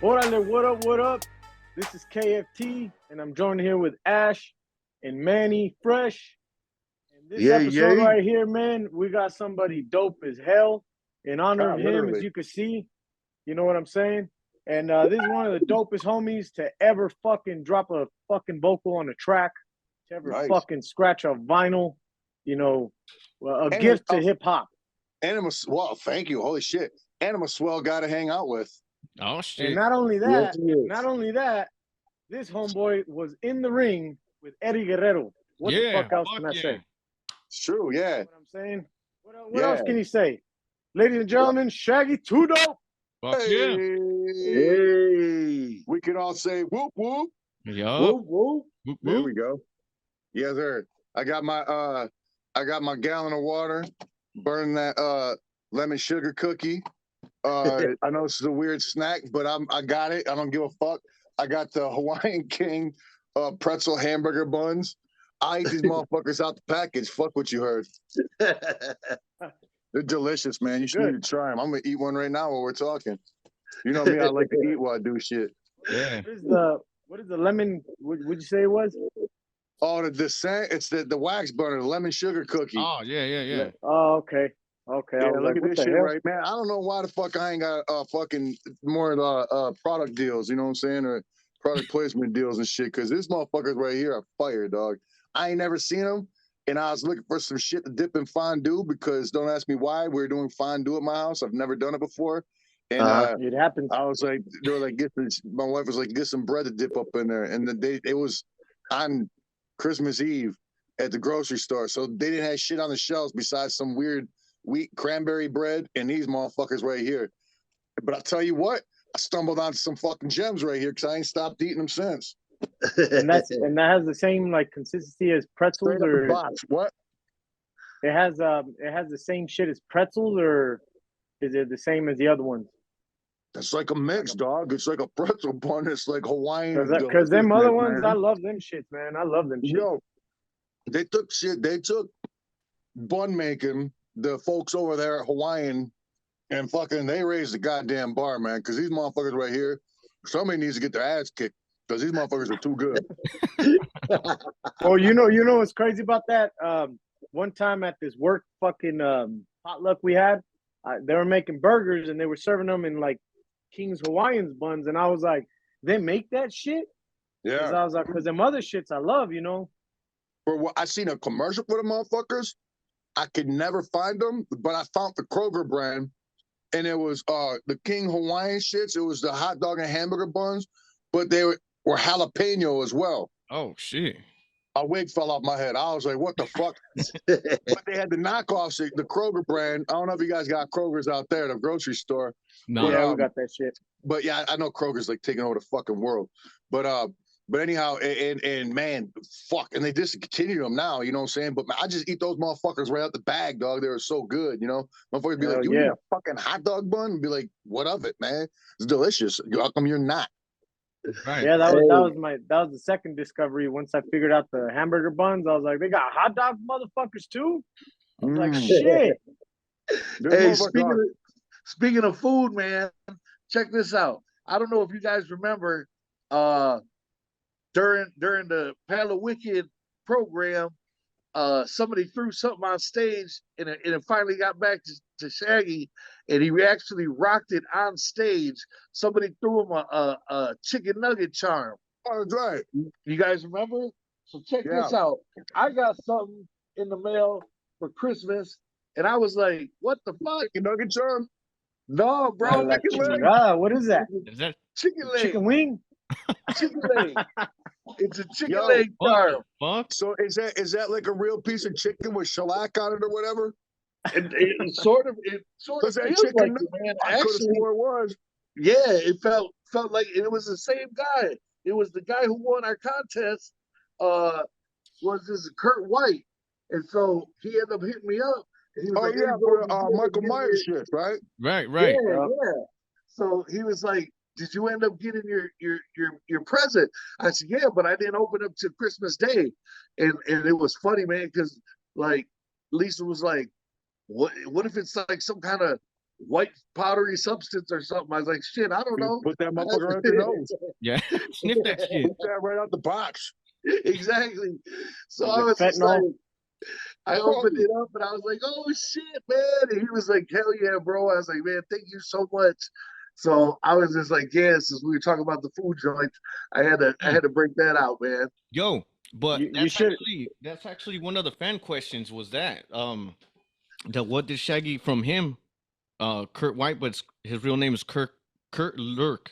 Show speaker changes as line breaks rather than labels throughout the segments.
Orale, what up, what up? This is KFT, and I'm joined here with Ash and Manny Fresh. And this
Yay,
episode
yay.
right here, man, we got somebody dope as hell. In honor of him,
Literally.
as you can see, you know what I'm saying? And this is one of the dopest homies to ever fucking drop a fucking vocal on a track, to ever fucking scratch a vinyl, you know, a gift to hip hop.
Well, thank you. Holy shit. And I'm a swell guy to hang out with.
Oh shit.
And not only that, this homeboy was in the ring with Eddie Guerrero. What the fuck else can I say?
It's true, yeah.
You know what I'm saying? What else can he say? Ladies and gentlemen, Shaggy, too dope.
Fuck
hey.
Yeah.
We can all say whoop whoop.
Yup.
Whoop whoop.
Whoop,
There
whoop.
we go. Yes, sir. I got my gallon of water, burning that lemon sugar cookie. I know this is a weird snack, but I got it. I don't give a fuck. I got the Hawaiian King pretzel hamburger buns. I eat these motherfuckers out the package. Fuck what you heard. They're delicious, man. You should need to try them. I'm gonna eat one right now while we're talking. You know me, I like to eat while I do shit.
Yeah.
What is the lemon? What'd you say it was?
Oh, the descent. It's the wax burner, the lemon sugar cookie.
Oh yeah.
Oh, okay. Okay.
Yeah,
look
like,
at
this
this
shit
hell?
right, man. I don't know why the fuck I ain't got fucking more product deals, you know what I'm saying, or product placement deals and shit. Because this motherfuckers right here are fire, dog. I ain't never seen them, and I was looking for some shit to dip in fondue because don't ask me why we're doing fondue at my house. I've never done it before, and
it happens.
I was like, they were like, get this. My wife was like, get some bread to dip up in there, and it was on Christmas Eve at the grocery store, so they didn't have shit on the shelves besides some weird wheat cranberry bread and these motherfuckers right here. But I'll tell you what, I stumbled onto some fucking gems right here because I ain't stopped eating them since.
And that has the same like consistency as pretzels, or
what?
It has the same shit as pretzels, or is it the same as the other ones?
It's like a mix, dog. It's like a pretzel bun. It's like Hawaiian.
Because them other ones, man. I love them shits, man. I love them shits.
Yo, they took bun making, the folks over there at Hawaiian, and fucking they raised the goddamn bar, man, because these motherfuckers right here, somebody needs to get their ass kicked because these motherfuckers are too good.
Oh, you know what's crazy about that? One time at this work fucking potluck we had, they were making burgers and they were serving them in like King's Hawaiians buns, and I was like, they make that shit?
Yeah.
I was like, because them other shits I love, you know.
For what I seen a commercial for the motherfuckers. I could never find them, but I found the Kroger brand, and it was the King Hawaiian shits. It was the hot dog and hamburger buns, but they were jalapeno as well.
Oh shit!
A wig fell off my head. I was like, "What the fuck?" But they had the knockoffs, the Kroger brand. I don't know if you guys got Kroger's out there, the grocery store.
No,
yeah, we got that shit.
But yeah, I know Kroger's like taking over the fucking world. But anyhow, and man, fuck, and they discontinued them now, you know what I'm saying? But I just eat those motherfuckers right out the bag, dog. They were so good, you know? Motherfuckers be like, you eat a fucking hot dog bun? And be like, what of it, man? It's delicious. How come you're not?
Right.
Yeah, that was the second discovery. Once I figured out the hamburger buns, I was like, they got hot dog motherfuckers too? I was like, shit.
Hey, speaking of food, man, check this out. I don't know if you guys remember during the Palo Wicked program, somebody threw something on stage, and it finally got back to Shaggy, and he actually rocked it on stage. Somebody threw him a chicken nugget charm.
Oh, that's right.
You guys remember? So check this out. I got something in the mail for Christmas, and I was like, "What the fuck?
Chicken nugget charm?
No, bro.
What is that?
Is that
chicken leg?
Chicken wing?
Chicken leg. It's a chicken leg charm.
Fuck?
So is that like a real piece of chicken with shellac on it or whatever?
It sort of feels like it, man. Actually,
it was.
Yeah, it felt like it was the same guy. It was the guy who won our contest. Was this Kurt White? And so he ended up hitting me up. And he was
for Michael Myers shit, right?
Right.
Yeah. So he was like, "Did you end up getting your present?" I said, "Yeah, but I didn't open up to Christmas Day." And it was funny, man, because like Lisa was like, "What if it's like some kind of white powdery substance or something. I was like, shit, I don't know.
Put that motherfucker at the nose.
Yeah, sniff that shit.
Put that right out the box.
Exactly. So
Is
I
it
was just like,
fentanyl?
I opened it up and I was like, oh shit, man. And he was like, hell yeah, bro. I was like, man, thank you so much. So I was just like, yeah, since we were talking about the food joint, I had to break that out, man.
Yo, but
You should.
that's actually one of the fan questions was that what did Shaggy from him, Kurt White, but his real name is Kurt Lurk.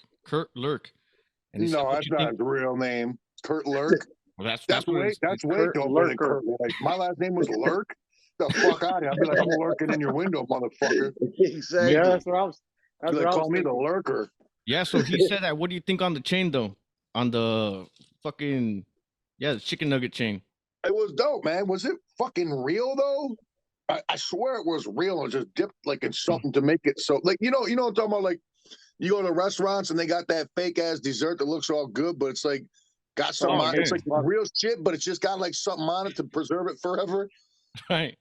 And he said,
No,
what
that's
you
not
think?
his real name. Kurt Lurk.
Well,
That's
what
way
it's-
doper than
Lurker.
Kurt White. My last name was Lurk. The fuck out of here! I'd be like, I'm lurking in your window, motherfucker.
Exactly.
Yeah, that's what I was. That's
Be
what
like,
I was
call me the
thinking.
lurker.
Yeah, so he said that. What do you think on the chain though? On the fucking the chicken nugget chain.
It was dope, man. Was it fucking real though? I swear it was real and just dipped like in something to make it so like you know what I'm talking about, like you go to restaurants and they got that fake ass dessert that looks all good, but it's like got something on it. It's like real shit, but it's just got like something on it to preserve it forever.
Right.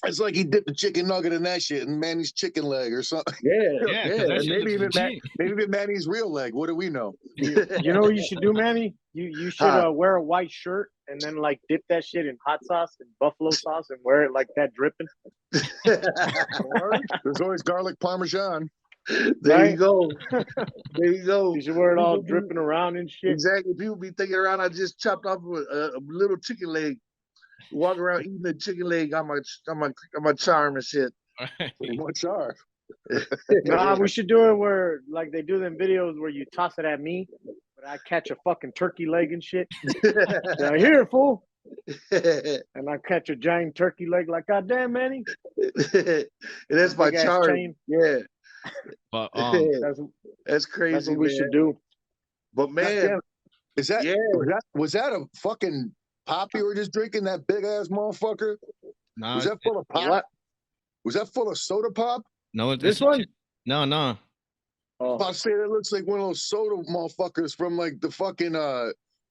It's like he dipped the chicken nugget in that shit and Manny's chicken leg or something.
Yeah, 'cause that
And
shit
maybe
looks
even
legit.
maybe even Manny's real leg. What do we know?
You know what you should do, Manny? You should wear a white shirt and then like dip that shit in hot sauce and buffalo sauce and wear it like that dripping.
There's always garlic parmesan.
There you go. There you go.
You should wear it all dripping around and shit.
Exactly. People be thinking around. I just chopped off a little chicken leg. Walk around eating a chicken leg on my charm and shit.
Pretty much are.
Nah, we should do it where like they do them videos where you toss it at me, but I catch a fucking turkey leg and shit. Yeah, here, fool. And I catch a giant turkey leg like, God damn, Manny.
And that's my
Big ass
charm.
chain.
Yeah.
But
That's crazy.
That's what we should do.
But man,
Is that
yeah.
was that a fucking pop you were just drinking, that big ass motherfucker?
nah,
Was that full of pop?
What?
Was that full of soda pop?
no,
This one?
No.
I
Oh,
was about to say that looks like one of those soda motherfuckers from like the fucking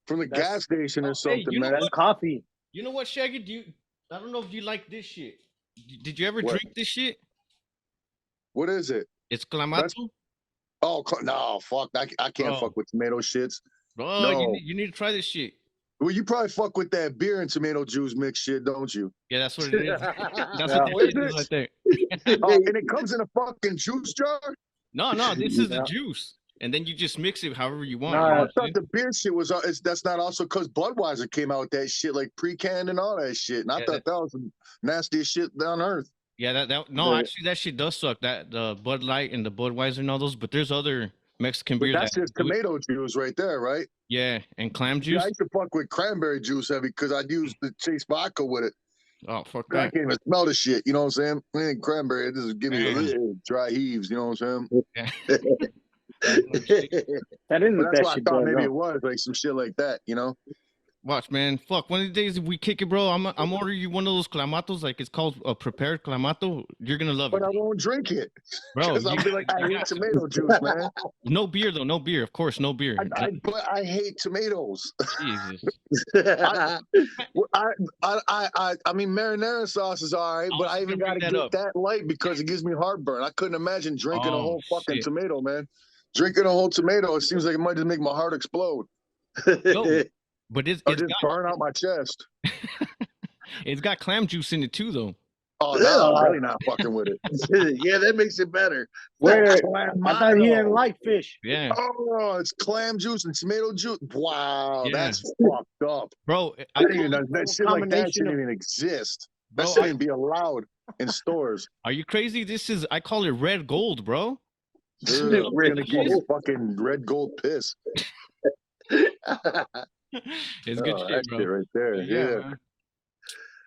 from the gas station or something,
you know
man.
that's coffee.
You know what, Shaggy? I don't know if you like this shit. Did you ever
What?
drink this shit?
What is it?
It's clamato.
Oh no, fuck! I can't
Oh.
fuck with tomato shits.
Bro,
No.
you need to try this shit.
Well, you probably fuck with that beer and tomato juice mix shit, don't you?
Yeah, that's what it is. That's
Yeah.
what it is right there.
Oh, and it comes in a fucking juice jar.
No, this is the
Yeah.
juice, and then you just mix it however you want.
Nah,
you know
I
what I'm
thought the beer shit was. That's not also because Budweiser came out with that shit like pre-canned and all that shit, and I
Yeah,
thought that was the nastiest shit on earth.
Yeah, actually that shit does suck. That the Bud Light and the Budweiser and all those, but there's other Mexican
But
beers.
that's just tomato juice right there, right?
Yeah, and clam
Yeah,
juice.
I used to fuck with cranberry juice heavy because I'd use the chase vodka with it.
Oh fuck
I
that.
can't even smell the shit. You know what I'm saying? Man, cranberry, this is giving me dry heaves. You know what I'm saying?
Yeah.
That isn't
But
what
that's
that
why I
shit
thought
does.
maybe
No.
it was like some shit like that. You know?
Watch, man. Fuck. One of the days we kick it, bro. I'm ordering you one of those clamatos. Like it's called a prepared clamato. You're gonna love
But
it,
I won't drink it
bro.
because I'll be like, I hate tomato juice, man.
No beer though. No beer. Of course, no beer.
But I hate tomatoes.
Jesus.
Well, I mean, marinara sauce is all right,
I
but
was
I even
gonna
got to
bring
get
that up.
that light because it gives me heartburn. I couldn't imagine drinking a
Oh,
whole fucking
shit.
tomato, man. Drinking a whole tomato, it seems like it might just make my heart explode
Yo, but
or just burn out my chest.
it's got clam juice in it too, though.
Oh, no, I'm really not fucking with it.
Yeah, that makes it better.
Where? I
Clamato.
thought he didn't like fish.
Yeah,
Oh, it's clam juice and tomato juice. Wow,
Yeah.
that's fucked up.
bro.
I didn't even know that shit like that
combination
shouldn't
of-
even exist. That
Bro,
shouldn't even be allowed in stores.
Are you crazy? I call it red gold, bro.
Ugh, I'm
Red
gonna get
gold.
fucking red gold piss.
It's good
Oh,
shit,
that
bro.
shit right there. Yeah.
man.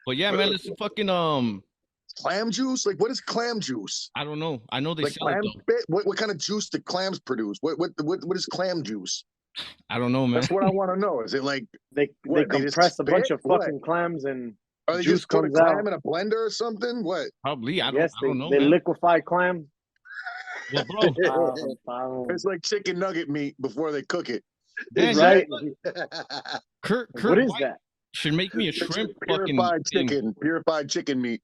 But yeah, man, listen, fucking
Clam juice? Like, what is clam juice?
I don't know. I know they
Like
sell it
clam
though.
spit? What kind of juice do clams produce? What is clam juice?
I don't know, man.
That's what I want to know. Is it like
They
What, they just
compress a bunch
spit?
of fucking clams and
are they
Juice
just put a
comes
clam
out.
in a blender or something? What?
Probably. I
yes,
don't know,
they
man.
liquefy clams.
Well, bro,
I don't-
It's like chicken nugget meat before they cook it.
man,
right?
Kurt
What is
White
that?
should make me a
It's
shrimp fucking
purified
thing.
chicken, purified chicken meat.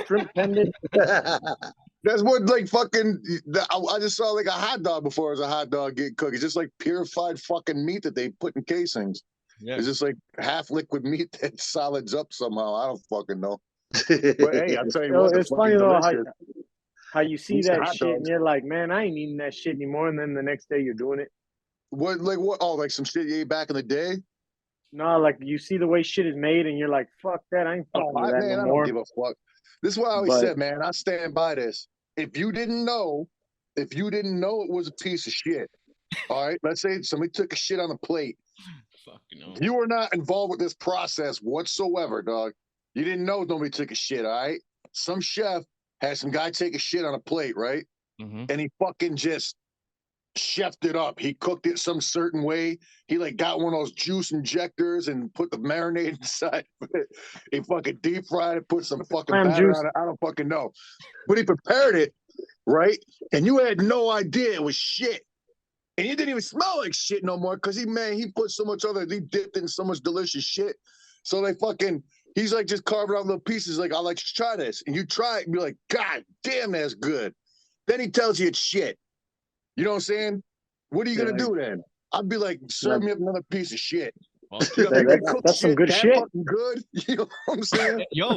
Shrimp pendant?
That's what like fucking. I just saw like a hot dog before it was a hot dog get cooked. It's just like purified fucking meat that they put in casings.
Yeah.
It's just like half liquid meat that solids up somehow. I don't fucking know. But hey, I'll tell you what,
It's funny though how you see
Eat the
that
hot
shit and
dogs.
you're like, man, I ain't eating that shit anymore. And then the next day you're doing it.
What like what? Oh, like some shit you ate back in the day.
No, like you see the way shit is made and you're like, fuck that. I ain't fucking with that
Man,
no
I don't
more.
give a fuck. This is what I always
But
said, man. I stand by this. If you didn't know it was a piece of shit, all right, let's say somebody took a shit on the plate.
Fucking no.
You were not involved with this process whatsoever, dog. You didn't know nobody took a shit, all right? Some chef had some guy take a shit on a plate, right?
Mm-hmm.
And he fucking just chefed it up. He cooked it some certain way. He like got one of those juice injectors and put the marinade inside of it. He fucking deep fried it, put some fucking
clam
batter
juice.
on it. I don't fucking know. But he prepared it, right? And you had no idea it was shit. And he didn't even smell like shit no more because he put so much other, he dipped in so much delicious shit. So they fucking, he's like just carving out little pieces like, I'll let you try this. And you try it and be like, God damn, that's good. Then he tells you it's shit. You know what I'm saying? What are you going to do then? I'd be like, serve me up another piece of shit. You know, you can cook
That's some
shit
good
that
shit.
fucking good. You know what I'm saying?
Yo,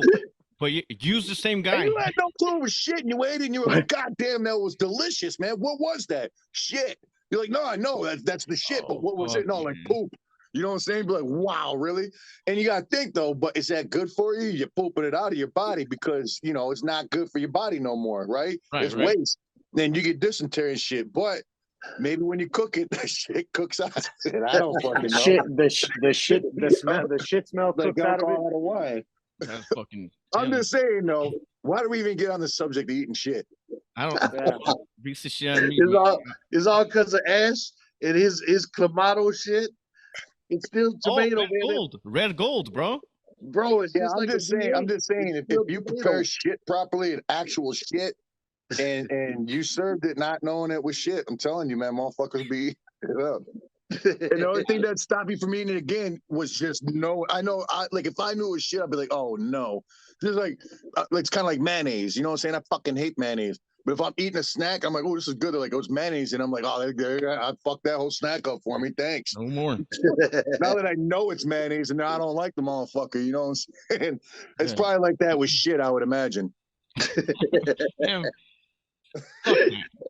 but you use the same guy.
And you had no clue it was shit and you ate it and you were like, God damn, that was delicious, man. What was that? Shit. You're like, no, I know that's the shit, but what was it? No, like poop. You know what I'm saying? Be like, wow, really? And you gotta think though, but is that good for you? You're pooping it out of your body because you know it's not good for your body no more, right? It's waste. Then you get dysentery and shit. But maybe when you cook it, that shit cooks out of it. I don't fucking know.
The shit smell
like
cooks out of it.
alcohol out of wine.
That's fucking.
I'm just saying though, why do we even get on the subject of eating shit?
I don't. Piece of shit on me.
It's all because of Ash and his Clamato shit. It's still tomato,
red gold, bro.
Bro, it's just
I'm just saying, if you prepare shit properly and actual shit, and you served it not knowing it was shit, I'm telling you, man, motherfuckers be eating it up. And the only thing that stopped me from eating it again was just no. Like if I knew it was shit, I'd be like, oh no. Just like it's kind of like mayonnaise. You know what I'm saying? I fucking hate mayonnaise. But if I'm eating a snack, I'm like, oh, this is good. They're like, oh, it's mayonnaise, and I'm like, oh, I fucked that whole snack up for me. Thanks.
No more.
Now that I know it's mayonnaise, and now I don't like the motherfucker. You know what I'm saying? It's probably like that with shit, I would imagine.
Damn. All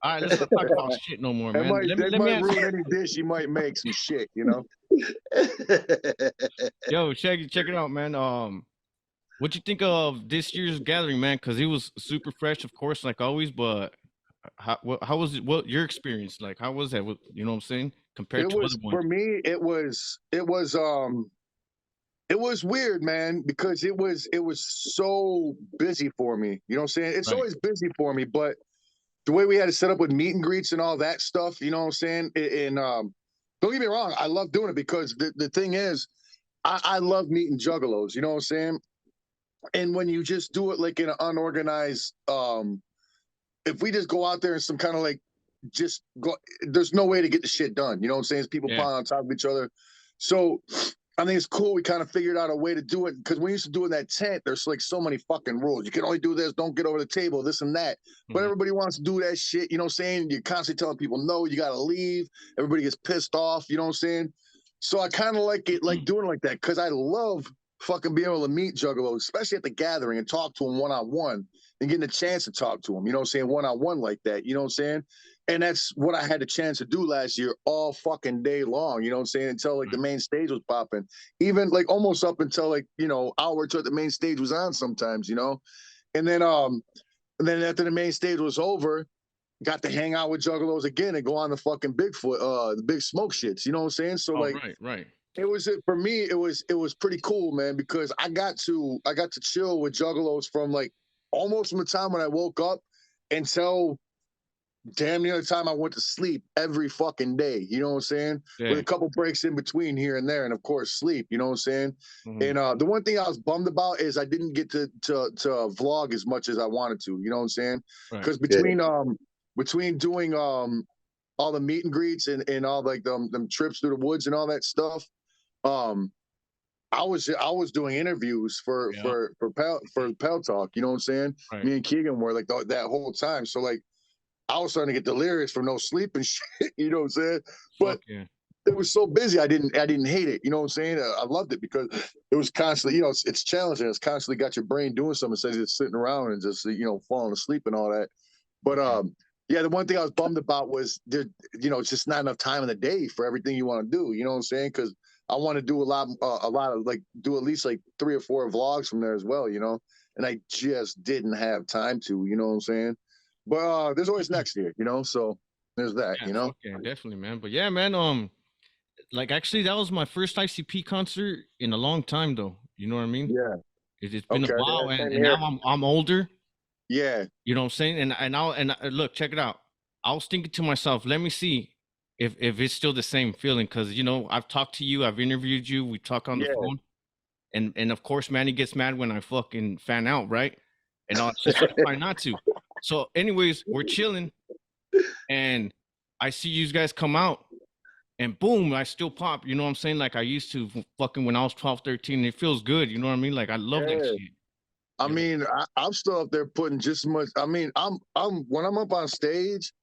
right, let's not talk about shit no more, man.
That might ruin any dish you might make. Some shit, you know.
Yo, Shaggy, check it out, man. What you think of this year's gathering, man? Because it was super fresh, of course, like always. But how was it? What your experience like? How was that? You know what I'm saying? Compared to other ones.
For me, it was weird, man, because it was so busy for me. You know what I'm saying? It's always busy for me, but the way we had it set up with meet and greets and all that stuff, you know what I'm saying? And don't get me wrong, I love doing it because the thing is, I love meeting juggalos, you know what I'm saying? And when you just do it like in an unorganized, if we just go out there and some kind of like, just go, there's no way to get the shit done. You know what I'm saying? It's people piling on top of each other. So I think it's cool. We kind of figured out a way to do it because we used to do in that tent. There's like so many fucking rules. You can only do this. Don't get over the table. This and that. But everybody wants to do that shit. You know what I'm saying? You're constantly telling people no. You got to leave. Everybody gets pissed off. You know what I'm saying? So I kind of like it, like doing it like that because I love fucking being able to meet juggalos, especially at the gathering and talk to them one-on-one and getting a chance to talk to them. You know what I'm saying? One-on-one like that. You know what I'm saying? And that's what I had the chance to do last year all fucking day long, you know what I'm saying? Until like the main stage was popping. Even like almost up until like, you know, hour till the main stage was on sometimes, you know? And then after the main stage was over, got to hang out with juggalos again and go on the fucking Bigfoot, the big smoke shits, you know what I'm saying? So
right.
It was for me, it was pretty cool, man, because I got to chill with juggalos from like almost from the time when I woke up until damn near the time I went to sleep every fucking day. You know what I'm saying? With a couple breaks in between here and there, and of course sleep. You know what I'm saying? And the one thing I was bummed about is I didn't get to vlog as much as I wanted to. You know what I'm saying? Because between doing all the meet and greets and all like them trips through the woods and all that stuff, I was doing interviews for
Yeah.
Pal Talk. You know what I'm saying?
Right.
Me and Keegan were like that whole time. So like I was starting to get delirious from no sleep and shit. You know what I'm saying? But
Fuck yeah.
it was so busy. I didn't hate it. You know what I'm saying? I loved it because it was constantly, it's challenging. It's constantly got your brain doing something instead of just sitting around and just, falling asleep and all that. But yeah, the one thing I was bummed about was there, it's just not enough time in the day for everything you want to do. You know what I'm saying? Because I want to do a lot of like do at least like 3 or 4 vlogs from there as well. And I just didn't have time to. You know what I'm saying? But there's always next year. So there's that.
Yeah, fuck yeah, definitely, man. But yeah, man, like actually that was my first ICP concert in a long time though. You know what I mean?
Yeah.
It's been
Okay.
a while,
Yeah, same
and now
here.
I'm older.
Yeah.
You know what I'm saying? Look, check it out. I was thinking to myself, let me see if it's still the same feeling, because I've talked to you, I've interviewed you, we talk on the
Yeah.
phone, and of course Manny gets mad when I fucking fan out, right? And I just try not to. So, anyways, we're chilling, and I see you guys come out, and boom, I still pop. You know what I'm saying? Like I used to fucking when I was 12, 13. It feels good. You know what I mean? Like I love that
Yeah.
shit.
I
You know?
mean, I'm still up there putting just as much. I mean, I'm when I'm up on stage,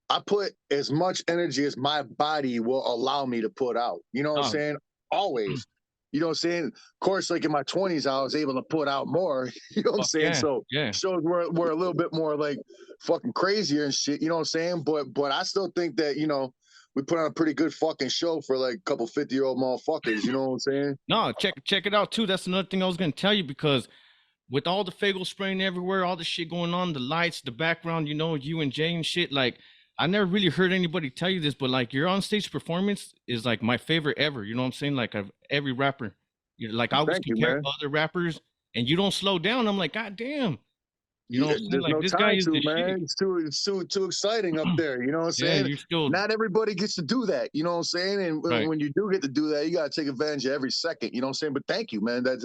I put as much energy as my body will allow me to put out. You know what I'm
Oh,
saying? Always. You know what I'm saying? Of course, like in my 20s, I was able to put out more. You know what I'm
fuck
saying?
yeah,
So
yeah.
shows were a little bit more like fucking crazier and shit. You know what I'm saying? But I still think that we put on a pretty good fucking show for like a couple 50-year-old motherfuckers. You know what I'm saying?
No, check it out too. That's another thing I was gonna tell you, because with all the Fagel spraying everywhere, all the shit going on, the lights, the background, you and Jay and shit, like I never really heard anybody tell you this, but like your on stage performance is like my favorite ever. You know what I'm saying? Like every rapper, like I always
Thank you,
compare
man.
other rappers, and you don't slow down. I'm like, God damn. You know what I'm saying?
There's
Like
no
this guy
time
is
to,
the
man.
shit.
It's too exciting up there. You know what I'm
Yeah,
saying?
you're still
Not everybody gets to do that. You know what I'm saying? And
right.
when you do get to do that, you got to take advantage of every second. You know what I'm saying? But thank you, man. That's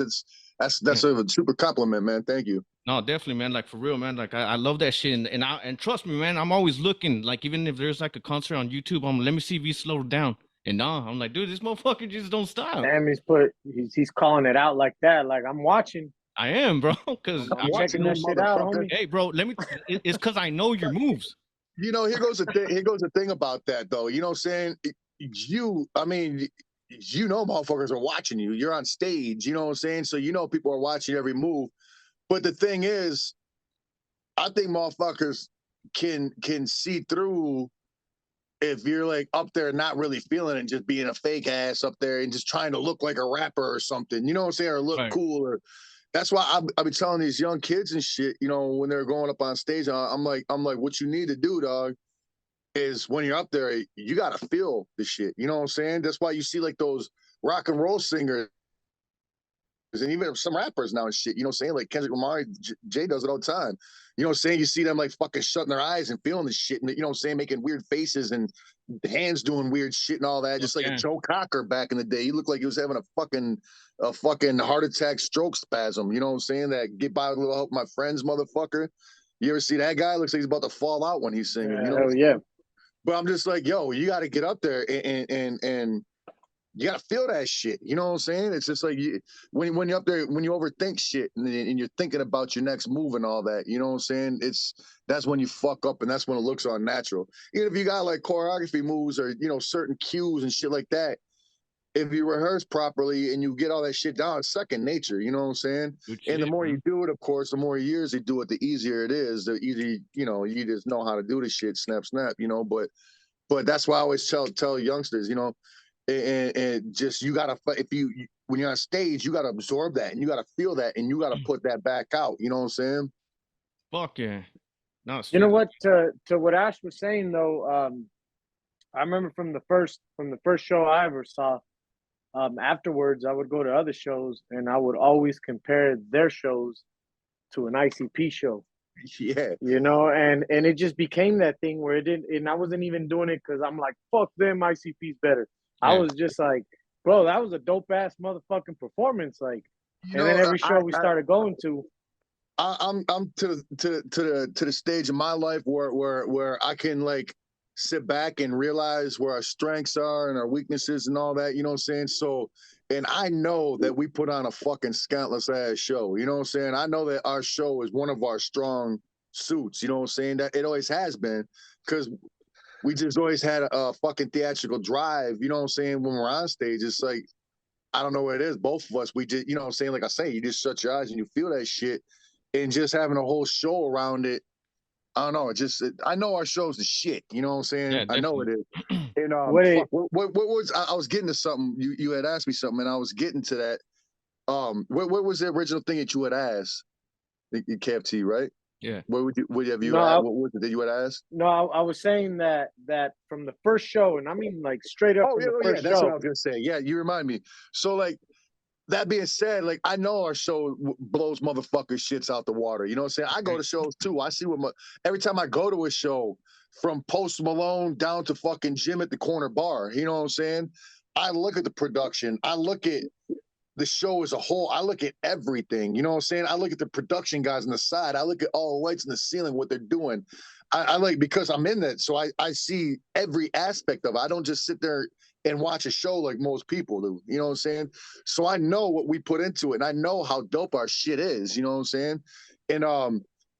Yeah.
a super compliment, man. Thank you.
No, definitely, man. Like for real, man. Like I love that shit, and trust me, man. I'm always looking. Like even if there's like a concert on YouTube, let me see if he slowed down. And nah, I'm like, dude, this motherfucker just don't stop.
Damn, he's calling it out like that. Like I'm watching.
I am, bro. Because
I'm
I'm checking
watching
that
you,
shit out,
motherfucker.
homie.
hey, bro, it's because I know your moves.
Here goes the thing. Here goes the thing about that, though. You know what I'm saying? I mean, motherfuckers are watching you. You're on stage. You know what I'm saying? So people are watching every move. But the thing is, I think motherfuckers can see through if you're like up there not really feeling it, just being a fake ass up there and just trying to look like a rapper or something. You know what I'm saying? Or look
Right.
cool. Or that's why I've been telling these young kids and shit. When they're going up on stage, I'm like, what you need to do, dog, is when you're up there, you gotta feel the shit. You know what I'm saying? That's why you see like those rock and roll singers and even some rappers now and shit, you know what I'm saying? Like Kendrick Lamar, Jay does it all the time. You know what I'm saying? You see them like fucking shutting their eyes and feeling the shit, and you know what I'm saying, making weird faces and hands doing weird shit and all that, just like a Joe Cocker back in the day. He looked like he was having a fucking heart attack stroke spasm. You know what I'm saying? That get by with a little help, my friends, motherfucker. You ever see that guy? Looks like he's about to fall out when he's singing. You know?
Hell yeah.
But I'm just like, yo, you got to get up there and you gotta feel that shit. You know what I'm saying? It's just like when you're up there, when you overthink shit and you're thinking about your next move and all that. You know what I'm saying? That's when you fuck up, and that's when it looks unnatural. Even if you got like choreography moves or certain cues and shit like that, if you rehearse properly and you get all that shit down, it's second nature. You know what I'm saying?
Good
And the
shit,
more
bro.
you do it, of course, the more years you do it, the easier it is. The easy, you just know how to do the shit, snap, snap. But that's why I always tell youngsters, and just you gotta, when you're on stage, you gotta absorb that and you gotta feel that and you gotta put that back out. You know what I'm saying?
Fuck yeah. No,
You know
straight.
what? To what Ash was saying though, I remember from the first show I ever saw. Afterwards, I would go to other shows and I would always compare their shows to an ICP show.
Yeah.
And it just became that thing where it didn't, and I wasn't even doing it because I'm like, fuck them, ICP's better. I
Yeah.
was just like, bro, that was a dope ass motherfucking performance. Like,
You
and then
know,
every show we started going to,
I'm to the stage in my life where I can like sit back and realize where our strengths are and our weaknesses and all that. You know what I'm saying? So, and I know that we put on a fucking scantless ass show. You know what I'm saying? I know that our show is one of our strong suits. You know what I'm saying? That it always has been, because we just always had a fucking theatrical drive. You know what I'm saying? When we're on stage, it's like, I don't know what it is. Both of us, we just, you know what I'm saying? Like I say, you just shut your eyes and you feel that shit, and just having a whole show around it. I don't know. I know our show's the shit. You know what I'm saying?
Yeah,
I know it is. And
Wait.
fuck, what was I was getting to something? You had asked me something, and I was getting to that. What was the original thing that you had asked? You KFT, right?
Yeah.
What have you?
No,
What was it that you had asked?
No, I was saying that from the first show, and I mean like straight up from the first
That's what I
show.
was gonna say. Yeah, you remind me. So like, that being said, like, I know our show blows motherfuckers shits out the water. You know what I'm saying? I go to shows too. I see every time I go to a show, from Post Malone down to fucking Jim at the corner bar. You know what I'm saying? I look at the production. I look at the show as a whole. I look at everything. You know what I'm saying? I look at the production guys on the side. I look at all the lights in the ceiling, what they're doing. I like, because I'm in that, so I see every aspect of it. I don't just sit there and watch a show like most people do. You know what I'm saying? So I know what we put into it, and I know how dope our shit is. You know what I'm saying? And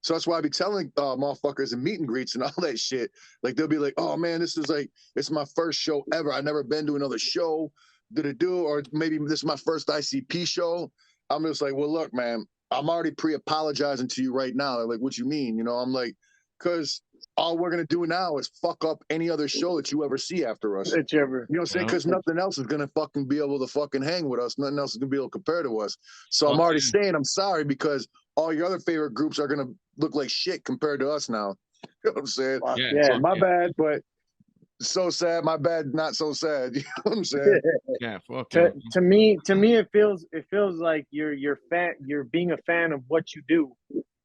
so that's why I be telling motherfuckers in meet and greets and all that shit. Like, they'll be like, "Oh man, it's my first show ever. I never been to another show. Or maybe this is my first ICP show." I'm just like, "Well, look, man, I'm already pre-apologizing to you right now." They're like, "What you mean?" You know, I'm like, because all we're gonna do now is fuck up any other show that you ever see after us.
That you ever.
You know what I'm saying? Because nothing else is gonna fucking be able to fucking hang with us. Nothing else is gonna be able to compare to us. So I'm already saying I'm sorry, because all your other favorite groups are gonna look like shit compared to us now. You know what I'm saying?
Yeah.
So my bad, but so sad. My bad, not so sad. You know what I'm saying?
Yeah. Fuck.
To me, it feels like you're being a fan of what you do,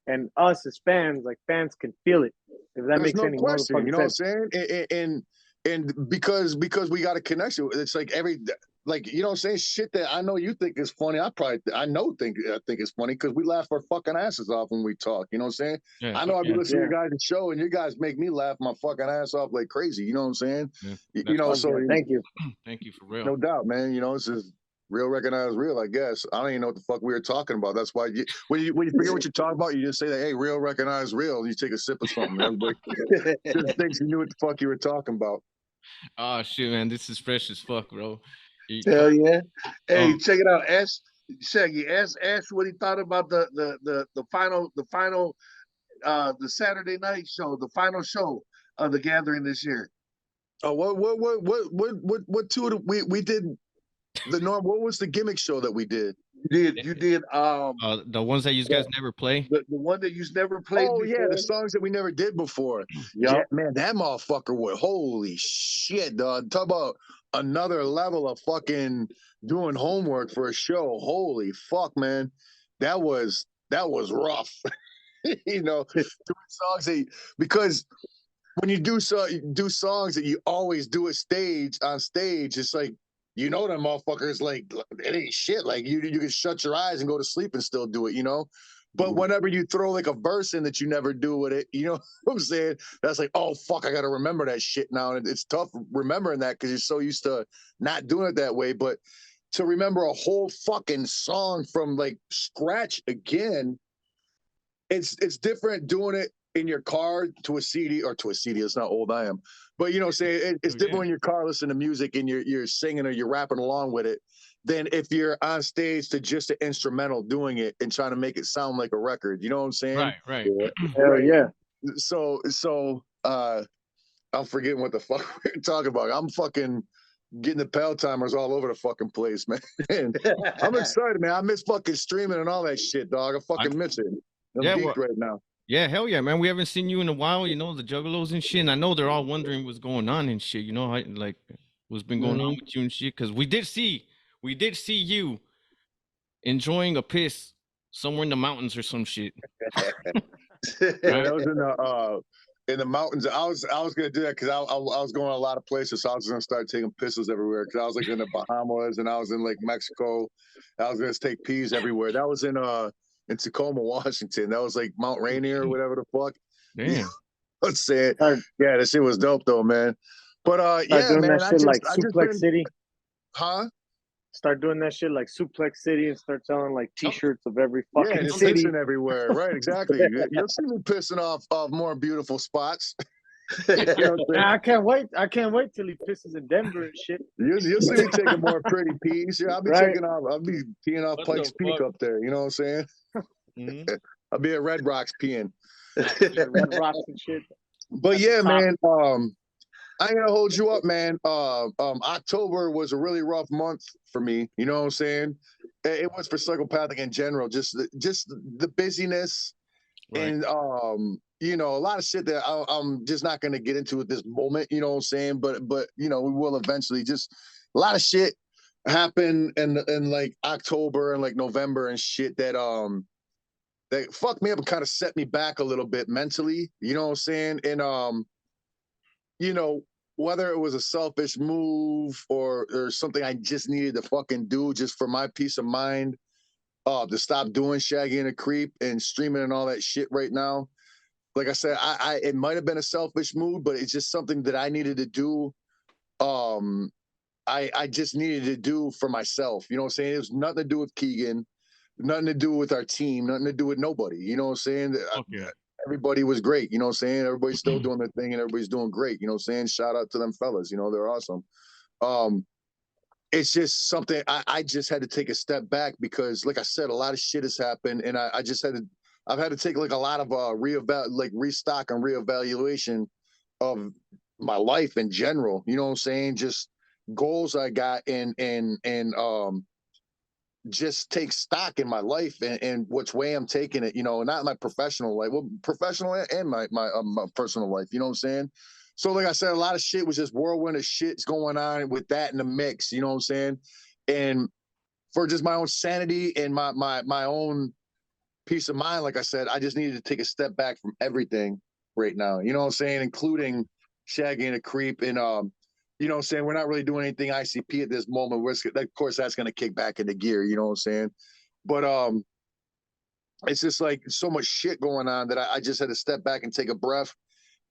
and us as fans, like fans can feel it. If that
There's
makes
no
any
question.
motherfucking
You know
sense.
what I'm saying? And because we got a connection, it's like you know what I'm saying, shit that I know you think is funny. I think it's funny, because we laugh our fucking asses off when we talk. You know what I'm saying?
Yeah,
I know I've been listening
Yeah.
to your guys' show, and you guys make me laugh my fucking ass off like crazy. You know what I'm saying?
Yeah,
You know, so
Thank you.
thank you for real.
no doubt, man. You know, this is real, recognized real, I guess. I don't even know what the fuck we were talking about. That's why when you forget what you're talking about, you just say that, "Hey, real, recognized real," and you take a sip of something. Everybody just thinks you knew what the fuck you were talking about.
Oh shit, man, this is fresh as fuck, bro.
Hell yeah! Hey,
Oh.
check it out. Ask Shaggy. Ask what he thought about the final the Saturday night show, the final show of the gathering this year.
Oh, what two we did the norm? What was the gimmick show that we did?
You did
The ones that you guys never play.
the one that you never played
Oh
before.
yeah, the songs that we never did before.
Yep.
Yeah, man, that motherfucker was, holy shit, dog. Talk about another level of fucking doing homework for a show. Holy fuck, man. That was rough. You know, doing songs because when you do songs that you always do on stage, it's like, you know, them motherfuckers, like, it ain't shit. Like, you can shut your eyes and go to sleep and still do it, you know? But whenever you throw like a verse in that you never do with it, you know what I'm saying? That's like, oh fuck, I gotta remember that shit now. And it's tough remembering that, because you're so used to not doing it that way. But to remember a whole fucking song from like scratch again, it's different doing it in your car to a CD, or to a CD. It's not old I am, but you know, say it's different when your car listening to music and you're singing or you're rapping along with it, than if you're on stage to just an instrumental doing it and trying to make it sound like a record. You know what I'm saying?
Right.
Hell yeah.
So I'm forgetting what the fuck we were talking about. I'm fucking getting the Pal timers all over the fucking place, man. I'm excited, man. I miss fucking streaming and all that shit, dog. I fucking miss it. I'm geeked right now.
Yeah, hell yeah, man. We haven't seen you in a while, you know, the Juggalos and shit. And I know they're all wondering what's going on and shit, you know, like what's been going on with you and shit. Because we did see you enjoying a piss somewhere in the mountains or some shit.
Yeah, that was in the mountains. I was gonna do that because I was going a lot of places, so I was gonna start taking pisses everywhere. Because I was like in the Bahamas and I was in like Mexico. I was gonna take pees everywhere. That was in Tacoma, Washington. That was like Mount Rainier or whatever the fuck.
Damn.
I'm saying,
Start,
yeah, that shit was dope though, man. But
start
yeah,
doing
man,
that shit like
I just
Suplex
been,
City.
huh?
Start doing that shit like Suplex City and start selling like T-shirts of every
Yeah,
fucking
just
city.
pissing everywhere, right? Exactly. You'll see me pissing off more beautiful spots. You know what I'm saying?
I can't wait. I can't wait till he pisses in Denver and shit.
You'll see me taking more pretty peas. Yeah, I'll be
Right.
taking off. I'll be peeing off
What
Pikes
the
Peak
fuck?
up there. You know what I'm saying?
Mhm.
I'll be at Red Rocks peeing.
Red Rocks and shit.
But
At the
yeah,
top.
man. I ain't gonna hold you up, man. October was a really rough month for me. You know what I'm saying? It was for psychopathic in general. Just the busyness
Right.
and you know, a lot of shit that I'm just not gonna get into at this moment. You know what I'm saying? But you know, we will eventually. Just a lot of shit happened in like October and like November and shit that fucked me up and kind of set me back a little bit mentally. You know what I'm saying? And you know, whether it was a selfish move or something I just needed to fucking do just for my peace of mind, to stop doing Shaggy and a Creep and streaming and all that shit right now. Like I said, I it might have been a selfish move, but it's just something that I needed to do. Um, I just needed to do for myself. You know what I'm saying? It was nothing to do with Keegan, nothing to do with our team, nothing to do with nobody. You know what I'm saying?
Okay.
Everybody was great. You know what I'm saying? Everybody's still doing their thing and everybody's doing great. You know what I'm saying? Shout out to them fellas. You know, they're awesome. Um, it's just something I just had to take a step back because, like I said, a lot of shit has happened, and I just had to. I've had to take like a lot of restock and reevaluation of my life in general. You know what I'm saying? Just goals I got and just take stock in my life and which way I'm taking it, you know, not my professional life, well, professional and my personal life, you know what I'm saying? So, like I said, a lot of shit was just whirlwind of shit's going on with that in the mix, you know what I'm saying? And for just my own sanity and my own peace of mind, like I said, I just needed to take a step back from everything right now, you know what I'm saying? Including Shaggy and a Creep and you know what I'm saying? We're not really doing anything ICP at this moment. Of course, that's going to kick back into gear. You know what I'm saying? But it's just like so much shit going on that I just had to step back and take a breath.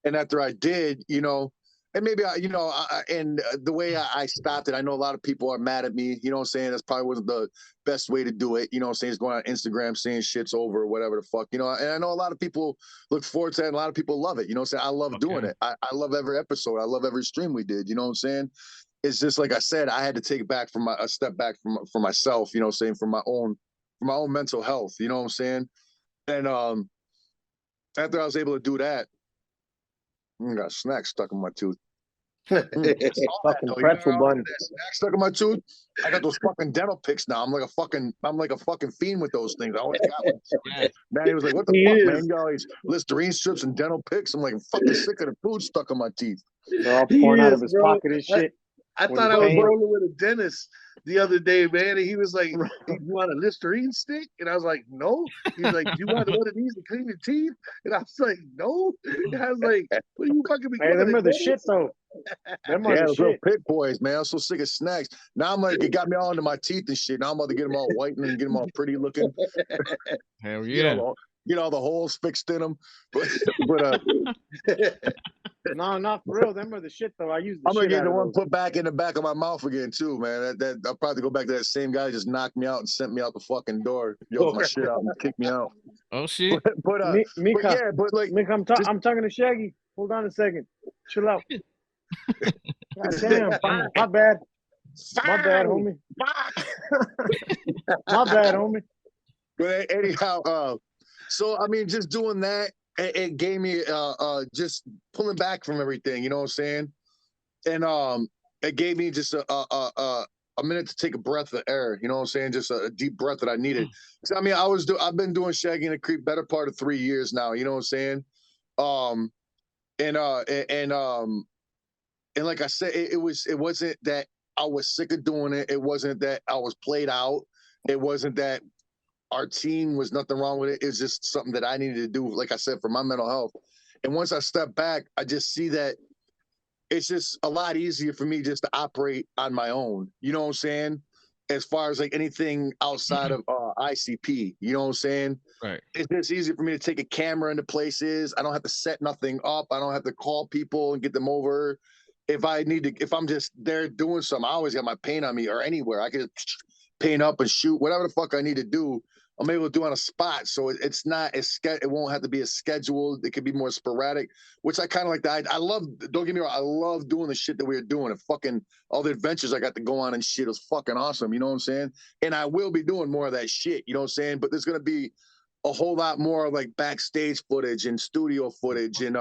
And after I did, you know, and maybe the way I stopped it, I know a lot of people are mad at me. You know what I'm saying? That's probably wasn't the best way to do it. You know what I'm saying? It's going on Instagram saying shit's over or whatever the fuck. You know, and I know a lot of people look forward to it and a lot of people love it. You know what I'm saying? I love doing it. I love every episode. I love every stream we did. You know what I'm saying? It's just like I said, I had to take back a step back for myself, you know what I'm saying, for my own mental health, you know what I'm saying? And after I was able to do that, I got a snack stuck in my tooth.
Fucking pretzel bun.
Snack stuck in my tooth. I got those fucking dental picks now. I'm like a fucking fiend with those things. I always got one.
Yeah.
Man, he was like, "What the fuck, man? You got all these Listerine strips and dental picks." I'm like, I'm fucking sick of the food stuck in my teeth.
They're all
He
pouring out of
is,
his
bro.
pocket and shit.
I
When
thought
he's
I was
paying.
rolling with a dentist the other day, man, and he was like, "You want a Listerine stick?" And I was like, "No." He's like, "Do you want one of these to clean your teeth?" And I was like, "No." And I was like, "What are you fucking
Hey,
becoming
them
a
are the
dentist?"
shit though. Them are
Yeah,
the
those little
shit.
pit boys, man. I'm so sick of snacks. Now I'm like, it got me all into my teeth and shit. Now I'm about to get them all white and get them all pretty looking.
Hell
You
yeah.
know, get all the holes fixed in them. But
No, not for real. Them are the shit though. I use the
I'm gonna
shit
get
out
the
of
one
those.
put back in the back of my mouth again too, man. That I'll probably go back to that same guy who just knocked me out and sent me out the fucking door, yoked my shit out and kicked me out.
Oh shit.
But
Mika,
yeah, but like
Mika, I'm talking to Shaggy. Hold on a second. Chill out. God damn. My bad. My bad, homie. My bad, homie.
But anyhow, so I mean, just doing that, it gave me just pulling back from everything. You know what I'm saying? And it gave me just a minute to take a breath of air. You know what I'm saying? Just a deep breath that I needed. So, I mean, I've been doing Shaggy and the Creep better part of 3 years now. You know what I'm saying? Um, and like I said, it wasn't that I was sick of doing it. It wasn't that I was played out. It wasn't that our team was nothing wrong with it. It's just something that I needed to do, like I said, for my mental health. And once I step back, I just see that it's just a lot easier for me just to operate on my own. You know what I'm saying? As far as like anything outside of ICP. You know what I'm saying?
Right.
It's just easy for me to take a camera into places. I don't have to set nothing up. I don't have to call people and get them over. If I'm just there doing something, I always got my paint on me or anywhere. I can paint up and shoot whatever the fuck I need to do. I'm able to do on a spot, so it's not as it won't have to be as scheduled. It could be more sporadic, which I kind of like. That I love. Don't get me wrong, I love doing the shit that we were doing and fucking all the adventures I got to go on and shit. It was fucking awesome. You know what I'm saying? And I will be doing more of that shit. You know what I'm saying? But there's gonna be a whole lot more like backstage footage and studio footage, and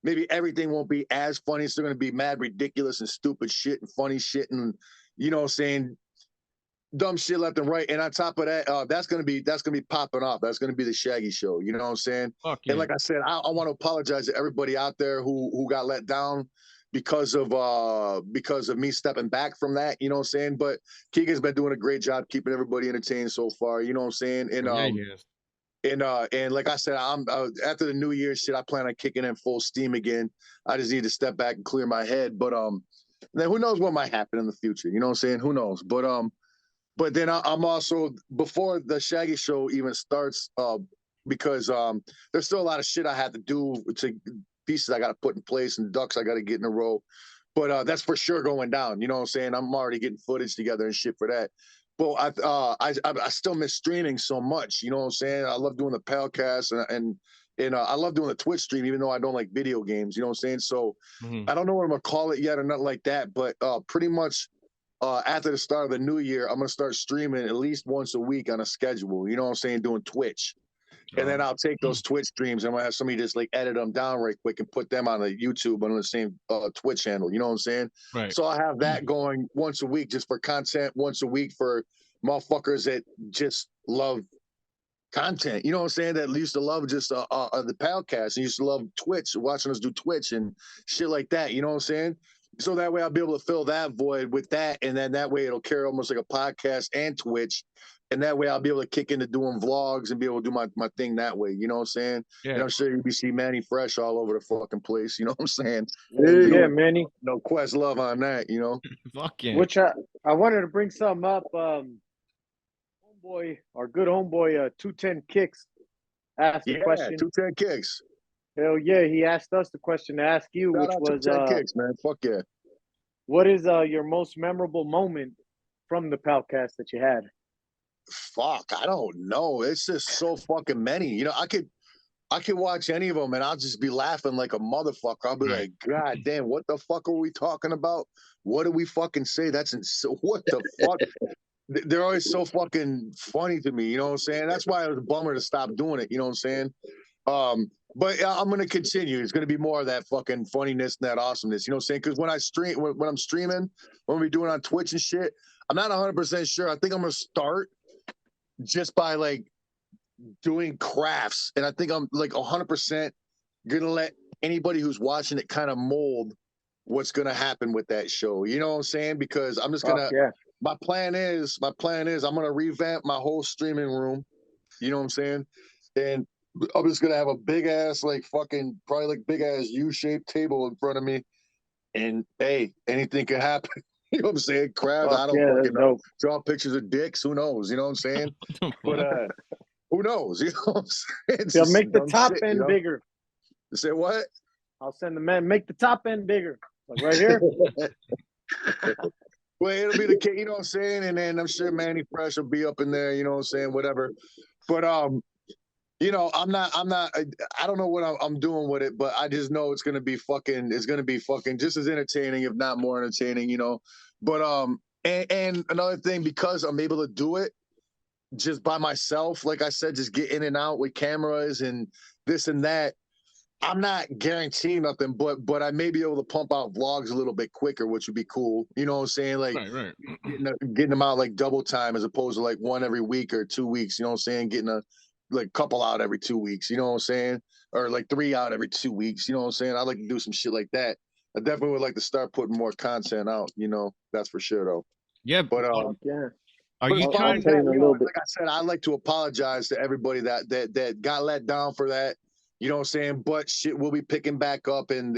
maybe everything won't be as funny. It's still gonna be mad ridiculous and stupid shit and funny shit, and you know what I'm saying, dumb shit left and right. And on top of that, that's gonna be popping off. That's gonna be the Shaggy Show. You know what I'm saying?
Fuck yeah.
And like I said, I want to apologize to everybody out there who got let down because of me stepping back from that. You know what I'm saying? But Keegan's been doing a great job keeping everybody entertained so far. You know what I'm saying? And
Yeah, he is.
and like I said, I'm after the New Year shit, I plan on kicking in full steam again. I just need to step back and clear my head. But then who knows what might happen in the future? You know what I'm saying? Who knows? But then I'm also, before the Shaggy Show even starts, because there's still a lot of shit I have to do, to pieces I got to put in place and ducks I got to get in a row. But that's for sure going down. You know what I'm saying? I'm already getting footage together and shit for that. But I still miss streaming so much. You know what I'm saying? I love doing the Palcast and I love doing the Twitch stream, even though I don't like video games. You know what I'm saying? So I don't know what I'm gonna call it yet or nothing like that. But pretty much. After the start of the new year, I'm gonna start streaming at least once a week on a schedule. You know what I'm saying? Doing Twitch, and then I'll take those Twitch streams and I'm gonna have somebody just like edit them down right quick and put them on the YouTube on the same Twitch channel. You know what I'm saying?
Right.
So I have that going once a week just for content, once a week for motherfuckers that just love content. You know what I'm saying? That used to love just the podcast and used to love Twitch, watching us do Twitch and shit like that. You know what I'm saying? So that way I'll be able to fill that void with that. And then that way it'll carry almost like a podcast and Twitch. And that way I'll be able to kick into doing vlogs and be able to do my thing that way. You know what I'm saying?
Yeah.
And I'm sure you'll be seeing Manny Fresh all over the fucking place. You know what I'm saying?
Yeah, Manny.
No quest love on that, you know?
Fuck yeah.
Which I wanted to bring something up. Homeboy, our good homeboy, 210 Kicks asked a question.
210 Kicks.
Hell yeah, he asked us the question to ask you,
Shout
which
out
was
210 Kicks, man. Fuck yeah.
what is your most memorable moment from the Palcast that you had?
Fuck, I don't know. It's just so fucking many. You know, I could watch any of them and I'll just be laughing like a motherfucker. I'll be like, God damn, what the fuck are we talking about? What do we fucking say? What the fuck? They're always so fucking funny to me. You know what I'm saying? That's why it was a bummer to stop doing it. You know what I'm saying? But I'm going to continue. It's going to be more of that fucking funniness and that awesomeness. You know what I'm saying? Because when I stream, when I'm streaming, when we're doing on Twitch and shit, I'm not 100% sure. I think I'm going to start just by like doing crafts. And I think I'm like 100% going to let anybody who's watching it kind of mold what's going to happen with that show. You know what I'm saying? Because I'm just going to, my plan is I'm going to revamp my whole streaming room. You know what I'm saying? And I'm just gonna have a big ass, like fucking, probably like big ass U-shaped table in front of me, and hey, anything can happen. You know what I'm saying? Crowd, I don't fucking know. Draw pictures of dicks. Who knows? You know what I'm saying? But who knows? You know what I'm saying?
They'll make the top end bigger.
You say what?
I'll send the man. Make the top end bigger, like right here.
Well, it'll be the case. You know what I'm saying? And then I'm sure Manny Fresh will be up in there. You know what I'm saying? Whatever. But you know, I don't know what I'm doing with it, but I just know it's going to be fucking just as entertaining, if not more entertaining, you know? But, and another thing, because I'm able to do it just by myself, like I said, just get in and out with cameras and this and that, I'm not guaranteeing nothing, but I may be able to pump out vlogs a little bit quicker, which would be cool. You know what I'm saying? Like getting them out like double time as opposed to like one every week or 2 weeks. You know what I'm saying? Getting a like couple out every 2 weeks. You know what I'm saying? Or like 3 out every 2 weeks. You know what I'm saying? I'd like to do some shit like that. I definitely would like to start putting more content out. You know, that's for sure though.
Yeah,
but
are you trying
to? Like I said, I'd like to apologize to everybody that got let down for that. You know what I'm saying? But shit will be picking back up, and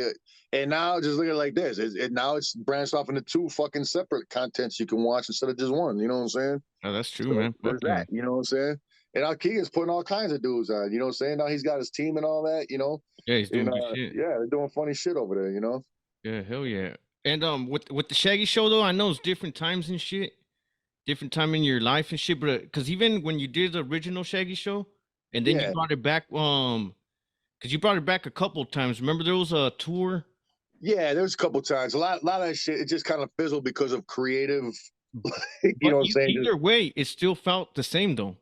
now just look at it like this. Now it's branched off into 2 fucking separate contents you can watch instead of just one. You know what I'm saying?
Oh, that's true,
So
man.
there's
Fuck yeah.
that. You know what I'm saying? And Alkea's putting all kinds of dudes on. You know what I'm saying? Now he's got his team and all that. You know?
Yeah, he's doing
And
good shit.
yeah, they're doing funny shit over there. You know?
Yeah, hell yeah. And with the Shaggy show though, I know it's different times and shit, different time in your life and shit. But because even when you did the original Shaggy show, and then you
Yeah.
brought it back, because you brought it back a couple of times. Remember there was a tour.
Yeah, there was a couple times. A lot of that shit, it just kind of fizzled because of creative. You
But
know what I'm saying?
either way, it still felt the same though.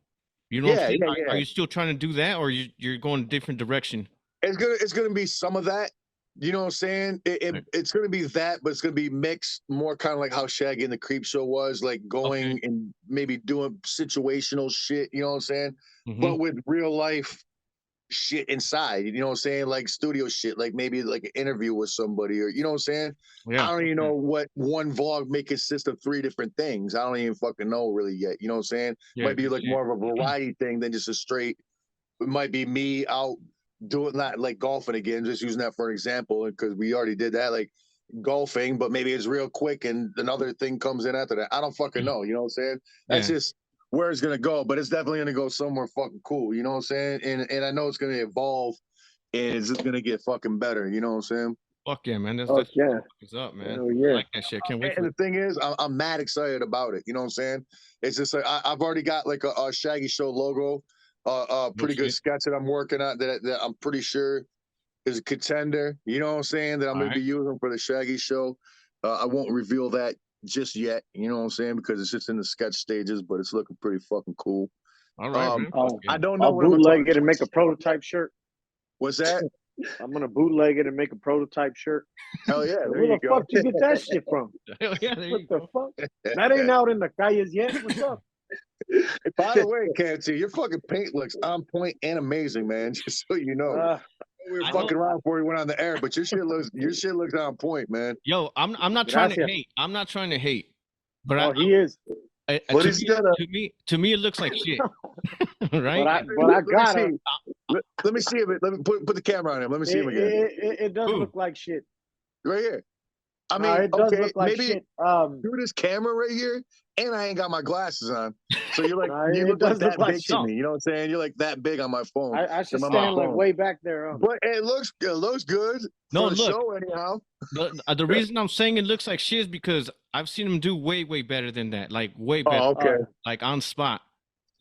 You know what I'm saying? Are you still trying to do that, or you're going a different direction?
It's gonna be some of that. You know what I'm saying? It's gonna be that, but it's gonna be mixed more kind of like how Shaggy and the Creep Show was, like going and maybe doing situational shit. You know what I'm saying? But with real life shit inside. You know what I'm saying? Like studio shit, like maybe like an interview with somebody, or you know what I'm saying?
Yeah.
I don't even know what one vlog may consist of 3 different things. I don't even fucking know really yet. You know what I'm saying?
Yeah,
Might be like more of a variety thing than just a straight. It might be me out doing that, like golfing again, just using that for an example, because we already did that, like golfing, but maybe it's real quick and another thing comes in after that. I don't fucking know. You know what I'm saying? That's just where it's gonna go, but it's definitely gonna go somewhere fucking cool. You know what I'm saying? And I know it's gonna evolve and it's just gonna get fucking better. You know what I'm saying?
Fuck yeah, man. That's
yeah.
what's up, man.
Hell yeah.
I like that shit. Can't wait for
And
it.
the thing is, I'm mad excited about it. You know what I'm saying? It's just like I've already got like a Shaggy Show logo, pretty good sketch that I'm working on that I'm pretty sure is a contender. You know what I'm saying? That I'm gonna be using for the Shaggy Show. I won't reveal that just yet. You know what I'm saying? Because it's just in the sketch stages, but it's looking pretty fucking cool.
All right, man.
I don't know
I'll
what I'm gonna
bootleg it and make a prototype shirt.
What's that?
I'm gonna bootleg it and make a prototype shirt.
Hell yeah!
Where the fuck you get that shit from?
Hell yeah! There
What
you
the
go.
fuck? That ain't out in the calles yet. What's up?
By the way, Canty, your fucking paint looks on point and amazing, man. Just so you know. We were fucking around before we went on the air, but your shit looks on point, man.
Yo, I'm not trying to hate. I'm not trying to hate. But
he is.
To me, it looks like shit. Right?
But I got him.
Let me see him. Let me put the camera on him. Let me see him again.
It does look like shit.
Right here. I mean,
it does look like
maybe
shit.
Through this camera right here, and I ain't got my glasses on. So you're like, you look
does
like that
look
big
like
to me. You know what I'm saying? You're like that big on my phone.
I should stand like way back there.
But it looks good.
No,
for the
look.
show anyhow.
The reason I'm saying it looks like shit is because I've seen him do way better than that. Like way better.
Oh, okay.
Like on spot.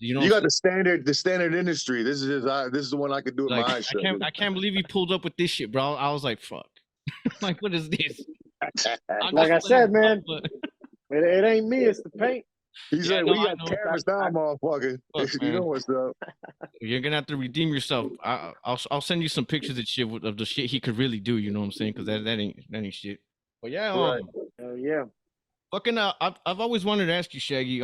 You know,
you got the standard industry. This is the one I could do in my eyes.
I can't believe he pulled up with this shit, bro. I was like, fuck. Like, what is this?
Like I said, man, it ain't me. It's the paint.
He's like, we got cameras down, motherfucker. You know what's up.
You're gonna have to redeem yourself. I'll send you some pictures of shit of the shit he could really do. You know what I'm saying? Because that ain't shit. But yeah,
yeah.
Fucking, I've always wanted to ask you, Shaggy.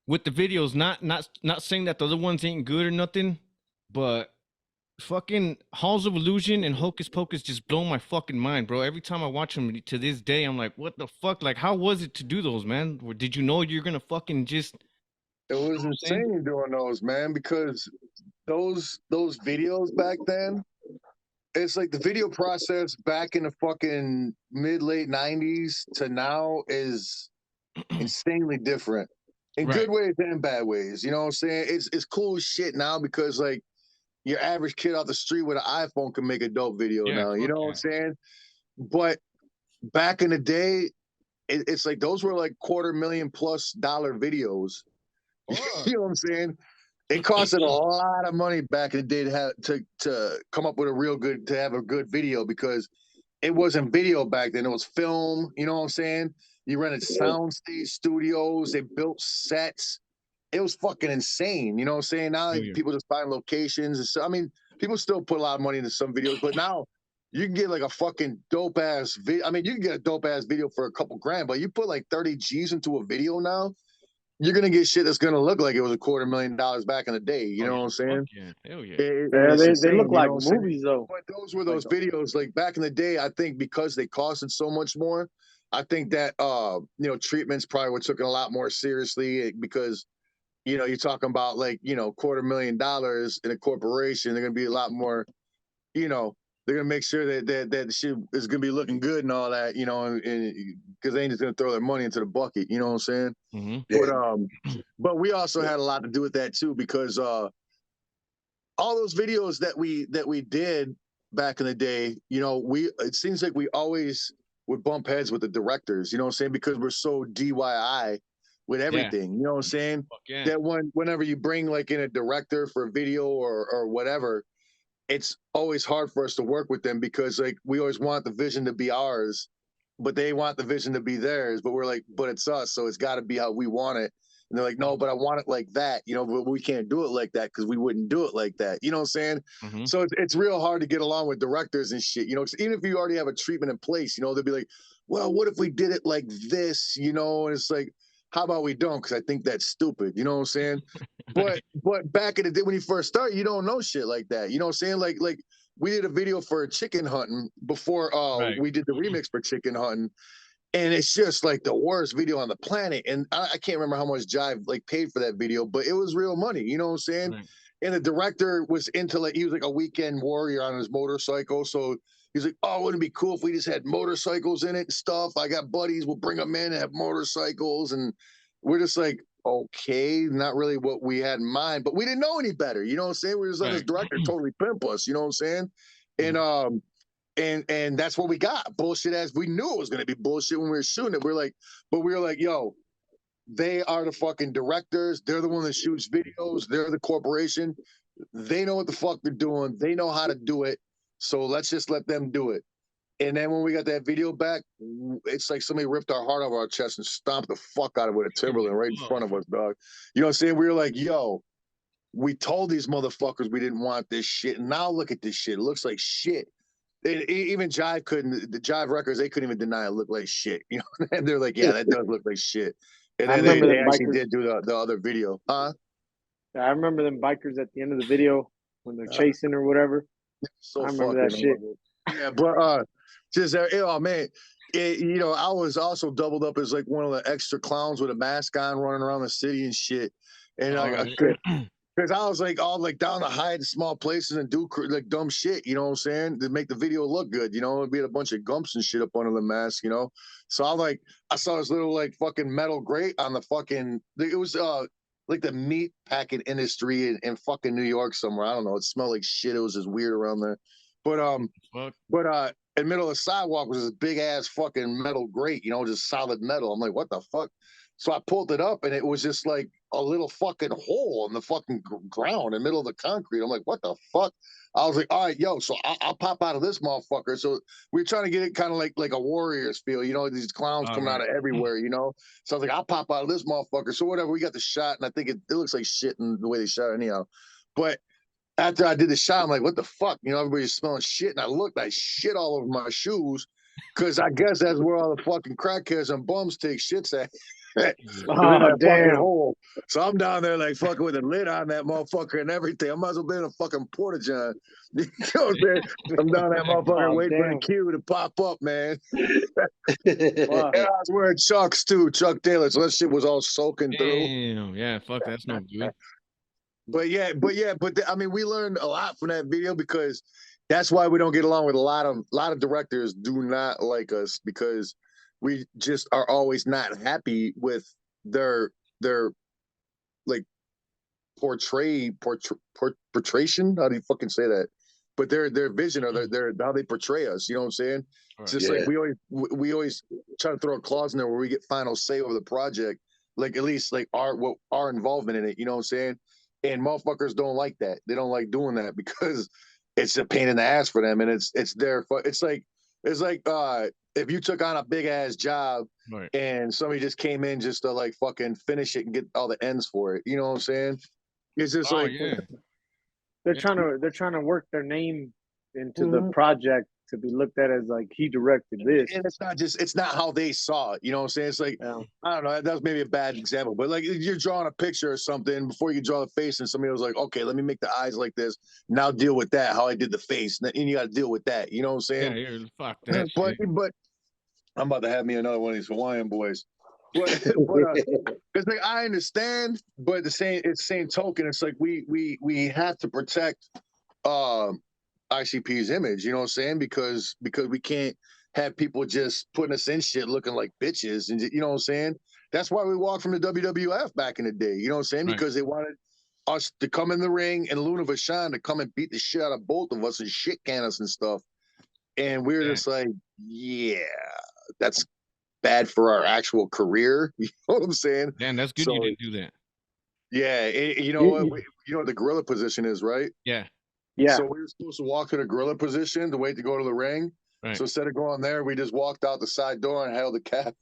With the videos, not saying that the other ones ain't good or nothing, but fucking Halls of Illusion and Hocus Pocus just blow my fucking mind, bro. Every time I watch them to this day, I'm like, what the fuck? Like, how was it to do those, man? Or did you know you're gonna fucking just?
It was insane doing those, man, because those videos back then, it's like the video process back in the fucking late 90s to now is insanely different. In good ways and bad ways. You know what I'm saying? It's cool as shit now because like your average kid off the street with an iPhone can make a dope video now. You know what I'm saying? But back in the day, it's like those were like $250,000+ videos. You know what I'm saying? It costed a lot of money back in the day to come up with to have a good video because it wasn't video back then. It was film. You know what I'm saying? You rented soundstage studios. They built sets. It was fucking insane. You know what I'm saying? Now people just find locations. And so, I mean, people still put a lot of money into some videos, but now you can get like a fucking dope ass video. I mean, you can get a dope ass video for a couple grand, but you put like 30 G's into a video now, you're gonna get shit that's gonna look like it was $250,000 back in the day. You know what I'm saying?
Yeah, hell yeah.
They look like movies though.
But those were those videos. Like back in the day, I think because they costed so much more, I think that treatments probably were taken a lot more seriously because you know, you're talking about like, you know, $250,000 in a corporation. They're gonna be a lot more, you know, they're gonna make sure that the shit is gonna be looking good and all that, you know, and because they ain't just gonna throw their money into the bucket, you know what I'm saying? But we also had a lot to do with that too, because all those videos that we did back in the day, you know, it seems like we always would bump heads with the directors, you know what I'm saying? Because we're so DIY with everything, you know what I'm saying? That whenever you bring like in a director for a video or whatever, it's always hard for us to work with them because like we always want the vision to be ours, but they want the vision to be theirs. But we're like, but it's us, so it's got to be how we want it. And they're like, no, but I want it like that, you know, but we can't do it like that because we wouldn't do it like that. You know what I'm saying? So it's real hard to get along with directors and shit, you know, 'cause even if you already have a treatment in place, you know, they'll be like, well, what if we did it like this, you know? And it's like, how about we don't? Because I think that's stupid. You know what I'm saying? But back in the day when you first start, you don't know shit like that. You know what I'm saying? Like we did a video for chicken hunting before we did the remix for chicken hunting. And it's just like the worst video on the planet. And I can't remember how much Jive like paid for that video, but it was real money. You know what I'm saying? Right. And the director was into like, he was like a weekend warrior on his motorcycle. So he's like, oh, wouldn't it be cool if we just had motorcycles in it and stuff? I got buddies, we'll bring them in and have motorcycles. And we're just like, okay, not really what we had in mind, but we didn't know any better. You know what I'm saying? We were just letting this director totally pimp us. You know what I'm saying? And that's what we got. Bullshit as we knew it was going to be bullshit when we were shooting it. We were like, yo, they are the fucking directors. They're the one that shoots videos. They're the corporation. They know what the fuck they're doing. They know how to do it. So let's just let them do it. And then when we got that video back, it's like somebody ripped our heart out of our chest and stomped the fuck out of it with a Timberland right in front of us, dog. You know what I'm saying? We were like, yo, we told these motherfuckers we didn't want this shit. And now look at this shit. It looks like shit. Even Jive couldn't, the Jive records, they couldn't even deny it looked like shit. You know, and they're like, yeah, that does look like shit. And then they actually did do the other video. I
remember them bikers at the end of the video when they're chasing or whatever.
So
I remember that shit.
Yeah, but just oh man, you know, I was also doubled up as like one of the extra clowns with a mask on, running around the city and shit. And because I was like all like down to hide in small places and do like dumb shit, you know what I'm saying, to make the video look good. You know, it'd be a bunch of gumps and shit up under the mask, you know. So I saw this little like fucking metal grate on the fucking. It was like the meat packing industry in fucking New York somewhere. I don't know. It smelled like shit. It was just weird around there. But in the middle of the sidewalk was this big ass fucking metal grate, you know, just solid metal. I'm like, what the fuck? So I pulled it up and it was just like a little fucking hole in the fucking ground in the middle of the concrete. I'm like, what the fuck? I was like, all right, yo, so I'll pop out of this motherfucker. So we were trying to get it kind of like a Warriors feel, you know, these clowns coming out of everywhere, you know? So I was like, I'll pop out of this motherfucker. So whatever, we got the shot and I think it looks like shit in the way they shot it anyhow. But after I did the shot, I'm like, what the fuck? You know, everybody's smelling shit. And I looked, I shit all over my shoes because I guess that's where all the fucking crackheads and bums take shits at.
Oh, damn.
Hole. So I'm down there like fucking with a lid on that motherfucker and everything. I might as well be in a fucking porta john. You know what I'm saying? I'm down that motherfucker waiting for the cue to pop up, man. Wow. And I was wearing Chucks too, Chuck Taylor. So that shit was all soaking through.
Yeah, fuck, that's no good.
But I mean, we learned a lot from that video because that's why we don't get along with a lot of directors. Do not like us because we just are always not happy with their like portrayation. How do you fucking say that? But their vision or their how they portray us. You know what I'm saying? It's just like we always try to throw a clause in there where we get final say over the project. Like at least like our involvement in it. You know what I'm saying? And motherfuckers don't like that. They don't like doing that because it's a pain in the ass for them, and it's their. It's like if you took on a big ass job and somebody just came in just to like fucking finish it and get all the ends for it. You know what I'm saying? It's just
they're trying to work their name into the project to be looked at as like he directed this.
And it's not how they saw it. You know what I'm saying? It's like, I don't know, that was maybe a bad example, but like you're drawing a picture or something before you draw the face and somebody was like, okay, let me make the eyes like this. Now deal with that, how I did the face. And you got to deal with that. You know what I'm saying?
Yeah, fuck that
but I'm about to have me another one of these Hawaiian boys. It's like I understand, but it's the same token. It's like we have to protect ICP's image. You know what I'm saying? Because we can't have people just putting us in shit looking like bitches, and you know what I'm saying. That's why we walked from the WWF back in the day. You know what I'm saying?
Right.
Because they wanted us to come in the ring and Luna Vachon to come and beat the shit out of both of us and shit can us and stuff. And we were just like, yeah, that's bad for our actual career. You know what I'm saying?
Damn, that's good you didn't do that.
Yeah, you know what? You know what the gorilla position is, right?
Yeah.
So we were supposed to walk to the gorilla position to wait to go to the ring.
Right.
So instead of going there, we just walked out the side door and held the cab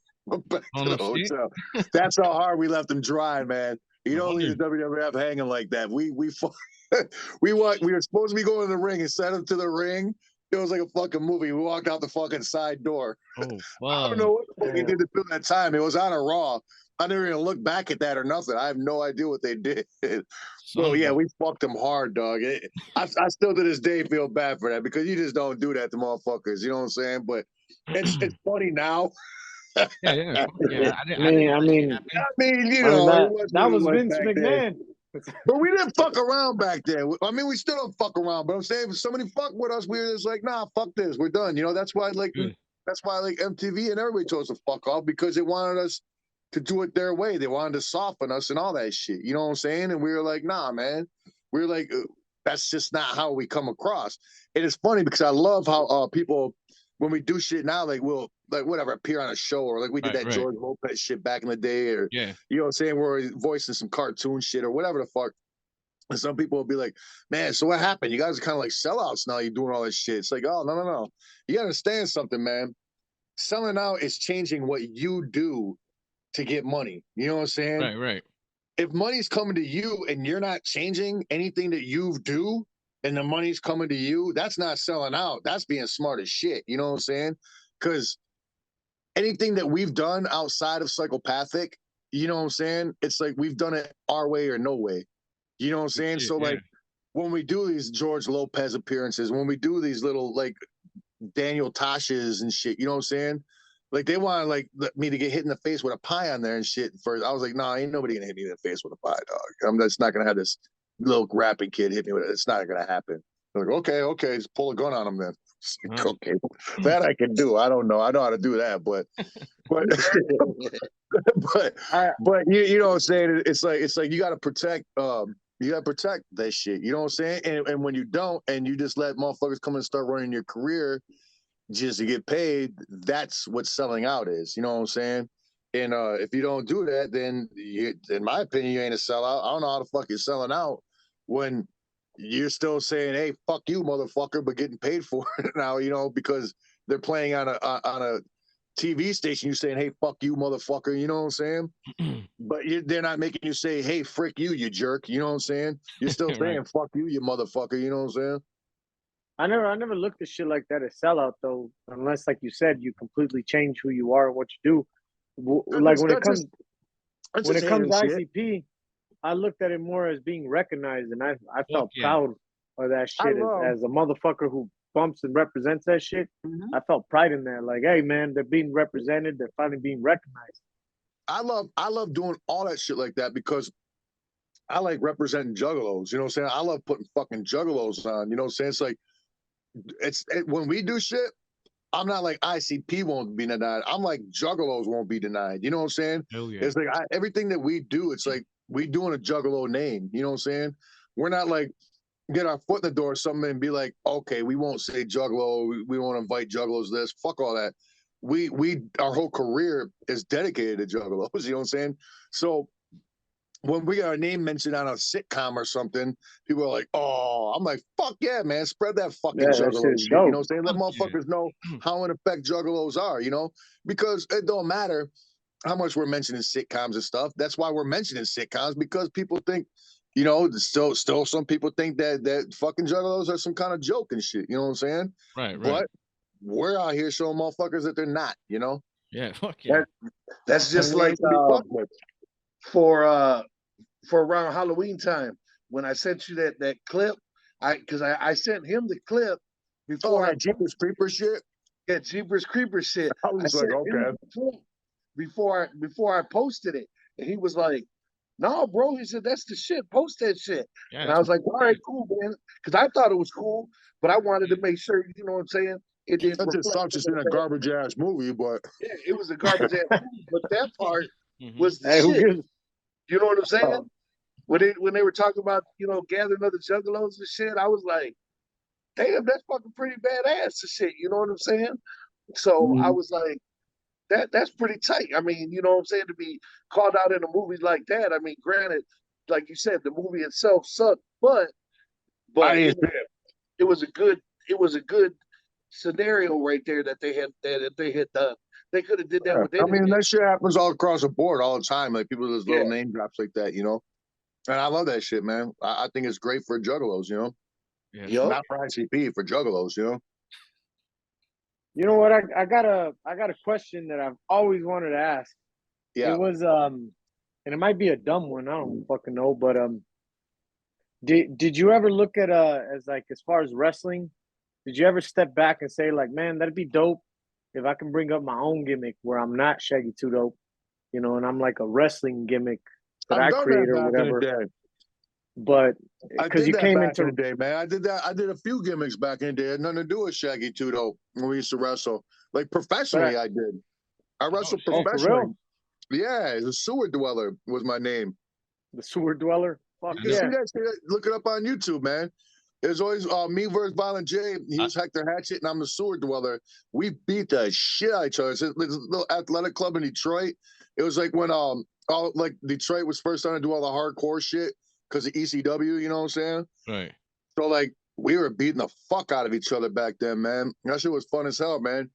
back to the hotel. That's how hard we left them dry, man. You don't leave the WWF hanging like that. We were supposed to be going to the ring and set up to the ring. It was like a fucking movie. We walked out the fucking side door.
Oh,
I don't know what the fuck they did to fill that time. It was on a Raw. I never even looked back at that or nothing. I have no idea what they did. So yeah, we fucked them hard, dog. I still to this day feel bad for that because you just don't do that to motherfuckers. You know what I'm saying? But it's funny now.
Yeah.
I mean,
you know,
that was Vince McMahon.
But we didn't fuck around back then. I mean, we still don't fuck around. But I'm saying, if somebody fuck with us, we were just like, nah, fuck this, we're done. You know, that's why MTV and everybody told us to fuck off because they wanted us to do it their way. They wanted to soften us and all that shit. You know what I'm saying? And we were like, nah, man. We were like, that's just not how we come across. And it's funny because I love how people, when we do shit now, like we'll like whatever appear on a show or like we did that George Lopez shit back in the day, or you know what I'm saying, we're voicing some cartoon shit or whatever the fuck. And some people will be like, man, so what happened? You guys are kind of like sellouts now. You're doing all this shit. It's like, oh, no. You gotta understand something, man. Selling out is changing what you do to get money. You know what I'm saying?
Right.
If money's coming to you and you're not changing anything that you do and the money's coming to you, that's not selling out. That's being smart as shit. You know what I'm saying? Because anything that we've done outside of psychopathic, you know what I'm saying? It's like we've done it our way or no way. You know what I'm saying? So like when we do these George Lopez appearances, when we do these little like Daniel Tosh's and shit, you know what I'm saying? Like they want like me to get hit in the face with a pie on there and shit. First, I was like, nah, ain't nobody gonna hit me in the face with a pie, dog. I'm just not gonna have this little rapping kid hit me with it. It's not gonna happen. They're like, okay, just pull a gun on him then. Like, okay, that I can do. I don't know. I know how to do that, but you know what I'm saying? It's like you gotta protect that shit. You know what I'm saying? And when you don't, and you just let motherfuckers come and start running your career just to get paid, that's what selling out is. You know what I'm saying? And if you don't do that, then in my opinion, you ain't a sellout. I don't know how the fuck you're selling out when you're still saying, "Hey, fuck you, motherfucker," but getting paid for it now. You know, because they're playing on a TV station. You're saying, "Hey, fuck you, motherfucker." You know what I'm saying? But they're not making you say, "Hey, frick you, you jerk." You know what I'm saying? You're still saying, "Fuck you, you motherfucker." You know what I'm saying?
I never looked at shit like that as sellout though, unless like you said, you completely change who you are and what you do. Like when it comes to ICP, I looked at it more as being recognized, and I felt proud of that shit as a motherfucker who bumps and represents that shit. I felt pride in that. Like, hey man, they're being represented. They're finally being recognized.
I love doing all that shit like that because I like representing juggalos. You know what I'm saying? I love putting fucking juggalos on. You know what I'm saying? It's like when we do shit, I'm not like ICP won't be denied. I'm like juggalos won't be denied. You know what I'm saying?
Oh, yeah.
It's like everything that we do, it's like we doing a juggalo name. You know what I'm saying? We're not like get our foot in the door or something and be like, okay, we won't say juggalo. We won't invite juggalos. This fuck all that. We our whole career is dedicated to juggalos. You know what I'm saying? So when we got our name mentioned on a sitcom or something, people are like, oh, I'm like, fuck yeah, man, spread that fucking juggalo shit. You know what I'm saying? Let motherfuckers know how in effect juggalos are, you know? Because it don't matter how much we're mentioning sitcoms and stuff. That's why we're mentioning sitcoms, because people think, you know, still some people think that fucking juggalos are some kind of joke and shit. You know what I'm saying?
Right.
But we're out here showing motherfuckers that they're not, you know?
Yeah, fuck yeah.
That's just like for around Halloween time when I sent you that clip. I sent him the clip before
that Jeepers Creepers shit.
Yeah, Jeepers Creepers shit.
I was like, okay.
before I posted it, and he was like, "No, bro," he said, "That's the shit. Post that shit."
Yeah,
And I was like, "All right, cool, man," because I thought it was cool, but I wanted to make sure, you know what I'm saying, it didn't
That just
reflect.
sucks. It's in a garbage ass movie, but
Yeah, it was a garbage ass movie, but that part
Mhm.
was the
Hey, who
shit.
gives?
You know what I'm saying?
Oh,
When they were talking about, you know, gathering other juggalos and shit, I was like, damn, that's fucking pretty badass and shit. You know what I'm saying? So I
Mhm.
was like, that's pretty tight. I mean, you know what I'm saying? To be called out in a movie like that. I mean, granted, like you said, the movie itself sucked, but
I
but
didn't.
it was a good scenario right there that they had done. They could have did that
Yeah.
with
I mean,
anything.
that shit happens all across the board all the time. Like people, there's
Yeah.
little name drops like that, you know. And I love that shit, man. I think it's great for juggalos, you know.
Yeah,
Yup.
Not for ICP, for juggalos, you know.
you know what? I got a question that I've always wanted to ask. It
Yeah.
was and it might be a dumb one. I don't fucking know, but did you ever look at as like as far as wrestling? Did you ever step back and say like, man, that'd be dope if I can bring up my own gimmick where I'm not Shaggy Two Dope, you know, and I'm like a wrestling gimmick that
I've
I
done
create
that
or
back in the
whatever.
day.
But
I
because
did
you
that
came
back in the
into
day, man. I did that. I did a few gimmicks back in the day. It had nothing to do with Shaggy too, though. When we used to wrestle, like
but
professionally, I did. I wrestled
shit.
for
professionally.
real,
Yeah, the sewer dweller was my name.
the sewer dweller. Fuck
You can
yeah.
see that. Look it up on YouTube, man. There's always me versus Violent J. He was Hector Hatchet, and I'm the sewer dweller. We beat the shit out of each other. It's a little athletic club in Detroit. It was like when all like Detroit was first starting to do all the hardcore shit because of ECW. You know what I'm saying?
Right.
So like we were beating the fuck out of each other back then, man. That shit was fun as hell, man.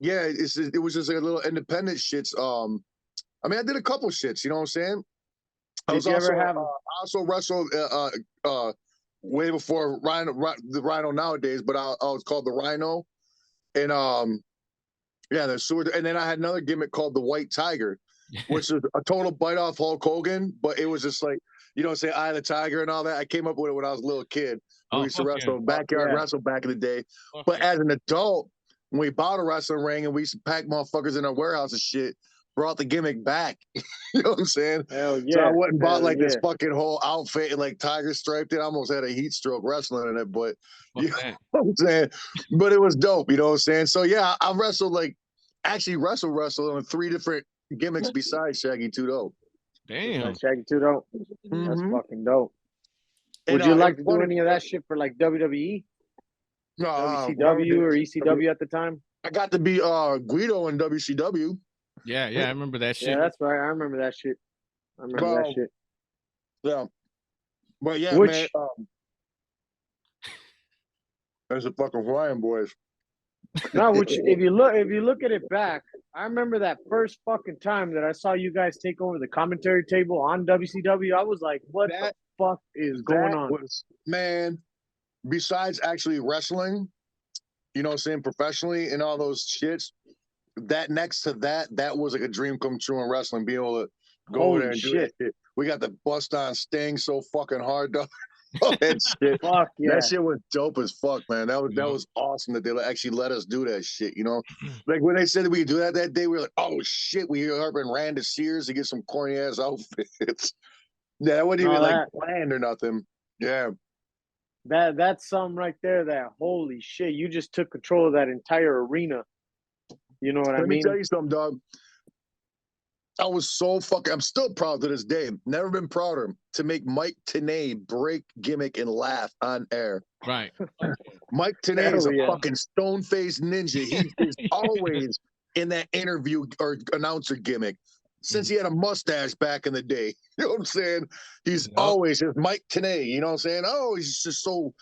Yeah, it was just like a little independent shits. I mean, I did a couple shits. You know what I'm saying? I
Did
was
you
also
ever have?
I also wrestled way before the Rhino nowadays, but I was called the Rhino, and yeah, the sewer, and then I had another gimmick called the White Tiger, which is a total bite off Hulk Hogan, but it was just like you know, say Eye of the Tiger and all that. I came up with it when I was a little kid. We
Oh,
used to
fuck yeah.
wrestle backyard
yeah.
wrestle back in the day,
Fuck
but
yeah.
as an adult, when we bought a wrestling ring and we used to pack motherfuckers in our warehouse and shit, brought the gimmick back. You know what I'm saying?
Hell
So I
yeah.
went and bought
Hell
like this
yeah.
fucking whole outfit and like tiger striped it. I almost had a heat stroke wrestling in it, but
Fuck
you know
that.
what I'm saying? But it was dope, you know what I'm saying? So yeah, I wrestled like actually wrestled on 3 different gimmicks besides Shaggy 2 Dope.
Damn.
That's Shaggy Two Dope. That's
Mhm.
fucking dope.
And
Would you
it
like
was
to do
funny.
any of that shit for like WWE,
Whatever
WCW, or ECW at the time?
I got to be Guido in WCW.
Yeah, yeah, I remember that
Yeah,
shit.
that's right. I remember that shit. I remember that
Well,
shit.
yeah. But yeah,
Which
man, there's the fucking Hawaiian boys.
no, which if you look at it back, I remember that first fucking time that I saw you guys take over the commentary table on WCW. I was like, what the
That
fuck is going
that
on?
was man. Besides actually wrestling, you know what I'm saying, professionally and all those shits, that next to that was like a dream come true in wrestling, being able to go over there
Holy
and do that
shit.
shit. We got the bust on Sting so fucking hard, though. All that shit.
Fuck yeah.
That shit was dope as fuck, man. That was awesome that they actually let us do that shit, you know? Like when they said that we could do that day, we were like, oh shit, we up and ran to Sears to get some corny ass outfits. Yeah, that wasn't
No,
even like
that
planned or nothing. Yeah.
that's something right there that holy shit, you just took control of that entire arena. You know what I
Let me tell
mean?
you something, dog. I was so fucking. I'm still proud to this day. Never been prouder to make Mike Tenay break gimmick and laugh on air.
Right.
Mike Tenay is
Hell
a
yeah.
fucking stone faced ninja. He is always in that interview or announcer gimmick since he had a mustache back in the day. You know what I'm saying? He's
Yep.
always just Mike Tenay. You know what I'm saying? Oh, he's just so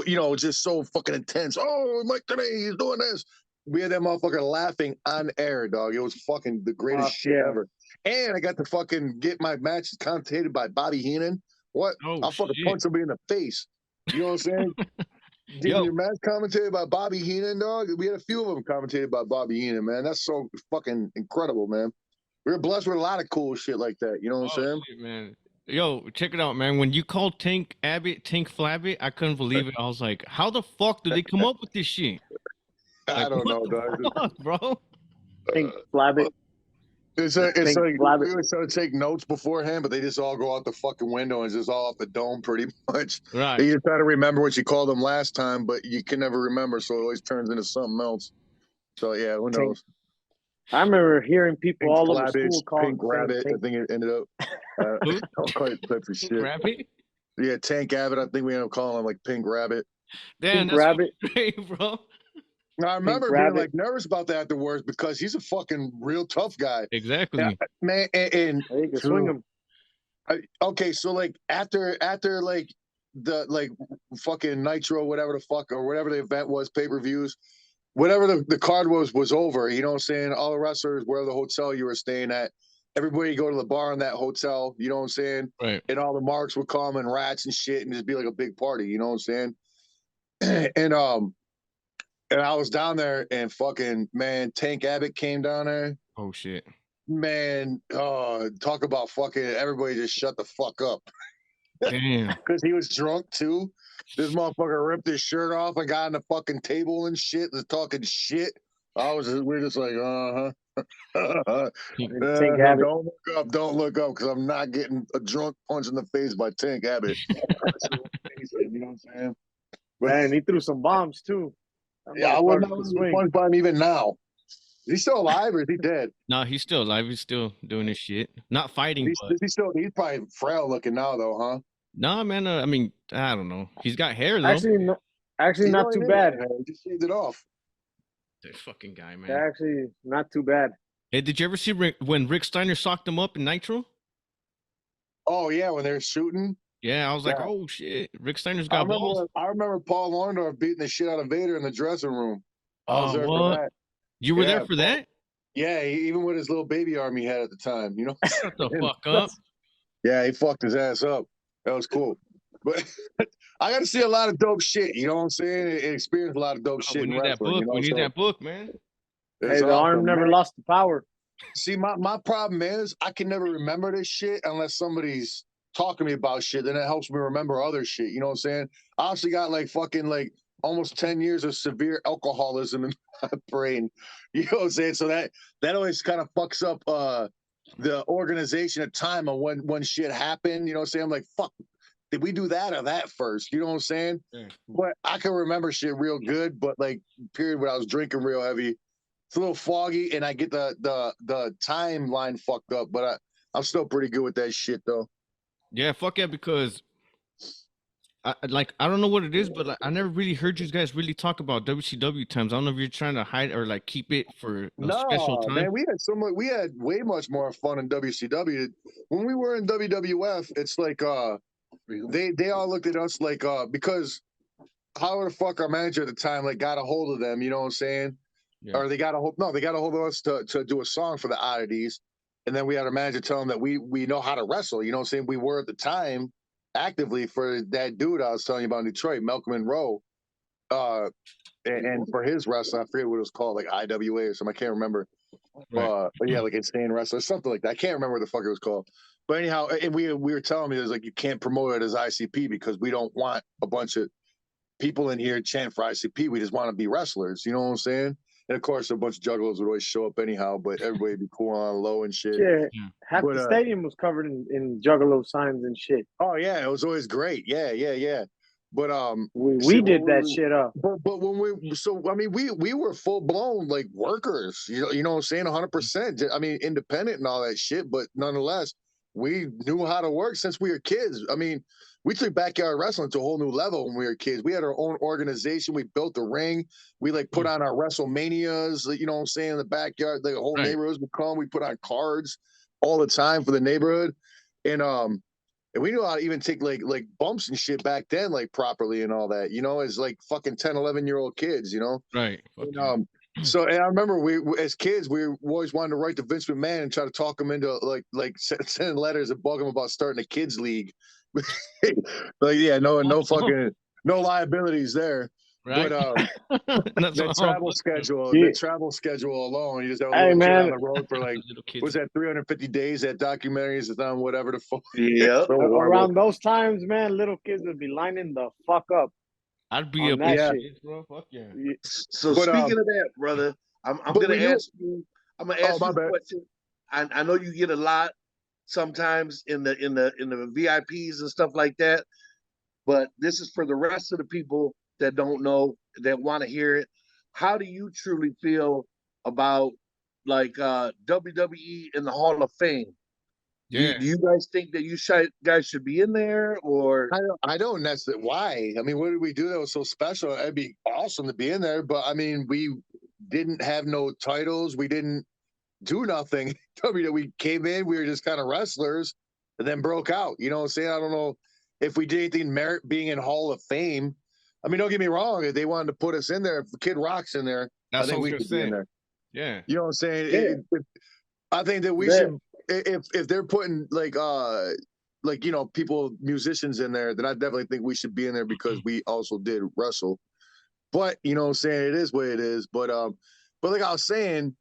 you know just so fucking intense. Oh, Mike Tenay, he's doing this. We had that motherfucker laughing on air, dog. It was fucking the greatest
Fuck
shit
yeah.
ever. And I got to fucking get my matches commentated by Bobby Heenan. What?
Oh,
I'll fucking
shit.
punch somebody in the face. You know what I'm saying? Getting
Yo.
your match commentated by Bobby Heenan, dog. We had a few of them commentated by Bobby Heenan, man. That's so fucking incredible, man. We were blessed with a lot of cool shit like that. You know what I'm
Oh,
saying?
shit, man. Yo, check it out, man. When you called Tank Flabbit, I couldn't believe it. I was like, how the fuck did they come up with this shit?
I
Like,
don't
what
know,
the
dog.
fuck, bro?
Think Flabbit.
It's
Pink
like
rabbit.
we always try to take notes beforehand, but they just all go out the fucking window and it's just all off the dome pretty much.
Right.
You try to remember what you called them last time, but you can never remember, so it always turns into something else. So yeah, who knows?
I remember hearing people
Pink
all over
Flabbage,
school calling
Pink
saying
Rabbit. I
Tank.
think it ended up
Who?
all types of shit.
Rabbit?
Yeah, Tank Abbott. I think we ended up calling him like Pink Rabbit.
Damn,
Pink
that's
Rabbit.
great, bro.
I remember being
Rabbit.
like nervous about that afterwards because he's a fucking real tough guy,
Exactly.
man. And
You can swing them.
okay, so like after like the like fucking Nitro, whatever the fuck or whatever the event was, pay-per-views, whatever the card was over, you know what I'm saying? All the wrestlers, wherever the hotel you were staying at, everybody go to the bar in that hotel, you know what I'm saying?
Right.
And all the marks would come and rats and shit and just be like a big party, you know what I'm saying? And I was down there and fucking man, Tank Abbott came down there.
Oh shit.
Man, talk about fucking everybody just shut the fuck up.
Damn.
Because he was drunk too. This motherfucker ripped his shirt off and got on the fucking table and shit, was talking shit. We're just like,
Tank Abbott.
don't look up, because I'm not getting a drunk punch in the face by Tank Abbott. You know what I'm saying?
Man, he threw some bombs too.
Yeah, I wouldn't know punched by him even now. Is he still alive or is he dead?
No, he's still alive. He's still doing his shit. Not fighting, but
He's probably frail looking now though, huh?
no, man. I mean, I don't know. He's got hair though.
Actually, not too bad.
He just shaved it off.
That fucking guy, man.
Actually, not too bad.
Hey, did you ever see when Rick Steiner socked him up in Nitro?
Oh yeah, when they're shooting.
Yeah, I was like,
Yeah.
oh shit, Rick Steiner's got balls.
I remember Paul Orndorff beating the shit out of Vader in the dressing room. I was there for that.
You were there for that?
Yeah, even with his little baby arm he had at the time, you know.
Shut the fuck up.
Yeah, he fucked his ass up. That was cool. But I got to see a lot of dope shit. You know what I'm saying? And experience a lot of dope shit.
We need
in
that
wrestling,
book.
you know?
We need that book, man.
Hey, the arm never lost the power.
See, my problem is I can never remember this shit unless somebody's talking to me about shit. Then it helps me remember other shit. You know what I'm saying? I also got like fucking like almost 10 years of severe alcoholism in my brain. You know what I'm saying? So that always kind of fucks up the organization of time on when shit happened. You know what I'm saying? I'm like, fuck, did we do that or that first? You know what I'm saying? Yeah. But I can remember shit real good, but like period when I was drinking real heavy, it's a little foggy and I get the timeline fucked up, but I'm still pretty good with that shit though.
Yeah, fuck yeah, because I don't know what it is, but like, I never really heard you guys really talk about WCW times. I don't know if you're trying to hide or like keep it for a special time.
Man, we had way much more fun in WCW. When we were in WWF, it's like they all looked at us like because how the fuck our manager at the time like got a hold of them, you know what I'm saying? Yeah. Or they got a hold of us to do a song for the oddities. And then we had a manager tell them that we know how to wrestle. You know what I'm saying? We were at the time actively for that dude I was telling you about in Detroit, Malcolm Monroe. And for his wrestling, I forget what it was called, like IWA or something. I can't remember. Right. But yeah, like Insane Wrestler, something like that. I can't remember what the fuck it was called. But anyhow, and we were telling me, it was like, you can't promote it as ICP because we don't want a bunch of people in here chant for ICP. We just want to be wrestlers. You know what I'm saying? And of course, a bunch of juggalos would always show up anyhow, but everybody would be cool on low and shit.
Yeah, half the stadium was covered in juggalo signs and shit.
Oh yeah, it was always great. Yeah. But
we did that shit up.
But when we were full blown like workers. You know what I'm saying? 100%. I mean, independent and all that shit. But nonetheless, we knew how to work since we were kids. I mean, we took backyard wrestling to a whole new level when we were kids. We had our own organization. We built the ring. We like put on our WrestleManias, you know what I'm saying, in the backyard. Like the whole neighborhoods would come. We put on cards all the time for the neighborhood. And we knew how to even take like bumps and shit back then, like properly and all that, you know, as like fucking 10, 11-year-old kids, you know?
Right.
And, so, and I remember we, as kids, we always wanted to write to Vince McMahon and try to talk him into like sending letters and bug him about starting a kids league. Like, yeah, no liabilities there. Right. But the travel schedule alone, you just have a little kid on the road for like, what's that, 350 days? That documentaries is on whatever the fuck.
Yeah. So around those times, man, little kids would be lining the fuck up.
I'd be a
shit,
bro. Fuck yeah.
So speaking of that, brother, I'm gonna ask you a question. I know you get a lot sometimes in the VIPs and stuff like that, but this is for the rest of the people that don't know, that want to hear it. How do you truly feel about like WWE in the Hall of Fame?
Yeah.
Do you guys think that guys should be in there, or
I don't necessarily. Why? I mean, what did we do that was so special? It'd be awesome to be in there, but I mean, we didn't have no titles. We didn't do nothing. We came in, we were just kind of wrestlers, and then broke out. You know what I'm saying? I don't know if we did anything merit being in Hall of Fame. I mean, don't get me wrong. If they wanted to put us in there, if Kid Rock's in there,
That's
I think
what
we
I was
should
gonna
be in
say.
there.
Yeah.
You know what I'm saying?
Yeah.
I think that we
Yeah.
should, if they're putting like you know, people, musicians in there, then I definitely think we should be in there because we also did wrestle. But you know what I'm saying? It is what it is. But like I was saying,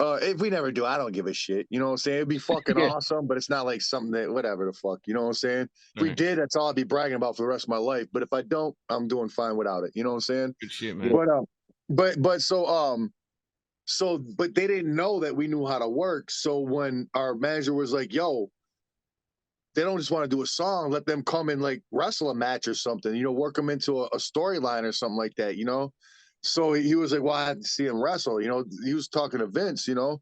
if we never do, I don't give a shit. You know what I'm saying? It'd be fucking
Yeah.
awesome, but it's not like something that whatever the fuck. You know what I'm saying? If we
Right.
did, that's all I'd be bragging about for the rest of my life. But if I don't, I'm doing fine without it. You know what I'm saying?
Good shit, man.
But so but they didn't know that we knew how to work. So when our manager was like, "Yo, they don't just want to do a song, let them come and like wrestle a match or something, you know, work them into a storyline or something like that, you know." So he was like, "Well, I had to see him wrestle." You know, he was talking to Vince, you know,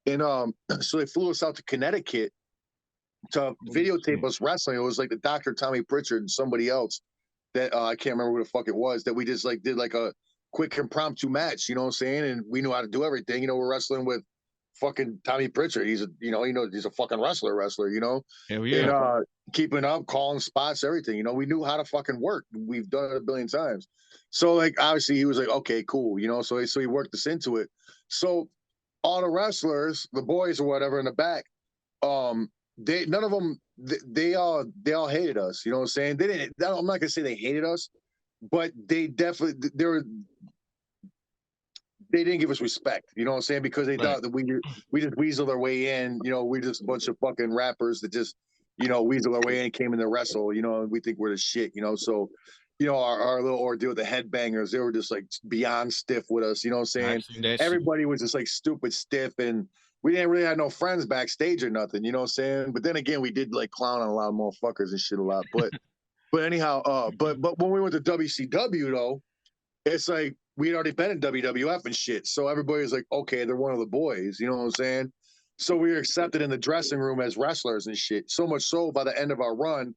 and so they flew us out to Connecticut to videotape us wrestling. It was like the Dr. Tommy Pritchard and somebody else that I can't remember who the fuck it was, that we just like did like a quick impromptu match, you know what I'm saying? And we knew how to do everything. You know, we're wrestling with fucking Tommy Pritchard. He's a he's a fucking wrestler, you know?
Hell
And
yeah.
keeping up, calling spots, everything. You know, we knew how to fucking work. We've done it a billion times. So like obviously he was like, okay, cool, you know. So he worked us into it. So all the wrestlers, the boys or whatever in the back, they none of them they all hated us. You know what I'm saying? They didn't. I'm not gonna say they hated us, but they definitely they didn't give us respect. You know what I'm saying? Because they thought that we just weaseled our way in. You know, we're just a bunch of fucking rappers that just weasel our way in, came in to wrestle. You know, and we think we're the shit. You know, so our little ordeal with the headbangers, they were just like beyond stiff with us. You know what I'm saying?
I've seen that shit.
Everybody was just like stupid stiff, and we didn't really have no friends backstage or nothing. You know what I'm saying? But then again, we did like clown on a lot of motherfuckers and shit a lot. But anyhow, but when we went to WCW though, it's like we'd already been in WWF and shit. So everybody's like, okay, they're one of the boys. You know what I'm saying? So we were accepted in the dressing room as wrestlers and shit. So much so by the end of our run,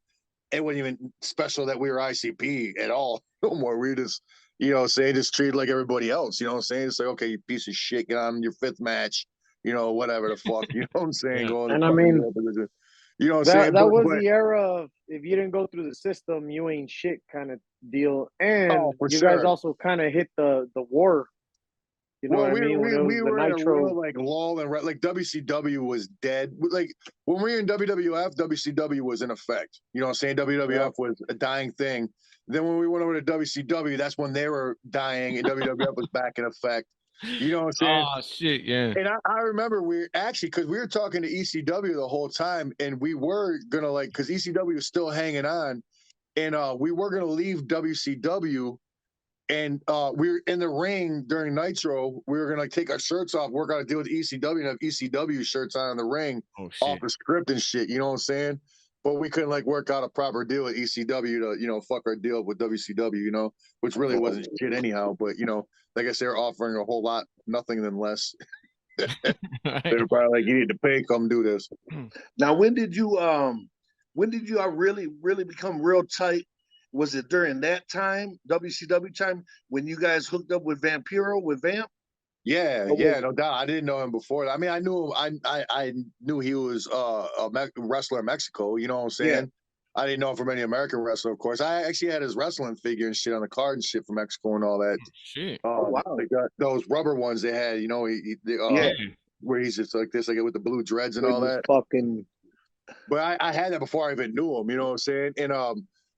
it wasn't even special that we were ICP at all. No more. We just, saying just treated like everybody else. You know what I'm saying? It's like, okay, you piece of shit, get on your fifth match, whatever the fuck. You know what I'm saying?
Yeah.
Go on the
And I
fucking
mean,
position. You know what I'm
that
saying?
that
But,
was
but
the era of if you didn't go through the system, you ain't shit kind of deal. And
oh, for
you guys
sure.
also kind of hit the war. You know
Well,
what I mean? When it was
we
the
were in a real
Nitro.
like lull and like WCW was dead. Like when we were in WWF, WCW was in effect. You know what I'm saying? WWF was a dying thing. Then when we went over to WCW, that's when they were dying and WWF was back in effect. You know what I'm saying?
Oh shit, yeah.
And I remember we actually, because we were talking to ECW the whole time, and we were gonna because ECW was still hanging on, and we were gonna leave WCW, and we were in the ring during Nitro. We were gonna take our shirts off, work out a deal with ECW, and have ECW shirts on in the ring,
Oh
off
shit.
the script and shit. You know what I'm saying? But we couldn't work out a proper deal with ECW to fuck our deal with WCW. Which really wasn't shit anyhow. But like I said, they're offering a whole lot, nothing than less. They were probably like, "You need to pay, come do this."
now when did you really become real tight? Was it during that time, WCW time, when you guys hooked up with Vampiro, with Vamp?
Yeah, no doubt. I didn't know him before. I mean, I knew him. I knew he was wrestler in Mexico. You know what I'm saying?
Yeah.
I didn't know him from any American wrestler, of course. I actually had his wrestling figure and shit on the card and shit from Mexico and all that.
Shit.
Wow.
Like those rubber ones they had.
Yeah.
Where he's just like this, like with the blue dreads and
With
all
this
that.
fucking
But I had that before I even knew him. You know what I'm saying? And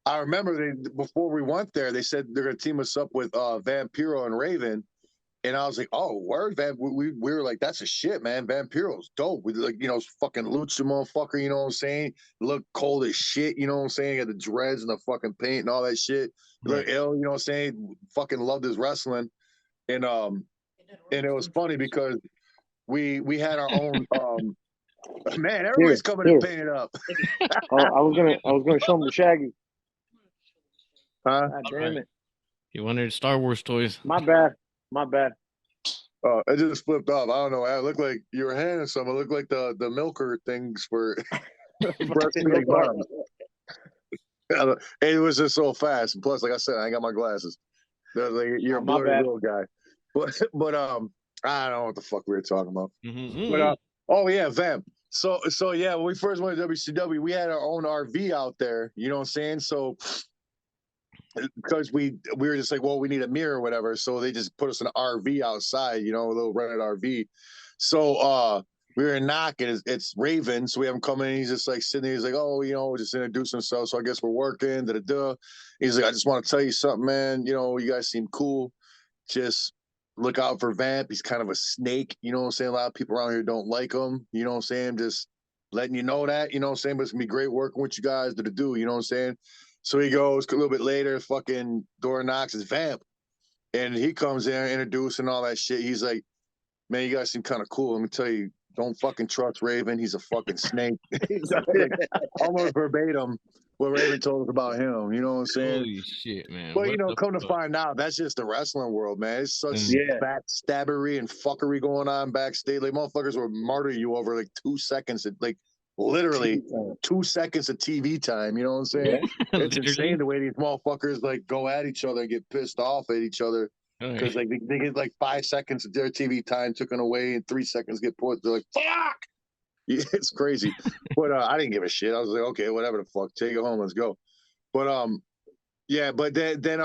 I remember before we went there, they said they're gonna team us up with Vampiro and Raven. And I was like, oh, word, we were like, that's a shit, man. Vampiro's dope. We like, fucking lucha motherfucker, you know what I'm saying? Look cold as shit, you know what I'm saying? Got the dreads and the fucking paint and all that shit. Look ill, you know what I'm saying? Fucking loved his wrestling. And it was funny because we had our own Man, everybody's coming
here.
and painted up.
I was gonna show him the Shaggy.
Huh?
God damn
Alright.
it.
He wanted Star Wars toys.
My bad.
It just flipped off. I don't know. It looked like you were handing some. It looked like the milker things for breastfeeding moms. It was just so fast. And plus, like I said, I ain't got my glasses. Like, you're a
My
blurry
bad.
little guy. But I don't know what the fuck we were talking about.
Mhm,
But
mhm.
oh yeah, Vamp. So yeah, when we first went to WCW, we had our own RV out there. You know what I'm saying? So because we were just like, well, we need a mirror or whatever. So they just put us in an RV outside, you know, a little rented RV. So we were knocking. It's Raven, so we have him come in. He's just like sitting there. He's like, oh, you know, just introduce himself. So I guess we're working. Da da da. He's like, I just want to tell you something, man. You know, you guys seem cool. Just look out for Vamp. He's kind of a snake. You know what I'm saying? A lot of people around here don't like him. You know what I'm saying? Just letting you know that. You know what I'm saying? But it's gonna be great working with you guys. Da da do. You know what I'm saying? So he goes a little bit later, fucking door knocks, it's Vamp. And he comes in, introducing all that shit. He's like, man, you guys seem kind of cool. Let me tell you, don't fucking trust Raven. He's a fucking snake. Like, almost verbatim what Raven told us about him. You know what I'm saying?
Holy shit, man.
But,
What
you know,
the
come to
fuck?
find out, that's just the wrestling world, man. It's such
Yeah.
backstabbery and fuckery going on backstage. Like, motherfuckers will murder you over like 2 seconds. Like, literally 2 seconds of TV time. You know what I'm saying? It's
Literally.
insane the way these motherfuckers like go at each other and get pissed off at each other
Alright.
because like they get like 5 seconds of their TV time taken away and 3 seconds get put. They're like, fuck. Yeah, it's crazy. But I didn't give a shit. I was like, okay, whatever the fuck, take it home, let's go. But yeah, but then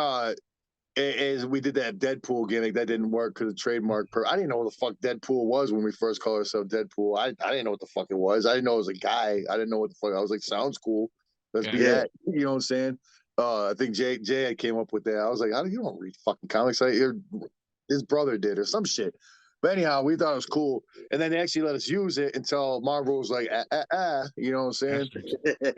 as we did that Deadpool gimmick, that didn't work because of trademark. I didn't know what the fuck Deadpool was when we first called ourselves Deadpool. I didn't know what the fuck it was. I didn't know it was a guy. I didn't know what the fuck. I was like, sounds cool. Let's be
Yeah.
that. You know what I'm saying? I think Jay came up with that. I was like, how do you don't read fucking comics? His brother did or some shit. But anyhow, we thought it was cool. And then they actually let us use it until Marvel was like, you know what I'm saying?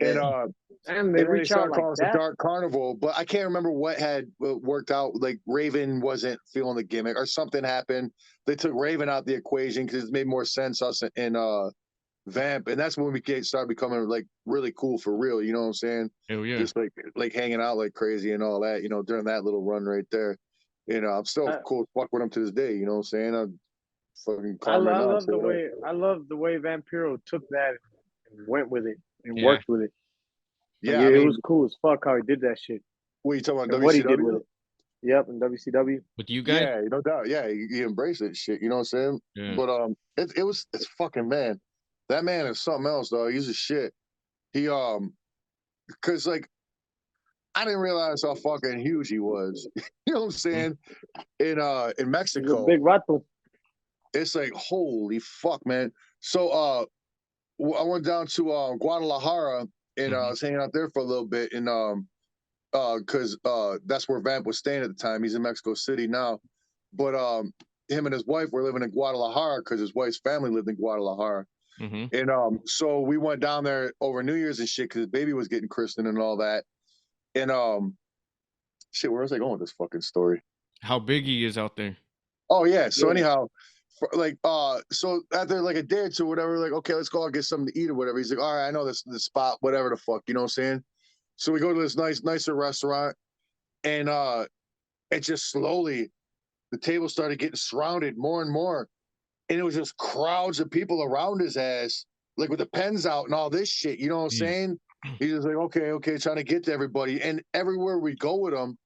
And
And they
and then they
reach out
started
like
calling us the
that.
Dark Carnival, but I can't remember what had worked out. Like Raven wasn't feeling the gimmick, or something happened. They took Raven out the equation because it made more sense us in Vamp, and that's when we started becoming like really cool for real. You know what I'm saying?
Hell yeah.
Just like hanging out like crazy and all that. You know, during that little run right there. You know, I'm still cool as fuck with him to this day. You know what I'm saying? I'm fucking
I
calm him out.
love the way Vampiro took that and went with it and
Yeah.
worked with it.
Yeah,
Like,
I mean,
it was cool as fuck how he did that shit.
what are you talking about?
And what he did
WCW?
with it. Yep, in WCW.
With you guys?
Yeah, no doubt. Yeah, he embraced it, shit. You know what I'm saying?
Yeah.
But it's fucking man. That man is something else, dog. He's a shit. He because like I didn't realize how fucking huge he was. You know what I'm saying? In
He's a
Mexico,
big rato.
it's like holy fuck, man. So I went down to Guadalajara and I was hanging out there for a little bit and because that's where Vamp was staying at the time. He's in Mexico City now, but him and his wife were living in Guadalajara because his wife's family lived in Guadalajara.
Mm-hmm.
And so we went down there over New Year's and shit because his baby was getting christened and all that. And shit, where was I going with this fucking story?
How big he is out there.
Oh yeah. So
Yeah.
anyhow, so after like a day or two, whatever, like, okay, let's go out and get something to eat or whatever. He's like, all right, I know this spot, whatever the fuck, you know what I'm saying? So we go to this nicer restaurant, and it just slowly the table started getting surrounded more and more. And it was just crowds of people around his ass, like with the pens out and all this shit. You know what I'm saying? He's just like, okay, trying to get to everybody. And everywhere we go with him,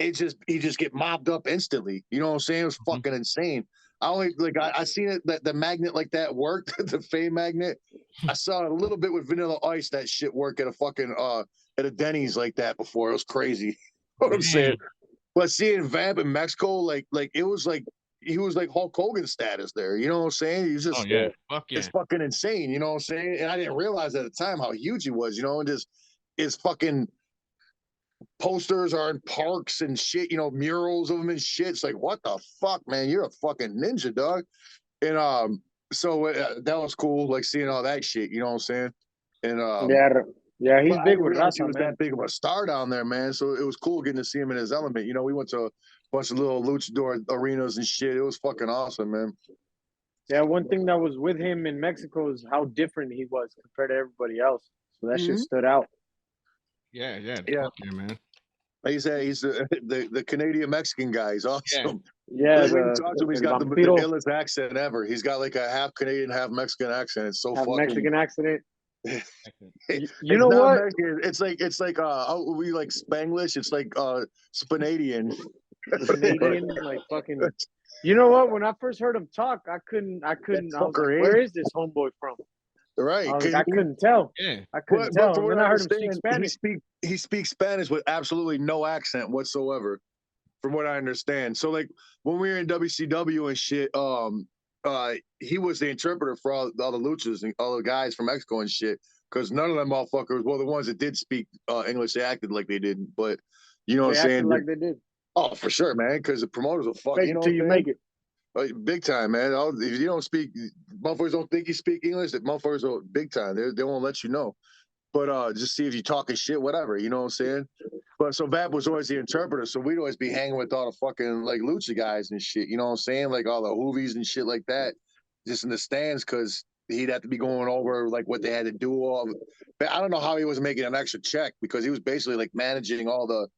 he just get mobbed up instantly. You know what I'm saying? It was fucking insane. I seen it that the magnet like that worked, the fame magnet. I saw it a little bit with Vanilla Ice, that shit work at a fucking at a Denny's like that before. It was crazy. You know what I'm saying? But seeing Vamp in Mexico, like it was like he was like Hulk Hogan status there. You know what I'm saying? He's just
Fuck yeah.
it's fucking insane. You know what I'm saying? And I didn't realize at the time how huge he was. You know, and just his fucking posters are in parks and shit. You know, murals of him and shit. It's like, what the fuck, man? You're a fucking ninja, dog. And so that was cool, like seeing all that shit. You know what I'm saying? And
yeah, he's
but I
big
didn't
with
realize he
raza,
was
man.
that big of a star down there, man. So it was cool getting to see him in his element. You know, we went to a bunch of little luchador arenas and shit. It was fucking awesome, man.
Yeah, one thing that was with him in Mexico is how different he was compared to everybody else. So that shit
Mhm.
stood out.
Yeah,
Yeah.
fuck yeah, man.
Like you said, he's the Canadian Mexican guy. He's awesome.
Yeah,
Like, when you talk to him, he's got the
vampiro,
illest accent ever. He's got like a half Canadian, half Mexican accent. It's so
have
fucking.
Mexican accent. You
It's
know
not
what?
Mexican. It's like how we like Spanglish. It's like Spanadian.
Canadian, like fucking. You know what? When I first heard him talk, I couldn't. I was like,
fucker,
where
eh?
is this homeboy from?
Right.
I was
'Cause
like, I couldn't tell.
Yeah.
I couldn't
But
tell.
from
And
what
then
I
I heard him speak
understand,
Spanish.
he speaks Spanish with absolutely no accent whatsoever. From what I understand. So like when we were in WCW and shit, he was the interpreter for all the luchas and all the guys from Mexico and shit. Because none of them motherfuckers, well, the ones that did speak English, they acted like they didn't. But you know what
They
I'm
acted
saying?
like they did.
Oh, for sure, man. Because the promoters will fuck.
Fake
You know
it till
what
you
I'm
make
saying?
it.
Big time, man. If you don't speak, motherfuckers don't think you speak English. That motherfuckers are big time. They won't let you know. But just see if you're talking shit, whatever. You know what I'm saying? But so Vap was always the interpreter, so we'd always be hanging with all the fucking like lucha guys and shit. You know what I'm saying? Like all the hoovies and shit like that, just in the stands because he'd have to be going over like what they had to do. But I don't know how he was making an extra check because he was basically like managing all the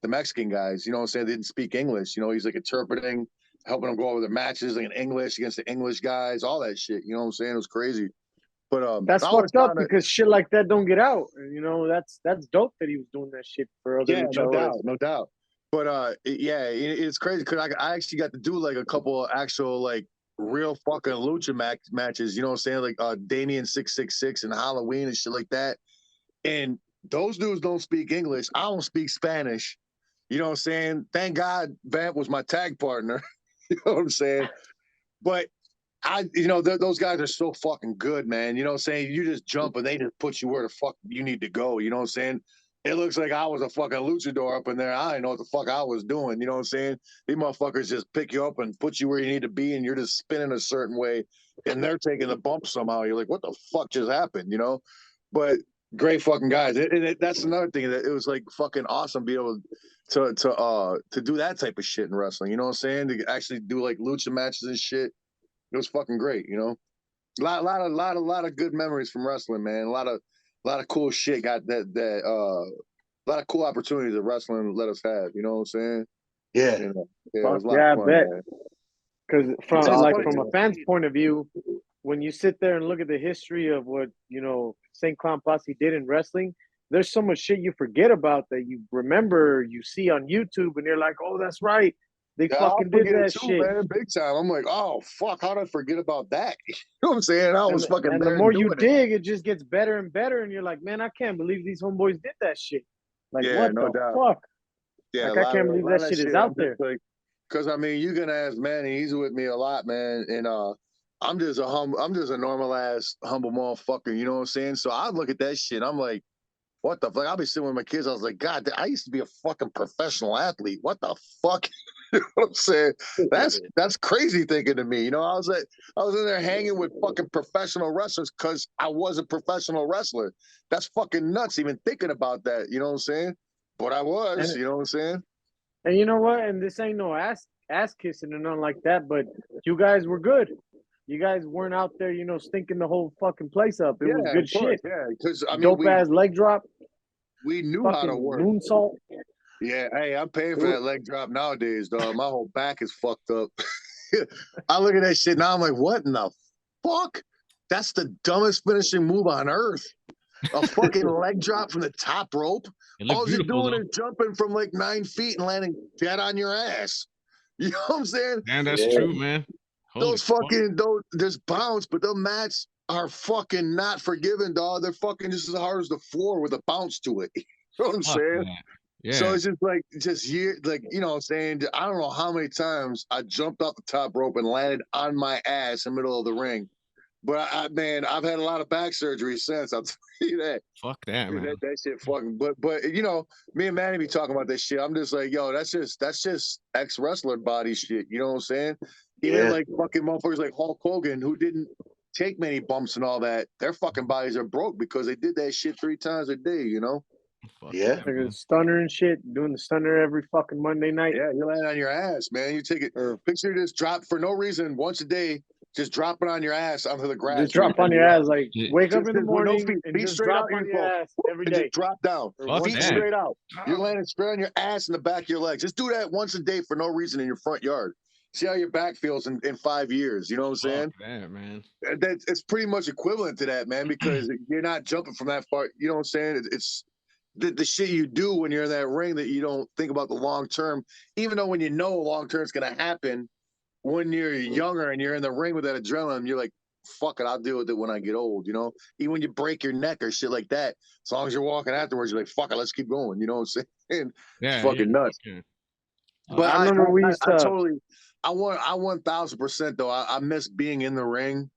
Mexican guys. You know what I'm saying? They didn't speak English. You know, he's like interpreting, helping them go over the matches like in English against the English guys, all that shit. You know what I'm saying? It was crazy. But
That's
I always
fucked up
found it.
because shit like that don't get out. And, you know, that's dope that he was doing that shit for other
Yeah, no
luchadores.
doubt, no doubt. But yeah, it's crazy because I actually got to do like a couple of actual like real fucking lucha matches. You know what I'm saying? Like Damien 666 and Halloween and shit like that. And those dudes don't speak English. I don't speak Spanish. You know what I'm saying? Thank God Vamp was my tag partner. You know what I'm saying? But those guys are so fucking good, man. You know what I'm saying? You just jump and they just put you where the fuck you need to go. You know what I'm saying? It looks like I was a fucking luchador up in there. I didn't know what the fuck I was doing. You know what I'm saying? These motherfuckers just pick you up and put you where you need to be, and you're just spinning a certain way, and they're taking the bump somehow. You're like, what the fuck just happened? You know? But great fucking guys. That's another thing that it was like fucking awesome being able to do that type of shit in wrestling. You know what I'm saying? To actually do like lucha matches and shit. It was fucking great, you know. A lot of good memories from wrestling, man. A lot of cool shit got a lot of cool opportunities that wrestling let us have. You know what I'm saying?
Yeah.
You know, yeah, it
Fuck
was a lot
yeah, I
of fun,
bet.
man.
Because
It's
from a fan's point of view, when you sit there and look at the history of what, you know, St. Clown Posse did in wrestling, there's so much shit you forget about that you remember, you see on YouTube, and you're like, oh, that's right. They
Yeah, I'll
fucking did
forget it
that
too,
shit.
man. Big time. I'm like, oh fuck, how did I forget about that? You know what I'm saying? I was fucking
And
there
the more you
doing it.
dig, it just gets better and better. And you're like, man, I can't believe these homeboys did that shit. Like,
Yeah,
what
no
the
doubt.
fuck?
Yeah,
Like, I can't believe
lot
that
of
shit is
I'm
out there.
just like, because I mean, you can ask Manny. He's with me a lot, man, and I'm just a normal ass humble motherfucker. You know what I'm saying? So I look at that shit. I'm like, what the fuck? I'll be sitting with my kids. I was like, God, I used to be a fucking professional athlete. What the fuck? You know what I'm saying? That's crazy thinking to me. You know, I was in there hanging with fucking professional wrestlers because I was a professional wrestler. That's fucking nuts even thinking about that. You know what I'm saying? But I was,
And,
you know what I'm saying?
and you know what? And this ain't no ass kissing or nothing like that, but you guys were good. You guys weren't out there, you know, stinking the whole fucking place up. It was good shit.
Yeah, because I mean,
Dope ass leg drop,
we knew how to
fucking
work.
moonsault.
Yeah, hey, I'm paying for that leg drop nowadays, dog. My whole back is fucked up. I look at that shit now. I'm like, what in the fuck? That's the dumbest finishing move on earth. A fucking leg drop from the top rope. All you're doing is jumping from like 9 feet and landing dead on your ass. You know what I'm saying?
Man, that's true, man.
Those fucking there's bounce, but the mats are fucking not forgiving, dog. They're fucking just as hard as the floor with a bounce to it. You know what I'm saying?
Yeah.
So it's just like you know what I'm saying? I don't know how many times I jumped off the top rope and landed on my ass in the middle of the ring. But man, I've had a lot of back surgery since. I'll tell you that.
Fuck that, man.
That shit fucking. But you know, me and Manny be talking about this shit. I'm just like, yo, that's just ex wrestler body shit. You know what I'm saying? Even like fucking motherfuckers like Hulk Hogan who didn't take many bumps and all that. Their fucking bodies are broke because they did that shit 3 times a day. You know?
Fuck
Like a stunner and shit, doing the stunner every fucking Monday night.
Yeah, you land on your ass, man. You take it. Picture this drop for no reason once a day just drop it on your ass onto the grass.
Just drop on your ass, like wake up in the
with no
morning
feet,
and
feet
just
straight
drop
out
on
your
your
phone.
ass every
And
day.
just drop down.
Fuck
Feet
that.
straight out. You're landing straight on your ass and the back of your legs. Just do that once a day for no reason in your front yard. See how your back feels in 5 years. You know what I'm saying?
Fuck that, man.
It's pretty much equivalent to that, man, because you're not jumping from that far. You know what I'm saying? It's the shit you do when you're in that ring that you don't think about the long term, even though when you know long term is going to happen, when you're younger and you're in the ring with that adrenaline, you're like, fuck it, I'll deal with it when I get old, you know? Even when you break your neck or shit like that, as long as you're walking afterwards, you're like, fuck it, let's keep going. You know what I'm saying?
Yeah,
It's fucking nuts.
yeah.
But
I remember we used to.
I 1000% though. I miss being in the ring.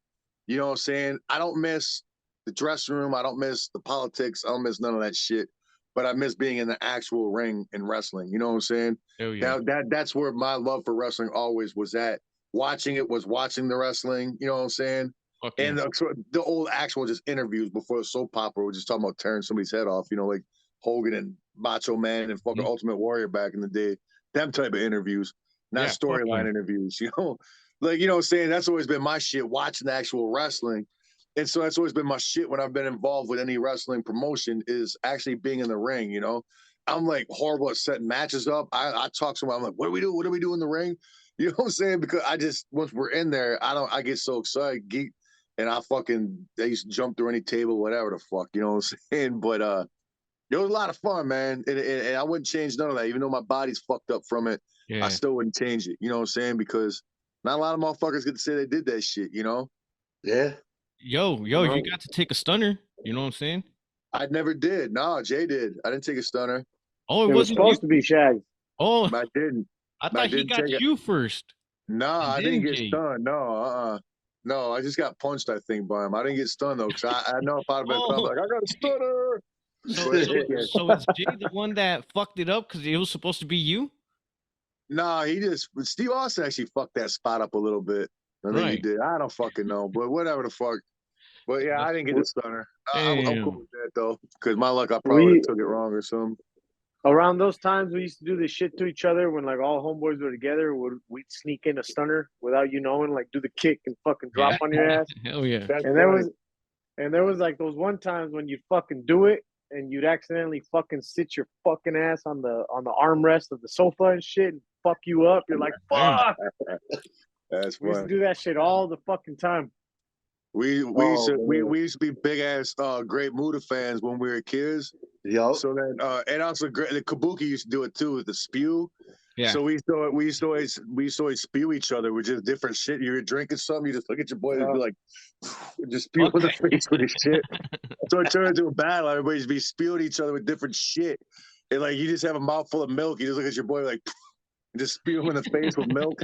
You know what I'm saying? I don't miss the dressing room. I don't miss the politics. I don't miss none of that shit. But I miss being in the actual ring and wrestling. You know what I'm saying?
Hell yeah.
That's where my love for wrestling always was at. Watching it was watching the wrestling. You know what I'm saying?
Fuck yeah.
And the old actual just interviews before the soap opera were just talking about tearing somebody's head off. You know, like Hogan and Macho Man and fucking Ultimate Warrior back in the day. Them type of interviews, not
Yeah, fuck
storyline
yeah.
interviews. You know, like you know what I'm saying? That's always been my shit. Watching the actual wrestling. And so that's always been my shit when I've been involved with any wrestling promotion is actually being in the ring, you know. I'm like horrible at setting matches up. I talk to someone, I'm like, what do we do? What do we do in the ring? You know what I'm saying? Because I just once we're in there, I get so excited, geek, and I used to jump through any table, whatever the fuck, you know what I'm saying? But it was a lot of fun, man. And I wouldn't change none of that, even though my body's fucked up from it.
Yeah.
I still wouldn't change it. You know what I'm saying? Because not a lot of motherfuckers get to say they did that shit, you know?
Yeah.
Yo, you got to take a stunner. You know what I'm saying?
I never did. No, Jay did. I didn't take a stunner.
Oh,
It was
wasn't
supposed
you?
to be Shaggy.
Oh,
I didn't.
I thought he
didn't
got
take it.
you first.
No, I
then
didn't get
Jay.
stunned. No, No, I just got punched, I think, by him. I didn't get stunned, though, because I know if I'd have been
Oh.
like, I got a stunner.
So,
But,
so,
yeah.
so is Jay the one that fucked it up because it was supposed to be you?
No, Steve Austin actually fucked that spot up a little bit. I think he
Right.
did. I don't fucking know, but whatever the fuck. But yeah, I didn't get a stunner. I'm
Damn.
cool with that, though, because my luck, I probably took it wrong or something.
Around those times, we used to do this shit to each other when like all homeboys were together. We'd sneak in a stunner without you knowing, like do the kick and fucking drop
Yeah.
on your ass.
Hell yeah.
That's
And there was like those one times when you'd fucking do it and you'd accidentally fucking sit your fucking ass on the armrest of the sofa and shit and fuck you up. You're like, fuck.
That's
We used to
funny.
do that shit all the fucking time.
We used to be big ass Great Muda fans when we were kids.
Yo.
So then and also the Kabuki used to do it too with the spew.
Yeah.
So we used to always spew each other with just different shit. You're drinking something, you just look at your boy and be like, just spew in the face with his shit. So it turned into a battle. Everybody just be spewing each other with different shit. And like you just have a mouthful of milk. You just look at your boy like, and just spew him in the face with milk.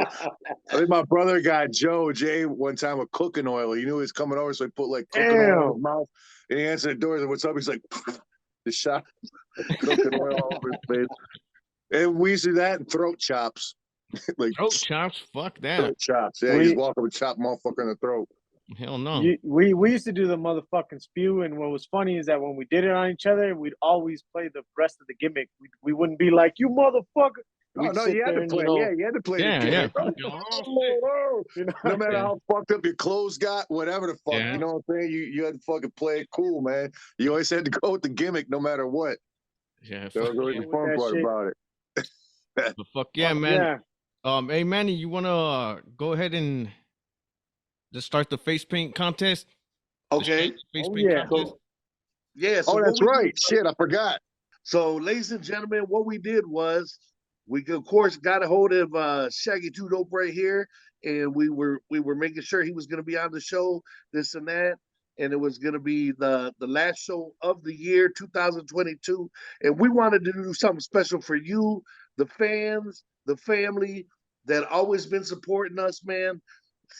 I think my brother got Jay one time with cooking oil. He knew he was coming over, so he put like cooking oil in his mouth. And he answered the door and what's up? He's like, just shot cooking oil all over his face. And we used to do that and throat chops. Like
Throat chops? Fuck that.
throat chops. Yeah, you just walk up and chop motherfucker in the throat.
Hell no.
We used to do the motherfucking spew, and what was funny is that when we did it on each other, we'd always play the rest of the gimmick. We wouldn't be like, you motherfucker.
Oh, no, you had to play. You had to play the game.
You know
no matter how fucked up your clothes got, whatever the fuck, you know what I'm saying? You had to fucking play it cool, man. You always had to go with the gimmick no matter what.
Yeah,
that was always the fun part about it.
But fuck yeah, man. Hey, Manny, you want to go ahead and just start the face paint contest?
Okay.
Face paint contest?
So
that's right. Shit, I forgot.
So, ladies and gentlemen, what we did was we, of course, got a hold of Shaggy Two Dope right here, and we were making sure he was going to be on the show, this and that, and it was going to be the last show of the year, 2022, and we wanted to do something special for you, the fans, the family that always been supporting us, man.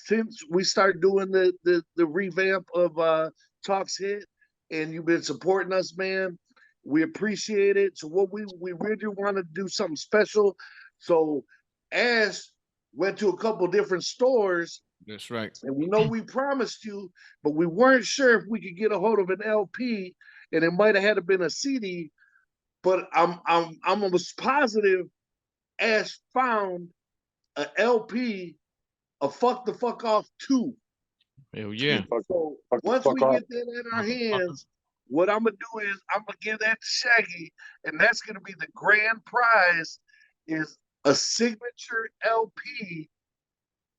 Since we started doing the revamp of Talks Hit, and you've been supporting us, man. We appreciate it. So what we really want to do something special. So Ash went to a couple different stores.
That's right.
And we know we promised you, but we weren't sure if we could get a hold of an LP, and it might have had to been a CD. But I'm almost positive Ash found an LP a fuck the fuck off 2.
Hell yeah.
So
Fuck the
once
fuck
we
off.
get that in our hands, what I'm gonna do is I'm gonna give that to Shaggy, and that's gonna be the grand prize is a signature LP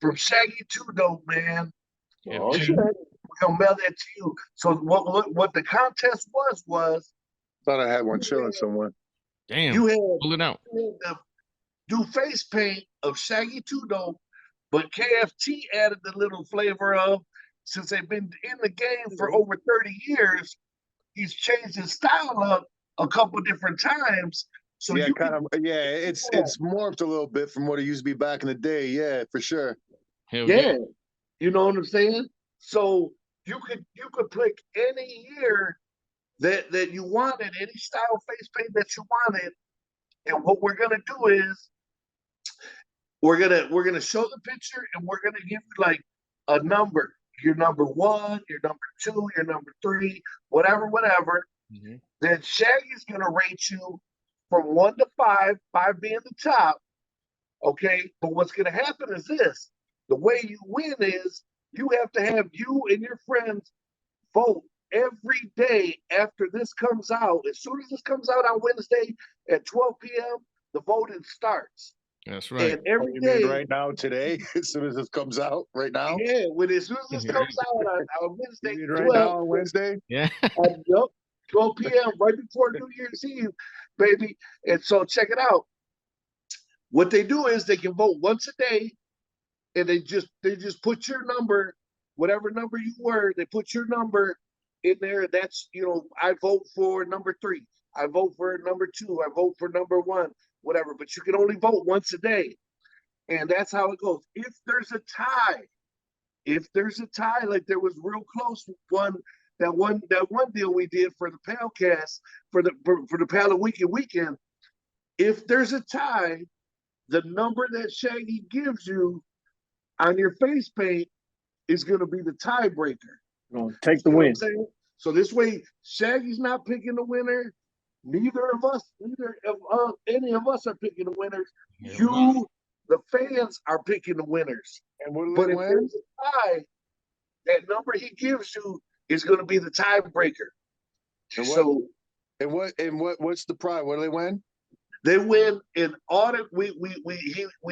from Shaggy 2 Dope, man.
Hell
Oh
yeah.
shit!
We're gonna mail that to you. So what the contest was
Thought I had one chilling somewhere.
Damn.
you had
Pull it out.
to do face paint of Shaggy 2 Dope, but KFT added the little flavor of, since they've been in the game for over 30 years, he's changed his style up a couple different times. So
Yeah,
you
kind
can,
of. Yeah, it's morphed a little bit from what it used to be back in the day. Yeah, for sure.
Hell yeah.
yeah, you know what I'm saying? So you could pick any year that you wanted, any style face paint that you wanted. And what we're gonna do is we're gonna show the picture and we're gonna give you like a number. Your number 1, your number 2, your number 3, whatever.
Mhm.
Then Shaggy's gonna rate you from 1 to 5, 5 being the top. Okay, but what's gonna happen is this: the way you win is you have to have you and your friends vote every day after this comes out. As soon as this comes out on Wednesday at 12 p.m., the voting starts.
That's right.
And every
You
day,
mean right now, today, as soon as this comes out, right now?
yeah, as soon as this comes out on
You
Wednesday,
mean right
12,
now on Wednesday?
Yeah.
yep, 12 p.m., right before New Year's Eve, baby. And so check it out. What they do is they can vote once a day, and they just put your number, whatever number you were, they put your number in there. That's, I vote for number 3. I vote for number 2. I vote for number 1, whatever. But you can only vote once a day. And that's how it goes. If there's a tie, like there was real close that one deal we did for the Palcast, for the Pal of Weekend. If there's a tie, the number that Shaggy gives you on your face paint is going to be the tiebreaker.
Take the win.
So this way, Shaggy's not picking the winner. Neither of any of us are picking the winners. You, the fans, are picking the winners.
And what do
But
they
if
win?
there's a tie, that number he gives you is going to be the tiebreaker.
And
So
what's the prize? What do they win?
they win an audit. We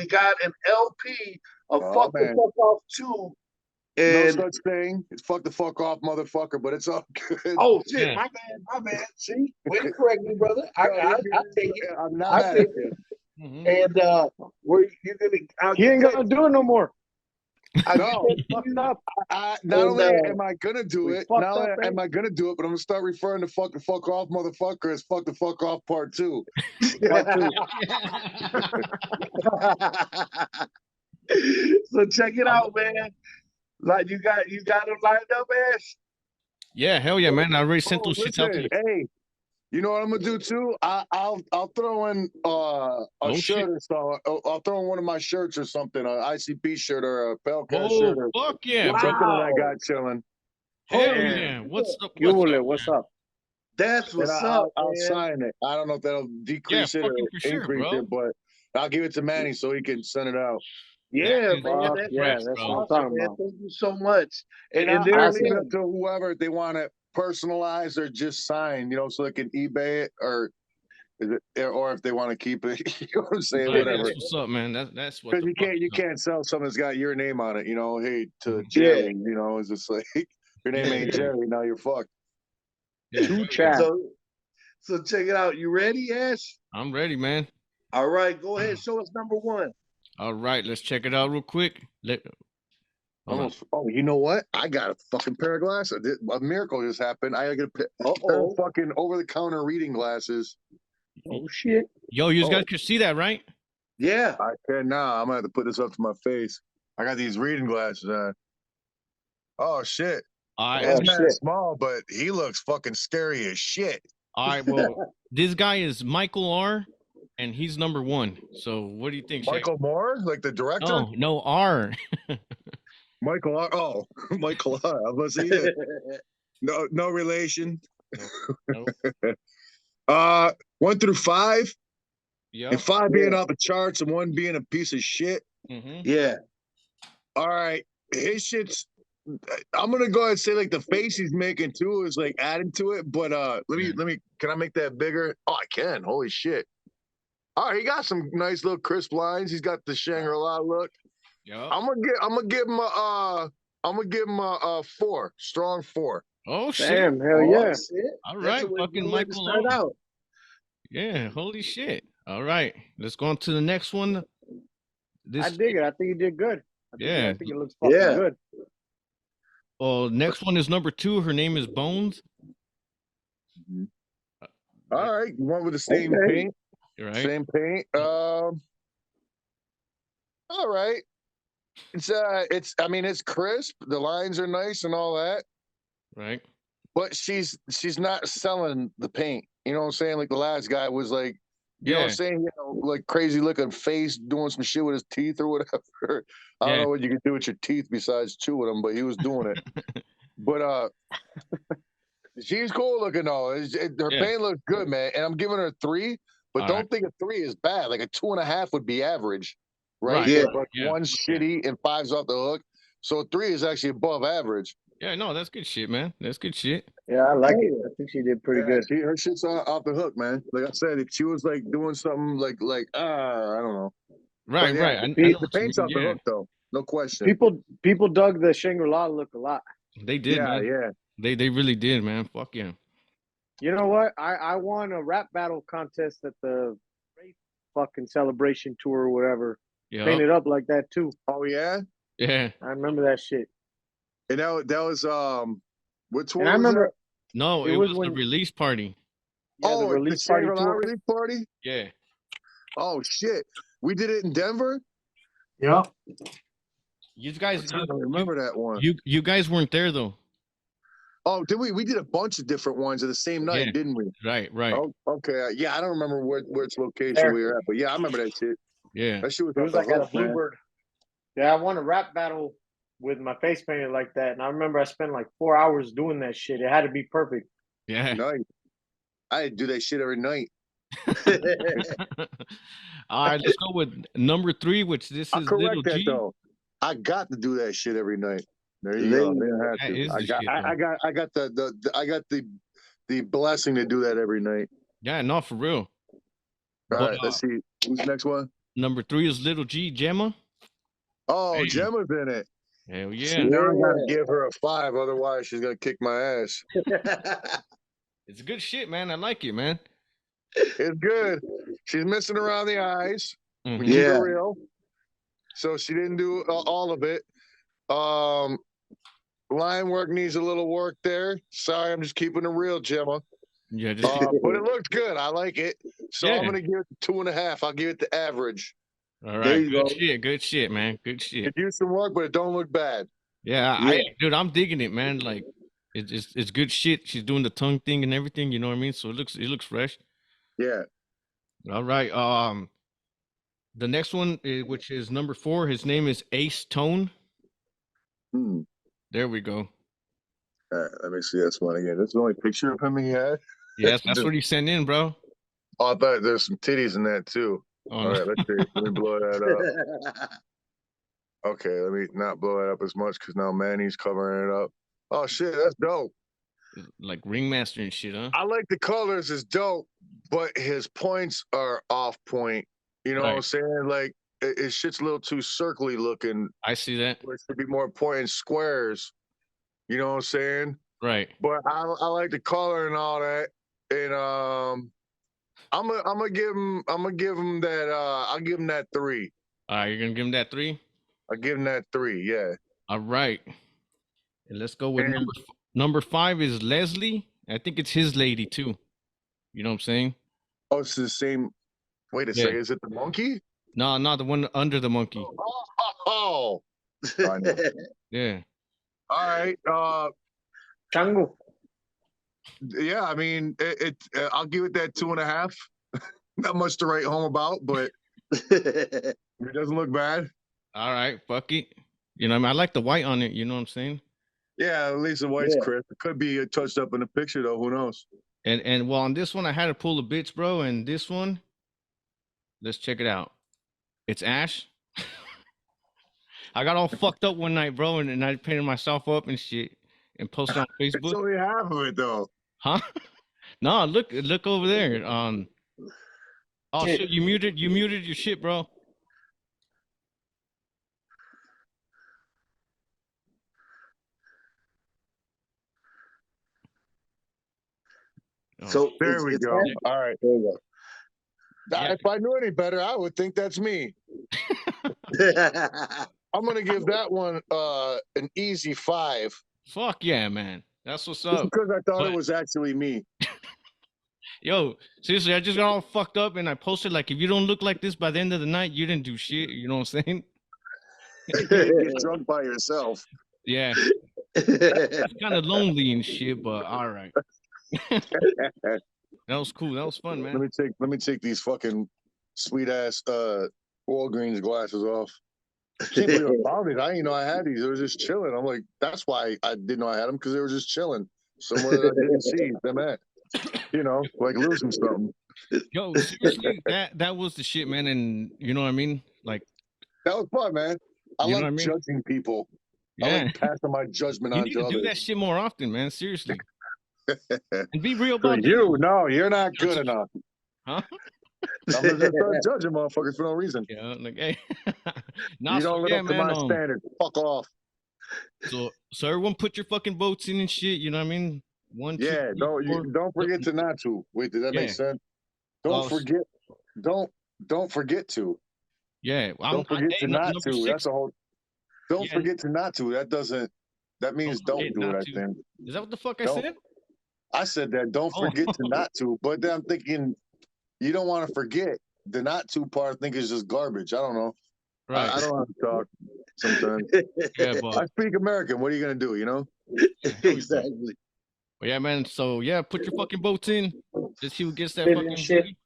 got an LP of
Oh,
Fuck the
man.
Fuck Off 2.
No
And
such thing. It's fuck the fuck off, motherfucker. But it's all good.
oh shit,
Yeah.
my bad. See, way to correct me, brother. I take it.
I'm not
I
mad
take
at you.
Mhm.
And you're gonna.
He ain't gonna do it no more.
No,
Fucked up.
not
And,
only am I gonna do
we
it,
fucked
not only
up,
am I gonna do it, but I'm gonna start referring to fuck the fuck off, motherfucker, as fuck the fuck off part 2. Part 2.
So check it out, man. Like you got them lined up, Ash.
Yeah, hell yeah, man. I already sent those shits out to
Listen,
you.
hey, you know what I'm gonna do too? I'll throw in a
Oh,
shirt
shit.
or so. I'll throw in one of my shirts or something, an ICP shirt or a Pelcast
Oh,
shirt or
fuck yeah,
Wow.
bro.
something that I got chilling.
Hell
Damn.
yeah. What's up?
What's up?
That's
And
what's up,
I'll
man.
sign it. I don't know if that'll decrease it or
fucking for sure,
increase
bro.
it, but I'll give it to Manny so he can send it out.
Yeah,
is
man.
Fuck
That's
yeah,
Congrats,
that's
bro.
what I'm
awesome,
talking
man.
about.
Thank you so much. And
I'll
there
leave
it
it
is.
to whoever they want it personalized or just signed, so they can eBay it or if they want to keep it. You know what I'm saying?
Yeah,
Whatever.
that's what's up, man. That's what
Because
the
you
fuck
can't
is up.
sell something that's got your name on it. Hey, to
Mhm.
Jerry. It's just like your name
Yeah,
ain't
yeah.
Jerry. Now you're fucked.
Yeah,
Two
hell yeah.
chat.
So check it out. You ready, Ash?
I'm ready, man.
All right, go ahead. Show us number 1.
All right, let's check it out real quick. Hold on.
Oh, you know what? I got a fucking pair of glasses. A miracle just happened. I got a pair of fucking over-the-counter reading glasses.
Oh shit.
Yo, you guys can see that, right?
Yeah.
I can now. I'm gonna have to put this up to my face. I got these reading glasses on. Oh shit.
All right.
This
Oh,
man's
shit.
small, but he looks fucking scary as shit.
All right. Well, this guy is Michael R, and he's number 1. So what do you think, Shaggy?
Michael Moore, like the director?
No, R.
Michael R. Oh, Michael R. I was gonna say, yeah. No relation.
No.
1 through 5,
Yeah.
and 5 being off the charts and 1 being a piece of shit.
Mm-hmm.
Yeah.
All right, his shit's. I'm gonna go ahead and say like the face he's making too is like adding to it. But let me. Can I make that bigger? Oh, I can. Holy shit! All right, he got some nice little crisp lines. He's got the Shangri-La look.
Yeah.
I'm gonna give him a 4, strong 4.
Oh shit!
Damn, hell
Oh,
yeah.
shit.
All
That's
right,
a way,
fucking
good way to
Michael.
start
Long.
out.
Yeah, holy shit! All right, let's go on to the next one.
I
This,
dig it. I think you did good.
yeah.
I think it looks fucking
Yeah.
good.
Well, next one is number 2. Her name is Bones.
All right, one with the same
Okay.
paint,
Right.
same paint. All right. It's. I mean, it's crisp. The lines are nice and all that.
Right.
But she's not selling the paint. You know what I'm saying? Like the last guy was like, you know what I'm
Yeah.
saying? You know, like crazy looking face doing some shit with his teeth or whatever. I don't
Yeah.
know what you can do with your teeth besides chew with them, but he was doing it. But she's cool looking though. Her
Yeah.
paint looks good, man. And I'm giving her a 3, but
All
don't
right.
think a 3 is bad. Like a 2.5 would be average, right?
Right.
Yeah.
But
Yeah.
one's shitty and 5's off the hook. So a 3 is actually above average.
Yeah. No, that's good shit, man. That's good shit.
Yeah, I like it. I think she did pretty good.
Her shit's off the hook, man. Like I said, if she was like doing something like I don't know.
Right.
But yeah,
Right. I
the,
know
the
what you
paint's
mean,
off the
yeah.
hook though, no question.
People dug the Shangri-La look a lot.
They did,
Yeah,
man.
yeah.
They really did, man. Fuck yeah.
You know what? I won a rap battle contest at the Race fucking celebration tour or whatever.
Yeah.
Painted up like that too.
Oh yeah,
Yeah.
I remember that shit.
and that was what tour
And I
was
remember
No,
it
it
was
was the
when
release party.
that?
the
Oh, the
release party
Shangri-La
tour.
release party.
Yeah.
Oh shit, we did it in Denver.
Yeah.
You guys,
I don't remember that one.
you guys weren't there though.
Oh, did we? We did a bunch of different ones at the same night,
Yeah.
didn't we?
Right. Right.
Oh, okay. Yeah, I don't remember where its location
There.
we were at, but yeah, I remember that shit.
Yeah.
That shit was
It
off
was
the
like at a
hook, man.
Bluebird. Yeah, I won a rap battle with my face painted like that. And I remember I spent like 4 hours doing that shit. It had to be perfect.
Yeah.
Nice. I do that shit every night.
All right, let's go with number 3, which this
I'll
is
correct
Little
that
G.
though. I got to do that shit every night. There you
There
go.
you
They don't have
That
to.
is the
I got,
shit,
I,
though.
I got I got the blessing to do that every night.
Yeah, no, for real.
All
But,
right, let's see. Who's the next one?
Number 3 is Little G, Gemma.
Oh,
Damn.
Gemma's in it.
Hell
See,
yeah.
now I gotta give her a 5, otherwise she's gonna kick my ass.
It's good shit, man. I like it, man.
It's good. She's missing around the eyes. We
Mhm.
keep
Yeah.
it real. So she didn't do all of it. Line work needs a little work there. Sorry, I'm just keeping it real, Gemma.
Yeah, just
But it looks good. I like it. So I'm
Yeah.
gonna give it 2.5. I'll give it the average.
all
There
right.
you
Good
go.
shit. Good shit, man. Good shit.
It used some work, but it don't look bad.
Yeah,
Yeah.
dude, I'm digging it, man. Like, it's good shit. She's doing the tongue thing and everything. You know what I mean? So it looks fresh.
Yeah.
All right. The next one, which is number 4, his name is Ace Tone.
Hmm.
There we go.
All right, let me see this one again. This is the only picture of him he had.
Yes, that's what he sent in, bro.
Oh, I thought there's some titties in that too.
Oh,
All
no.
right, let's see. Let me blow that up. Okay, let me not blow it up as much because now Manny's covering it up. Oh shit, that's dope.
Like ringmaster and shit, huh?
I like the colors, it's dope, but his points are off point. You know what I'm
Right.
saying? Like his shit's a little too circly looking.
I see that.
It should be more point in squares. You know what I'm saying?
Right.
But I like the color and all that. And I'm gonna give him that I'll give him that 3.
All right, you're gonna give him that 3.
I'll give him that 3. Yeah.
All right. And let's go with
And-
number 5 is Leslie. I think it's his lady too. You know what I'm saying?
Oh, it's the same. Wait a
Yeah.
second. Is it the monkey?
No, not the one under the monkey.
Oh. I know.
Yeah.
All right.
Chango.
Yeah. I mean, I'll give it that 2.5. Not much to write home about, but it doesn't look bad.
All right, fuck it. You know, what I mean, I like the white on it. You know what I'm saying?
Yeah, at least the white's
Yeah.
crisp. It could be touched up in the picture though. Who knows?
And well, on this one, I had to pull the bits, bro. And this one, let's check it out. It's Ash. I got all fucked up one night, bro, and I painted myself up and shit and posted on
It's
Facebook.
only half of it though.
Huh? No, look over there. Oh shit, you muted your shit, bro. Oh,
So
There we
it's
go. All right.
there you
yeah.
If I knew any better, I would think that's me.
go.
I'm gonna give that one an easy 5.
Fuck yeah, man. That's what's
Just
up.
because I thought
But-
it was actually me.
Yo, seriously, I just got all fucked up and I posted like, if you don't look like this by the end of the night, you didn't do shit. You know what I'm saying?
You get drunk by yourself.
Yeah, it's kind of lonely and shit, but all right. That was cool. That was fun, man.
Let me take these fucking sweet ass Walgreens glasses off. Can't believe I found it. I didn't know I had these. They were just chilling. I'm like, that's why I didn't know I had them, because they were just chilling somewhere that I didn't see them at. You know, like losing something.
Yo, seriously, that was the shit, man. And you know what I mean? Like,
That was fun, man. I
You know
love
what I mean?
judging people. I
yeah,
like passing my judgment
you
on
need
to
to do
others.
that shit more often, man. Seriously, and be real
For
about
you,
it.
no, you're not good enough.
Huh?
I'm just gonna start judging motherfuckers for no reason.
Yeah, like, hey, nah,
You
so
don't live
yeah,
up to
man.
my standard. Fuck off.
So everyone put your fucking votes in and shit. You know what I mean? One, two,
Yeah,
three, four.
don't forget to not to. Wait, did that make
Yeah.
sense? Don't
Oh,
forget. Don't forget to.
Yeah,
Don't forget
hey,
to not
number
to.
6.
That's a whole. Don't
Yeah.
forget to not to. That means
Don't
don't
forget
do
not
it. I
to.
think.
Is that what the fuck I
Don't-
said?
I said that. Don't
Oh.
forget to not to. But then I'm thinking, you don't want to forget. The not to part, I think, is just garbage. I don't know.
Right.
I don't know how to talk sometimes.
Yeah,
I
but
speak American. What are you gonna do? You know?
Exactly.
But yeah, man. So yeah, put your fucking votes in. Let's see who gets that
Spit and
fucking
shit.
hoodie.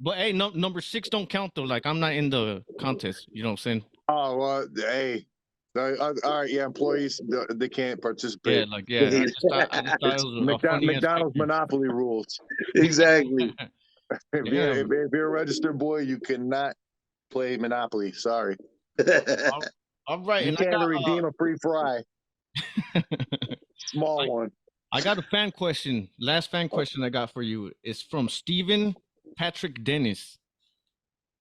But hey, number 6 don't count though. Like, I'm not in the contest. You know what I'm saying?
Oh well, hey. All right, yeah. Employees, they can't
Yeah,
participate.
like I just thought it was a funny
McDonald's monopoly rules.
Exactly.
If you're a registered boy, you cannot play Monopoly. Sorry.
All right,
You
and
can't redeem a free fry. Small one.
I got a fan question. Last fan question I got for you is from Steven Patrick Dennis.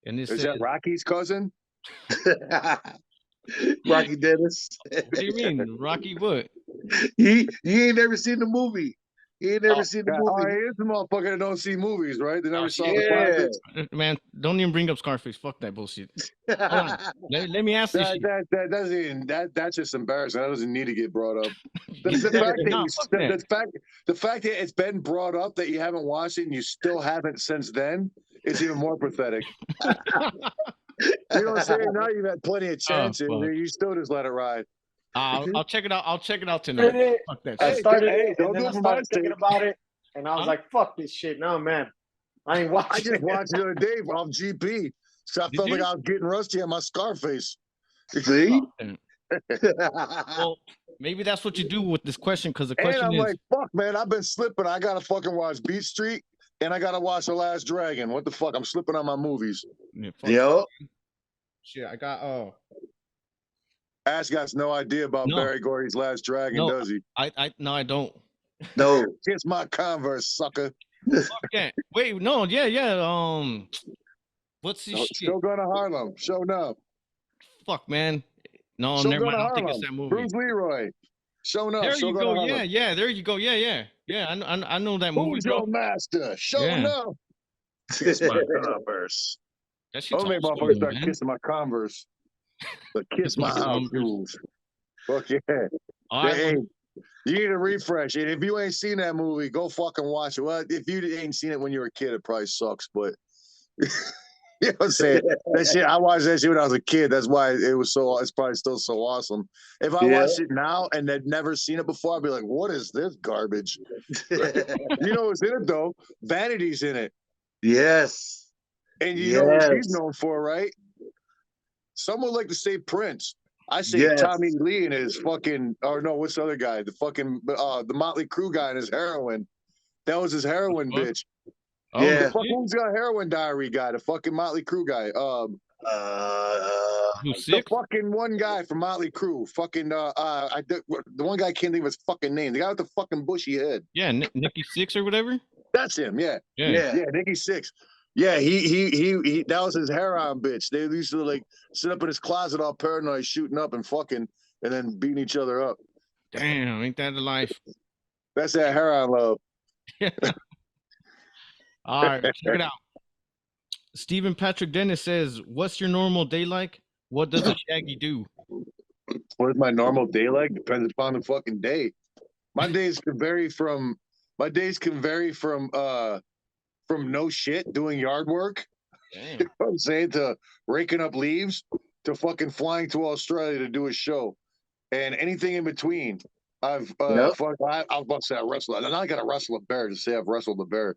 And it
Is
says,
that Rocky's cousin?
Rocky Dennis.
what do you mean? Rocky what?
You ain't never seen the movie. You ain't never seen the
God. Oh,
movie.
he is the motherfucker that don't see movies, right? They never
Oh,
saw
shit.
the classics.
Man, don't even bring up Scarface. Fuck that bullshit. Hold on. Let me ask this shit.
That doesn't even, that's just embarrassing. That doesn't need to get brought up.
Get
The
that-
fact that
nah,
you,
fuck that.
the fact that it's been brought up that you haven't watched it and you still haven't since then, it's even more pathetic. You know what I'm saying? Now you've had plenty of chances.
fuck.
You still just let it ride.
I'll check it out. I'll check it out tonight.
And it-
Fuck that
I
shit.
started
hey,
it,
don't
and then
do
I
it for my
started thinking
sake.
about it, and I was
Huh?
like, "Fuck this shit, no, man. I ain't
I
watching
just
it."
watched it the other day off GP. So I
Did
felt like
you?
I was getting rusty on my Scarface.
See?
Well, maybe that's what you do with this question, because the
And
question
I'm
is,
like, fuck, man, I've been slipping. I gotta fucking watch Beat Street, and I gotta watch The Last Dragon. What the fuck? I'm slipping on my movies.
yeah, fuck
Yo.
shit. I got
Ash got no idea about
No.
Barry Gordy's Last Dragon,
No.
does he?
no, I don't.
No.
Kiss my Converse, sucker.
Fuck that. Wait, no, yeah. What's this shit?
Shogun of Harlem. Show up.
Fuck, man. No,
Shogun
never mind.
of
I don't think
Harlem.
it's that movie.
Bruce Leroy. Show up.
There you
Shogun
go.
of Harlem.
Yeah. There you go. Yeah. I know that movie,
Who's
bro.
your master? Show
Yeah.
up. Kiss my Converse.
That shit's
Don't make
awesome,
motherfuckers start
man.
kissing my Converse. But kiss my house
Converse.
shoes. Fuck yeah.
All right,
Hey,
well,
you need a refresh. And if you ain't seen that movie, go fucking watch it. Well, if you ain't seen it when you were a kid, it probably sucks. But you know what I'm saying? That shit, I watched that shit when I was a kid. That's why it's probably still so awesome. If I
Yeah.
watched it now and had never seen it before, I'd be like, what is this garbage? You know what's in it though? Vanity's in it.
Yes.
And you know what she's
Yes.
known for, right? Some would like to say Prince. I say
Yes.
Tommy Lee and his fucking, or no, what's the other guy? The fucking, the Motley Crue guy and his heroin. That was his heroin
What?
bitch.
oh,
Yeah.
The fuck, who's got heroin diary guy? The fucking Motley Crue guy.
Who's
The
sick?
fucking one guy from Motley Crue. Fucking the one guy I can't think of his fucking name. The guy with the fucking bushy head.
Yeah, Nikki Six or whatever.
That's him. Yeah.
Yeah.
Yeah, Nicky Six. Yeah, he that was his heroin bitch. They used to like sit up in his closet all paranoid, shooting up and fucking and then beating each other up.
Damn, ain't that the life?
That's that heroin love.
All right, check it out. Stephen Patrick Dennis says, "What's your normal day like? What does a Shaggy do?"
What is my normal day like? Depends upon the fucking day. My days can vary from from no shit doing yard work.
Damn.
You know what I'm saying, to raking up leaves to fucking flying to Australia to do a show. And anything in between. I've I was about to say I wrestled. I'm not gonna wrestle a bear to say I've wrestled a bear,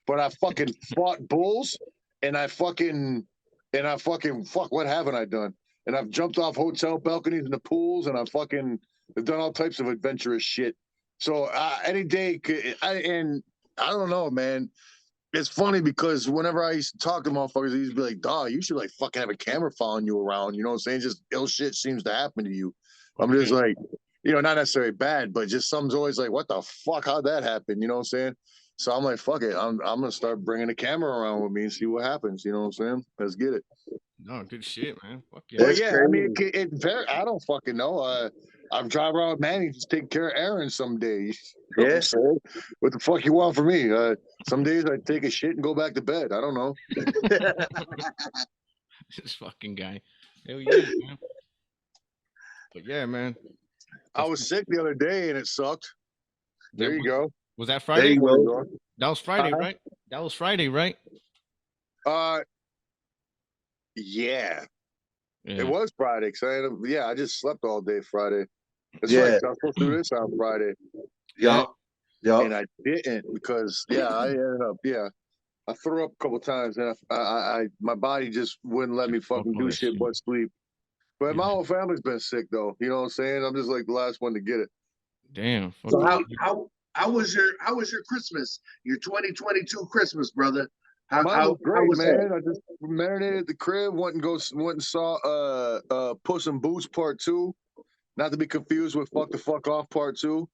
but I fucking fought bulls, and I fucking fuck. What haven't I done? And I've jumped off hotel balconies in the pools, and I've done all types of adventurous shit. So any day, and I don't know, man. It's funny because whenever I used to talk to motherfuckers, they used to be like, "Dog, you should like fucking have a camera following you around." You know what I'm saying? Just ill shit seems to happen to you. I'm just like, not necessarily bad, but just something's always like, what the fuck? How'd that happen? You know what I'm saying? So I'm like, fuck it. I'm gonna start bringing the camera around with me and see what happens. You know what I'm saying? Let's get it.
No, good shit, man. Fuck yeah.
Well, yeah, I mean, I don't fucking know. I'm driving around with Manny, just taking care of errands some days. You know what I'm saying? What the fuck you want from me? Some days I take a shit and go back to bed. I don't know.
This fucking guy. Hell yeah, man. But yeah, man.
I was sick the other day and it sucked. There you go.
Was that Friday?
There you go.
That was Friday, right? That was Friday, right?
Yeah. It was Friday. I just slept all day Friday. That's
Yeah.
right. I was supposed to do this on Friday.
Yeah.
And I didn't because I ended up I threw up a couple times and I my body just wouldn't let me fucking do shit but sleep. But my whole family's been sick though. You know what I'm saying? I'm just like the last one to get it.
Damn.
So how was your Christmas? Your 2022 Christmas, brother?
Mine was great,
was
man.
that?
I just marinated at the crib, went and saw Puss in Boots Part 2. Not to be confused with Fuck the Fuck Off Part 2.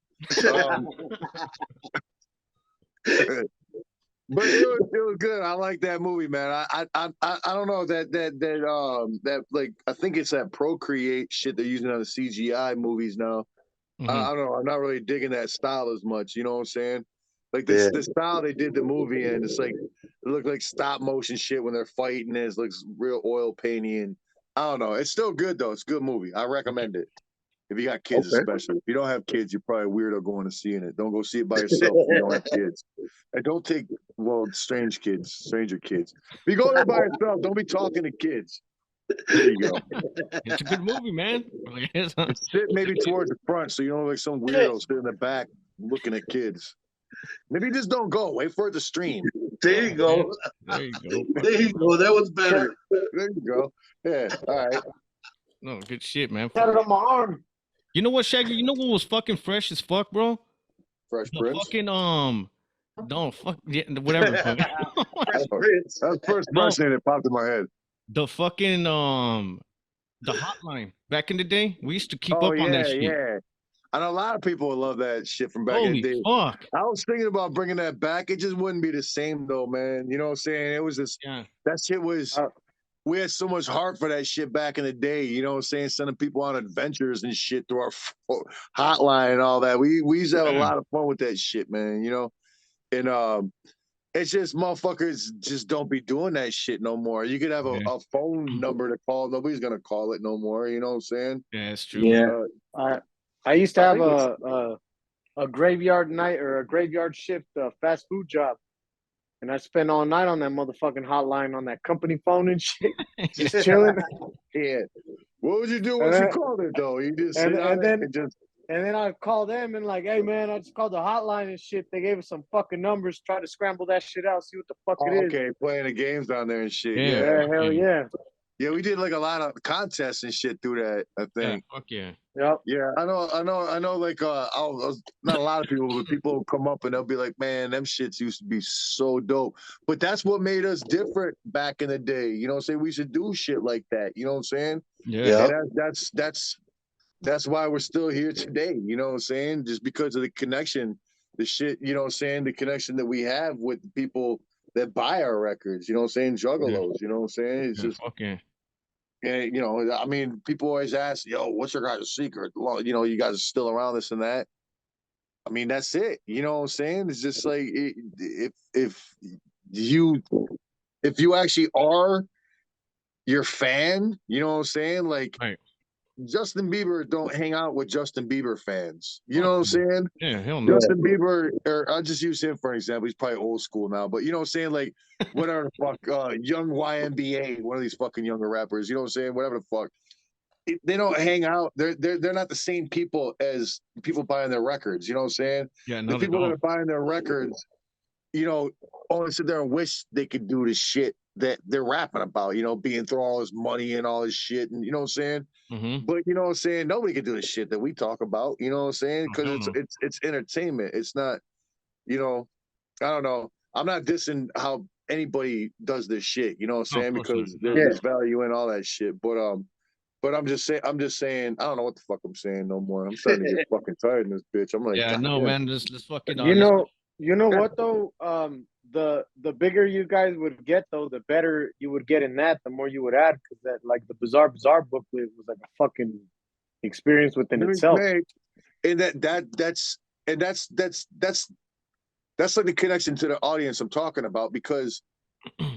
But it was good. I like that movie, man. I don't know that like I think it's that Procreate shit they're using on the CGI movies now.
Mm-hmm.
I don't know. I'm not really digging that style as much. You know what I'm saying? Like this style they did the movie in, it's like it looked like stop motion shit when they're fighting. It looks real oil painty, and I don't know. It's still good though. It's a good movie. I recommend it. If you got kids, especially. If you don't have kids, you're probably weirdo going to seeing it. Don't go see it by yourself if you don't have kids. And don't take stranger kids. If you go there by yourself, don't be talking to kids. There you go.
It's a good movie, man.
Sit maybe towards the front so you don't look like some weirdo sitting in the back looking at kids. Maybe just don't go. Wait for it to stream.
There you go.
There you go.
There you go. That was better.
There you go. Yeah. All right.
No, good shit, man.
Got it on my arm.
You know what, Shaggy? You know what was fucking fresh as fuck, bro?
Fresh Prince.
Fucking no, fuck yeah, whatever.
That's the first person that popped in my head.
The fucking the hotline back in the day. We used to keep up on that shit.
Yeah. I know a lot of people would love that shit from back in the day.
Fuck.
I was thinking about bringing that back. It just wouldn't be the same though, man. You know what I'm saying? It was just that shit was. We had so much heart for that shit back in the day. You know what I'm saying? Sending people on adventures and shit through our hotline and all that. We used to have a lot of fun with that shit, man. You know, and it's just motherfuckers just don't be doing that shit no more. You could have a phone number to call. Nobody's gonna call it no more. You know what I'm saying?
Yeah, it's true.
Yeah. I used to have a graveyard night or a graveyard shift fast food job. And I spent all night on that motherfucking hotline on that company phone and shit. Just chilling.
Yeah. What would you do once you called it though? You just sit on it and just
and then I'd call them and like, hey man, I just called the hotline and shit. They gave us some fucking numbers, try to scramble that shit out, see what the fuck it is.
Okay, playing the games down there and shit.
Yeah, hell yeah.
Yeah, we did like a lot of contests and shit through that, I think.
Yeah, fuck yeah.
Yep.
Yeah, I know. Like, not a lot of people, but people will come up and they'll be like, "Man, them shits used to be so dope." But that's what made us different back in the day. You know what I'm saying? We should do shit like that. You know what I'm saying?
Yeah.
And that's why we're still here today. You know what I'm saying? Just because of the connection, the shit. You know what I'm saying? The connection that we have with the people that buy our records. You know what I'm saying? Juggalos. You know what I'm saying? It's
Yeah.
just.
Okay.
And you know, I mean, people always ask, "Yo, what's your guys' secret? You know, you guys are still around, this and that." I mean, that's it. You know what I'm saying? It's just like you if you actually are your fan, you know what I'm saying? Like
Right.
Justin Bieber don't hang out with Justin Bieber fans. You know
Fuck
what I'm
no.
saying?
Yeah. Hell no.
Justin Bieber, or I'll just use him for an example. He's probably old school now, but you know what I'm saying? Like whatever the fuck, young YMBA, one of these fucking younger rappers. You know what I'm saying? Whatever the fuck. They don't hang out. They're not the same people as people buying their records. You know what I'm saying?
Yeah.
The
Not at
people that
all.
are buying their records, you know, only sit there and wish they could do the shit that they're rapping about. You know, being throwing all this money and all this shit, and you know what I'm saying.
Mm-hmm.
But you know what I'm saying? Nobody can do the shit that we talk about. You know what I'm saying?
Oh,
Because
hell no.
it's entertainment. It's not. You know, I don't know. I'm not dissing how anybody does this shit. You know what I'm
No, of
saying?
course not.
Because
No.
there's value in all that shit. But I'm just saying. I don't know what the fuck I'm saying no more. I'm starting to get fucking tired in this bitch. I'm like,
Yeah.
God
No,
damn.
man. Let's fucking
You
let's.
know what though? The bigger you guys would get though, the better you would get in that. The more you would add, because that like the Bizarre booklet was like a fucking experience within itself.
Man, and that's and that's like the connection to the audience I'm talking about, because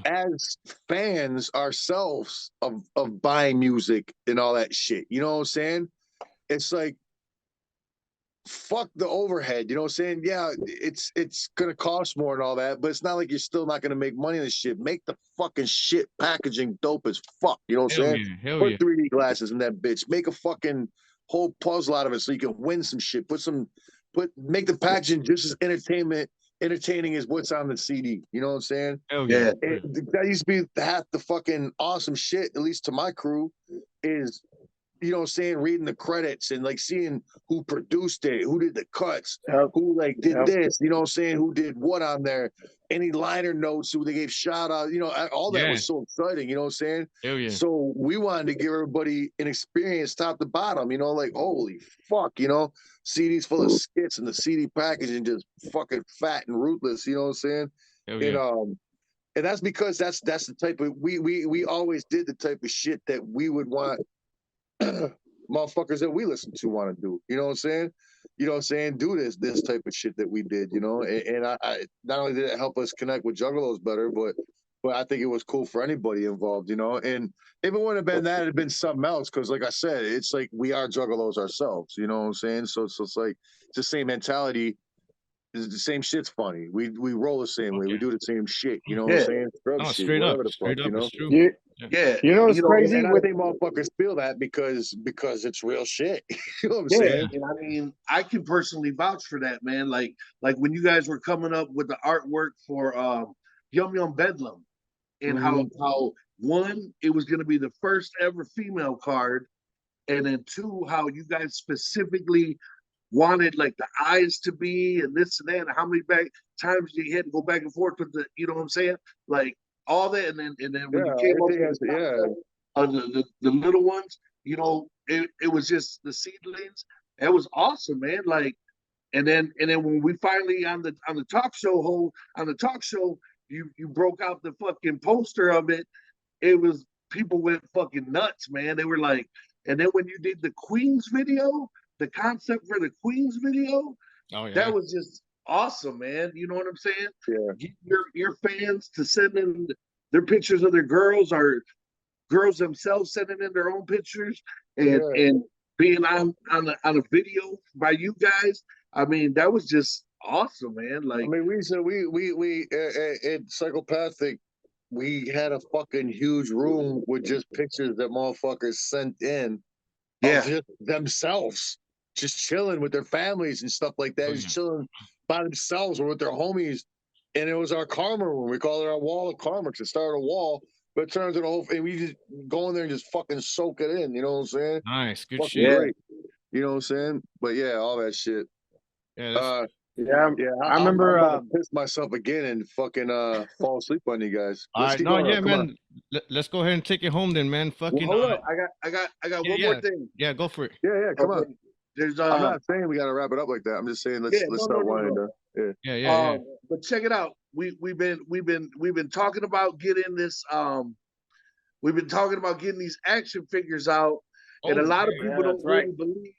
as fans ourselves of buying music and all that shit, you know what I'm saying? It's like fuck the overhead, you know what I'm saying? Yeah, it's gonna cost more and all that, but it's not like you're still not gonna make money on this shit. Make the fucking shit packaging dope as fuck, you know what I'm
Hell
saying?
yeah. Hell
Put
yeah.
3D glasses in that bitch. Make a fucking whole puzzle out of it so you can win some shit. Make the packaging just as entertaining as what's on the CD. You know what I'm saying?
Hell yeah.
That used to be half the fucking awesome shit, at least to my crew, is you know what I'm saying, reading the credits and like seeing who produced it, who did the cuts,
Yep.
who like did
Yep.
this, you know what I'm saying, who did what on there, any liner notes, who they gave shout out, you know, all that
Yeah.
was so exciting, you know what I'm saying?
Hell yeah.
So we wanted to give everybody an experience top to bottom, you know, like holy fuck, you know, CDs full of skits and the CD packaging just fucking fat and rootless, you know what I'm saying?
Hell
And
yeah.
and that's because that's the type of we always did the type of shit that we would want motherfuckers that we listen to want to do. You know what I'm saying? You know what I'm saying? Do this type of shit that we did, you know? And I not only did it help us connect with Juggalos better, but I think it was cool for anybody involved, you know? And if it wouldn't have been that, it'd been something else. Cause like I said, it's like we are Juggalos ourselves, you know what I'm saying? So it's like it's the same mentality. The same shit's funny. We roll the same way. We
Okay.
do the same shit. You know what I'm
Yeah.
saying? Scrub
No,
shit,
straight up.
whatever the fuck,
Straight
you
up.
know?
It's true.
You
Yeah.
Yeah.
you know what's
You know,
crazy
And I
with
think motherfuckers feel that because it's real shit. You know what I'm
yeah,
saying?
and I mean, I can personally vouch for that, man. Like when you guys were coming up with the artwork for Yum Yum Bedlam, and
Mm-hmm.
how one, it was going to be the first ever female card, and then two, how you guys specifically wanted like the eyes to be and this and that, and how many times you had to go back and forth with the, you know what I'm saying, like all that, and then when you
Yeah,
came up
everything
with
has
the
yeah.
concept of the little ones, you know, it was just the seedlings. It was awesome, man. Like, and then when we finally on the talk show you broke out the fucking poster of it. It was, people went fucking nuts, man. They were like, and then when you did the Queens video, the concept for the Queens video,
Oh yeah.
that was just awesome, man. You know what I'm saying?
Yeah.
Get your fans to send in their pictures of their girls, or girls themselves sending in their own pictures,
Yeah.
and being on a video by you guys. I mean, that was just awesome, man.
I
Like,
mean, we at Psychopathic, we had a fucking huge room with just pictures that motherfuckers sent in of
yeah,
just themselves, just chilling with their families and stuff like that,
Oh
just
yeah.
chilling by themselves or with their homies. And it was our karma room. We call it our wall of karma because it started a wall, but it turns into a whole. And we just go in there and just fucking soak it in. You know what I'm saying?
Nice. Good
Fucking
shit.
yeah.
great. You know what I'm saying? But yeah, all that shit.
Yeah, that's
Yeah,
Yeah,
I
I'm
remember.
about to piss myself again and fucking fall asleep on you guys.
all
Let's
right.
keep
No,
going.
yeah,
Come on.
man. Let's go ahead and take it home then, man.
Well,
Fucking
hold up. I got
yeah,
one more
yeah,
thing.
yeah. Go for it.
Yeah, come on.
Okay. There's
I'm not saying we gotta wrap it up like that. I'm just saying
yeah,
let's
no,
start
no, no,
winding
no.
down. Yeah.
Yeah, yeah, yeah.
But check it out. We've been talking about getting this. We've been talking about getting these action figures out, and a
Oh,
lot of
yeah.
people
Yeah,
don't
that's right.
really believe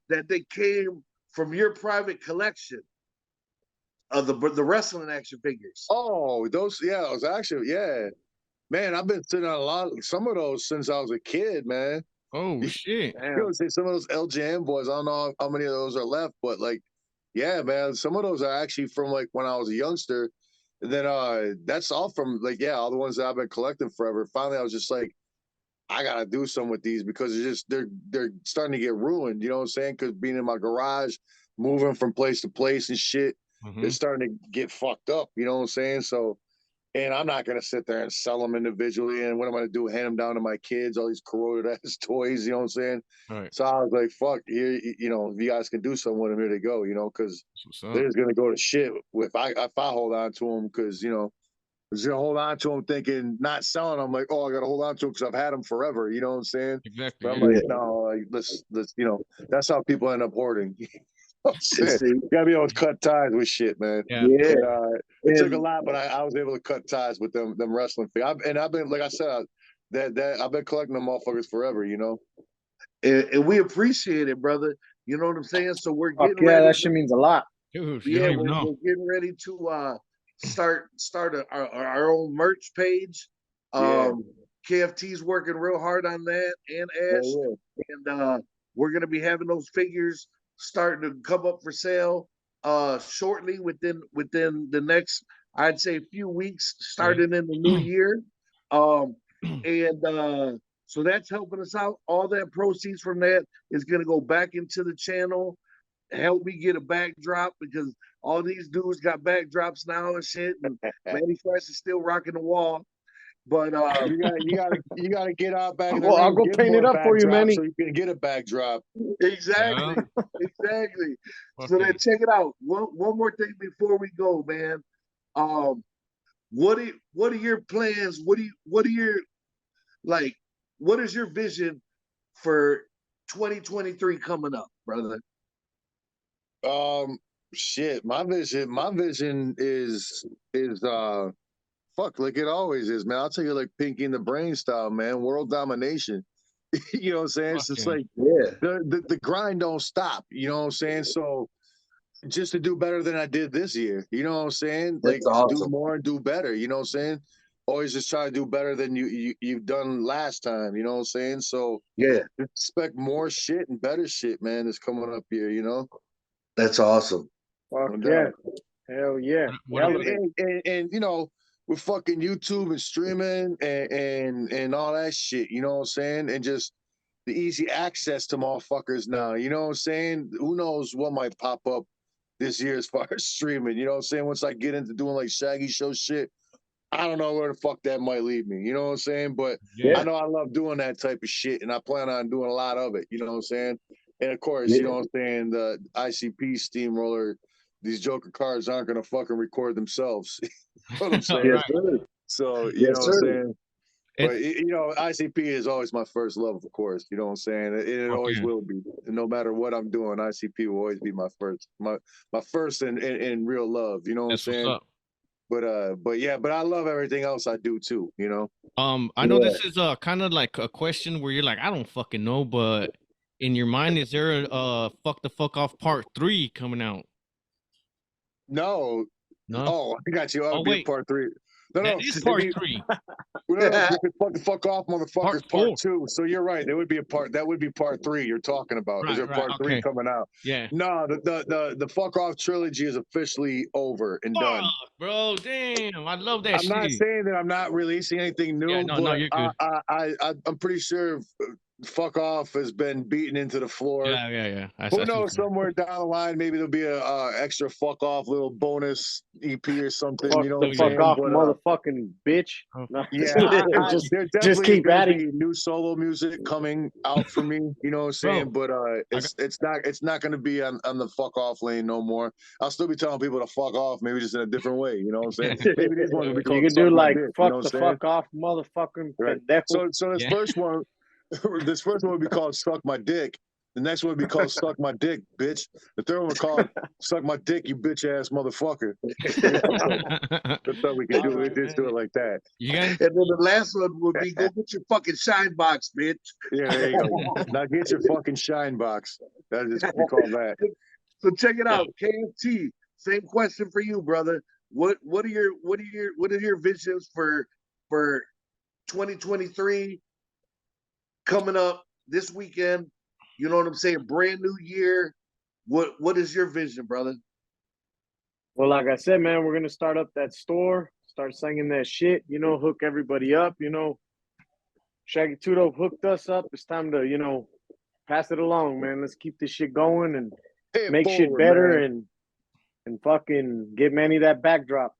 that they came from your private collection of the wrestling action figures.
Oh, those actually, yeah. Man, I've been sitting on some of those since I was a kid, man.
Oh
You
shit.
know,
Damn.
say some of those LJN boys, I don't know how many of those are left, but like, yeah, man, some of those are actually from like when I was a youngster. And then that's all from like, yeah, all the ones that I've been collecting forever. Finally, I was just like, I gotta do something with these because they're starting to get ruined. You know what I'm saying? Because being in my garage, moving from place to place and shit, they're
Mm-hmm.
starting to get fucked up. You know what I'm saying? So, and I'm not gonna sit there and sell them individually. And what am I gonna do? Hand them down to my kids? All these corroded ass toys. You know what I'm saying?
All right.
So I was like, fuck, here, you know, if you guys can do something with them, here they go. You know, because
That's what's up.
they're just gonna go to shit if I hold on to them because you know just gonna hold on to them thinking not selling them like oh I gotta hold on to them because I've had them forever, you know what I'm saying?
Exactly.
But I'm
Yeah.
like
Yeah.
no, like, let's you know that's how people end up hoarding. You know what I'm saying?
See,
You gotta be able to cut ties with shit, man.
Yeah.
yeah,
And, it took a
and
lot, but I was able to cut ties with them wrestling figures. I've been like I said that I've been collecting them motherfuckers forever, you know.
and we appreciate it, brother. You know what I'm saying? So we're
Fuck
getting
yeah,
ready
that
to
shit means a lot.
Dude, you
yeah,
don't even know.
we're getting ready to start our own merch page.
Yeah,
KFT's working real hard on that, and Ash,
hell
and we're gonna be having those figures starting to come up for sale shortly within the next I'd say few weeks, starting in the new year. Um, and so that's helping us out. All that proceeds from that is gonna go back into the channel, help me get a backdrop because all these dudes got backdrops now and shit. And
yeah.
Manny Fresh is still rocking the wall. But
You gotta get out back in the
I'll
ring,
go
get
paint it
more
up for you,
backdrops
Manny.
so you can get a backdrop.
exactly,
Yeah.
exactly. So
Okay.
then check it out. One more thing before we go, man. Um, what are your plans? What are your like? What is your vision for 2023 coming up, brother?
Um, shit, my vision is fuck like it always is, man. I'll tell you like Pinky and the Brain style, man. World domination. You know what I'm saying? It's just
Fucking
like
Yeah,
the grind don't stop. You know what I'm saying? So just to do better than I did this year. You know what I'm saying? Like
that's
just do
awesome.
more and do better. You know what I'm saying? Always just try to do better than you've done last time. You know what I'm saying? So
Yeah,
expect more shit and better shit, man. That's coming up here. You know,
that's awesome.
Fuck
no
yeah.
doubt.
Hell yeah.
what
And,
Elevate.
you know, with fucking YouTube and streaming and all that shit. You know what I'm saying? And just the easy access to motherfuckers now. You know what I'm saying? Who knows what might pop up this year as far as streaming. You know what I'm saying? Once I get into doing like Shaggy show shit, I don't know where the fuck that might lead me. You know what I'm saying? But I
yeah.
Yeah,
know I love doing that type of shit and I plan on doing a lot of it. You know what I'm saying? And of course, you
yeah,
know what I'm saying? The ICP steamroller, these Joker cards aren't going to fucking record themselves. You know what I'm
All
saying?
yes,
right.
sir.
So, you know
Yes,
what I'm
sir.
saying?
It
But, you know, ICP is always my first love, of course. You know what I'm saying? It always
okay.
will be. And no matter what I'm doing, ICP will always be my first and real love. You know what I'm
That's what's
saying?
up.
But yeah, but I love everything else I do too. You know?
I know
Yeah.
this is kind of like a question where you're like, I don't fucking know, but in your mind, is there a fuck the fuck off part 3 coming out?
No.
No.
Oh, I got you. That
Oh
would be a
wait,
part 3. No,
that
no.
is
It'd
part
be
3.
no. Fuck the fuck off,
Part
motherfuckers. Part
4.
2. So you're right. There would be a part. That would be part 3. You're talking about. Is
Right,
there
right.
part 3
Okay.
coming out?
Yeah.
No. The fuck off trilogy is officially over and
Fuck,
done.
bro. Damn. I love that
I'm not
shit.
saying that I'm not releasing anything
Yeah.
new,
No. No.
but
You're good.
I'm pretty sure fuck off has been beaten into the floor.
Yeah.
Who knows? Somewhere down the line, maybe there'll be a extra fuck off little bonus EP or something.
Fuck
You know
the
what I'm
fuck
saying?
off,
But,
motherfucking bitch.
Oh.
No.
yeah,
just
there's definitely
keep
gonna
adding.
be new solo music coming out for me. You know what I'm saying?
Bro,
but it's not gonna be on the fuck off lane no more. I'll still be telling people to fuck off, maybe just in a different way. You know what I'm saying? Maybe these ones will be
You
called
can do
Suck My
like
Dick, you
fuck
know what
the
I'm saying?
fuck off, motherfucking
Right.
pendejo.
So this
Yeah.
first one, this first one would be called Suck My Dick. The next one would be called Suck My Dick, bitch. The third one would call Suck My Dick, you bitch ass motherfucker. That's how we can do it. We just do it like that.
You guys,
And then the last one would be go get your fucking shine box, bitch.
Yeah, there you go. Now get your fucking shine box. That is what we call that.
So check it out, KFT. Same question for you, brother. What are your visions for 2023 coming up this weekend? You know what I'm saying? Brand new year. What is your vision, brother?
Well, like I said, man, we're gonna start up that store, start singing that shit, hook everybody up, Shaggy Tudo hooked us up. It's time to, pass it along, man. Let's keep this shit going and
Pay it
make shit
forward,
better
man.
and fucking get Manny that backdrop.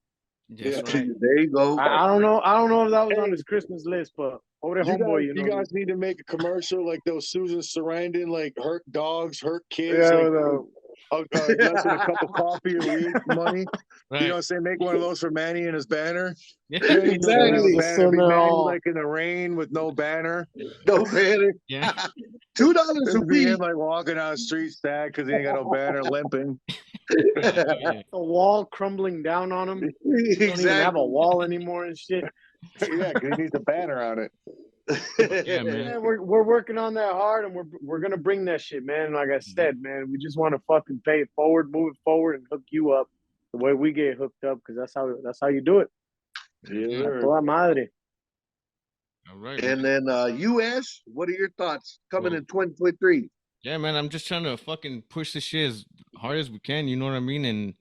yes,
Yeah.
right.
There you go.
I don't know if that was on
Hey.
his Christmas list, but over the
You
homeboy,
guys, you guys need to make a commercial like those Susan Sarandon, like hurt dogs, hurt kids,
yeah,
like
with,
less than a cup of coffee a week money.
Right.
You know what I'm saying? Make one of those for Manny and his banner.
Yeah.
Manny doesn't have a
Exactly.
banner. Be
Sitting there
Manny
all-
like in the rain with no banner.
No banner.
Yeah.
$2
This
a
would be him
week.
like walking down the street sad because he ain't got no banner, limping.
Yeah.
a wall crumbling down on him. Don't even have a
Exactly.
wall anymore and shit.
Yeah, because he needs a banner on it.
Yeah, man.
Yeah, we're working on that hard, and we're gonna bring that shit, man. Like I said, man, we just want to fucking pay it forward, move it forward, and hook you up the way we get hooked up, because that's how you do it.
Yeah,
A toda madre.
All right.
And
man.
then you, Ash, what are your thoughts coming
Well-
in 2023?
Yeah, man. I'm just trying to fucking push this shit as hard as we can. You know what I mean? And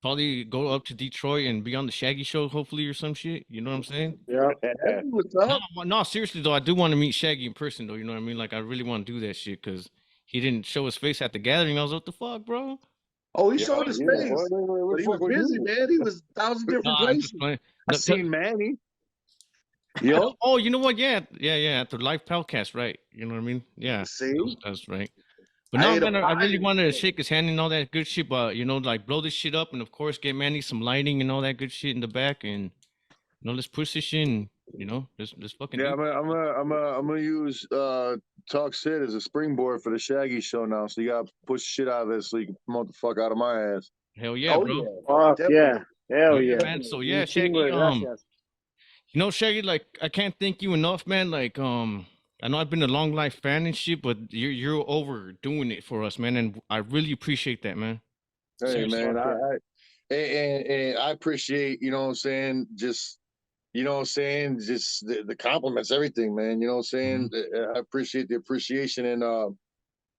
probably go up to Detroit and be on the Shaggy show, hopefully, or some shit. You know what I'm saying?
Yeah,
Hey, what's up?
No, seriously though, I do want to meet Shaggy in person though. You know what I mean? Like I really want to do that shit because he didn't show his face at the gathering. I was, what the fuck, bro?
Oh, he showed his face.
What
But
the
he
fuck
was
were
busy,
you?
man. He was 1,000
No,
different
I'm
places.
just playing.
I
No,
seen Manny.
Yo,
oh, you know what? Yeah, at the live podcast, right? You know what I mean? Yeah,
see?
that's right. But
I
no,
ate a
man, I really
pie.
wanted to shake his hand and all that good shit. But like blow this shit up, and of course get Manny some lighting and all that good shit in the back, and let's push this shit. And, let's fucking.
Yeah,
do it.
I'm gonna use Talk Shit as a springboard for the Shaggy show now. So you gotta push shit out of this so you can promote the fuck out of my ass.
Hell yeah,
Oh,
bro.
yeah.
fuck
Definitely.
yeah, hell
Yeah,
yeah.
man. So
Un
yeah, Shaggy.
chingo de gracias.
Shaggy, like I can't thank you enough, man. Like, I know I've been a long life fan and shit, but you're overdoing it for us, man, and I really appreciate that, man.
Hey
Seriously.
man,
Fuck
and I appreciate, you know what I'm saying, just just the compliments, everything, man. You know what I'm saying? I appreciate the appreciation, and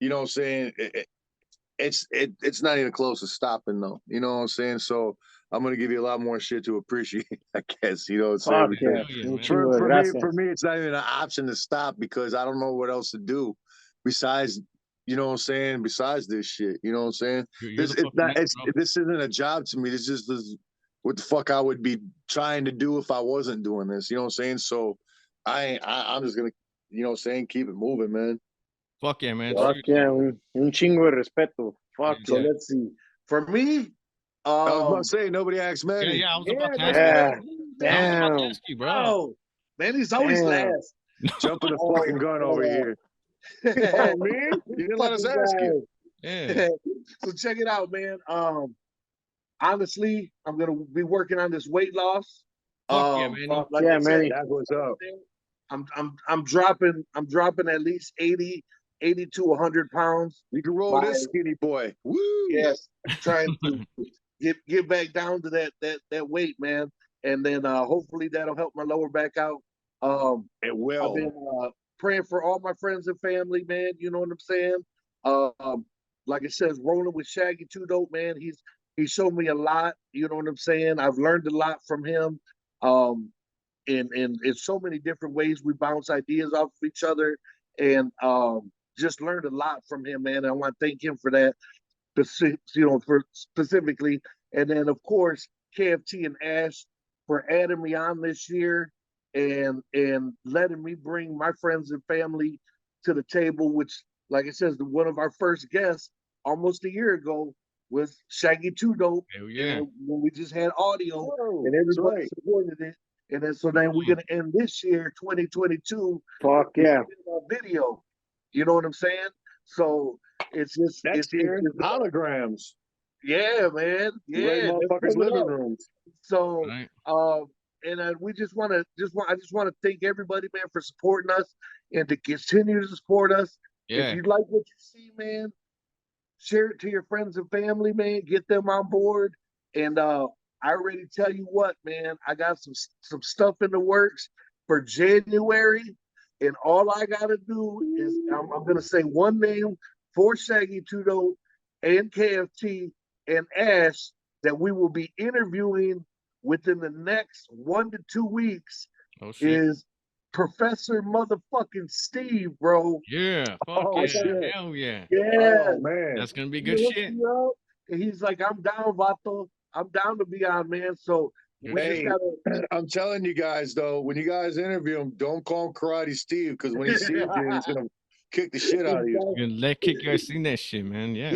you know what I'm saying, it's not even close to stopping though. You know what I'm saying? So I'm gonna give you a lot more shit to appreciate, I guess. You know what I'm
Fuck
saying?
yeah.
Hell yeah,
Un
man.
chingo de
For
gracias.
me, it's not even an option to stop because I don't know what else to do besides, you know what I'm saying, besides this shit. You know what I'm saying?
You're
This
the fucking man, bro.
this isn't a job to me. This just is what the fuck I would be trying to do if I wasn't doing this. You know what I'm saying? So I'm just gonna, you know what I'm saying, keep it moving, man.
Fuck yeah, man.
Fuck
Seriously.
yeah, un chingo de respeto. Fuck
So
yeah.
let's see. For me,
I was about to say nobody asked
Yeah,
Manny.
yeah. I was about to
yeah,
ask
Yeah.
you. I was about to
Damn.
ask you, bro.
Oh, man, he's always
Damn.
last.
Jumping the fucking gun over here. Oh, me? You didn't let us ask you.
Yeah.
So check it out, man. Honestly, I'm gonna be working on this weight loss.
Fuck yeah, man.
Fuck
Like
yeah,
I said,
Manny.
That's what's up.
I'm dropping at least 80 to 100 pounds.
You can roll this skinny boy. Woo!
Yes, trying to get back down to that weight, man. And then hopefully that'll help my lower back out.
It
I've
will.
been praying for all my friends and family, man. You know what I'm saying? Like it says, rolling with Shaggy Too Dope, man. He showed me a lot. You know what I'm saying? I've learned a lot from him. In so many different ways, we bounce ideas off of each other. and just learned a lot from him, man. I want to thank him for that, for specifically. And then of course KFT and Ash for adding me on this year and letting me bring my friends and family to the table, which, like I said, one of our first guests almost a year ago was Shaggy Two Dope.
Hell yeah.
When we just had audio and
that's
everybody
right.
supported it. And then so then we're gonna end this year, 2022.
Fuck yeah.
Video. You know what I'm saying? So it's just
Next year, holograms.
yeah, man.
Right,
Yeah,
motherfuckers' living rooms.
so
Right.
and we I just want to thank everybody, man, for supporting us and to continue to support us.
Yeah.
If you like what you see, man, share it to your friends and family, man. Get them on board. And I already tell you what, man, I got some stuff in the works for January, and all I gotta do is I'm gonna say one name for Shaggy Tudo and KFT and Ash that we will be interviewing within the next 1 to 2 weeks
Oh shit.
is Professor motherfucking Steve, bro.
Yeah. Fuck
Oh,
yeah.
shit.
Hell yeah.
Yeah.
Oh man.
That's gonna be
He
good
hooked
shit.
me up, and he's like, I'm down, Vato. I'm down to be on, man. So
Good
we
shit.
just
Hey,
gotta
I'm telling you guys though, when you guys interview him, don't call him Karate Steve, because when he sees you, he's gonna kick the shit out of you.
You're gonna let kick you guys seen that shit, man. Yeah.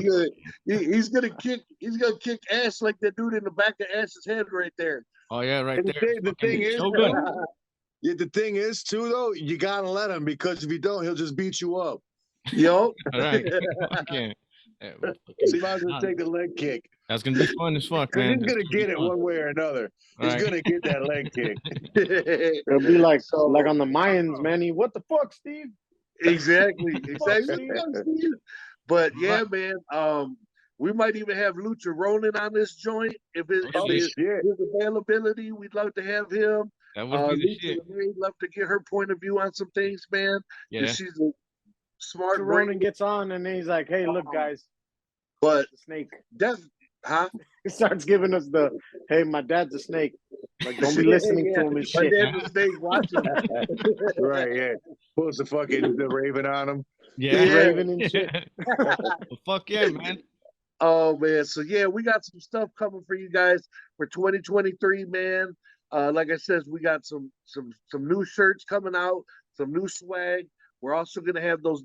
he's gonna kick Ash like that dude in the back of Ash's head right there.
Oh yeah, right
And
there.
the
Fucking
thing is,
Shogun.
yeah, the thing is too though, you gotta let him, because if you don't, he'll just beat you up.
Yo.
All right. Fuck yeah. Yeah, well,
So you might as
fucking-
well take the leg kick.
That's gonna be fun as fuck,
Because
man.
he's
That's
gonna
be
get it
fun.
one way or another.
All
He's
right.
gonna get that leg kick.
It'll be like on the Mayans, Manny. What the fuck, Steve?
Exactly.
Steve.
But yeah, man. We might even have Lucha Ronin on this joint if
Oh,
his
shit.
availability. We'd love to have him.
That would be the
Lucha
shit.
We'd love to get her point of view on some things, man.
Yeah.
Because she's a smart
Ronan
brain.
gets on and then he's like, "Hey, look, guys,
But
the snake."
that's
He starts giving us the, "Hey, my dad's a snake. Like, don't be listening to him and
My
shit."
dad's a snake. Watch him.
Right, yeah. Pulls the raven on him.
Yeah.
Raven and shit.
Well, fuck yeah, man.
Oh man, so yeah, we got some stuff coming for you guys for 2023, man. Like I said, we got some new shirts coming out, some new swag. We're also gonna have those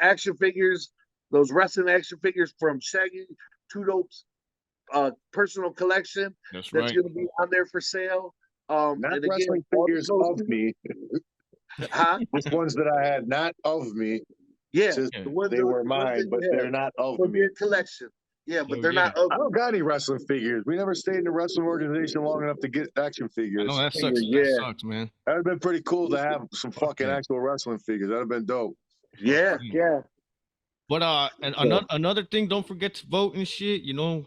action figures, those wrestling action figures from Shaggy Two Dope's personal collection.
That's
That's
right.
gonna be on there for sale.
Not
And again,
wrestling
all the
figures of
proceeds-
me.
Huh?
Just ones that I had, not of me.
Yeah,
Just
Yeah.
the ones
they
that-
were
the ones
mine,
that
but
you have
they're not of
from
me.
your collection. Yeah, but
Hell
they're
yeah.
not of
I don't got any wrestling figures. We never stayed in the wrestling organization long enough to get action
I
figures.
know that sucks.
Yeah.
That sucks, man.
That'd have been pretty cool to have some fucking
yeah.
actual wrestling figures. That'd have been dope.
Yeah.
Yeah.
But and another thing, don't forget to vote and shit. You know,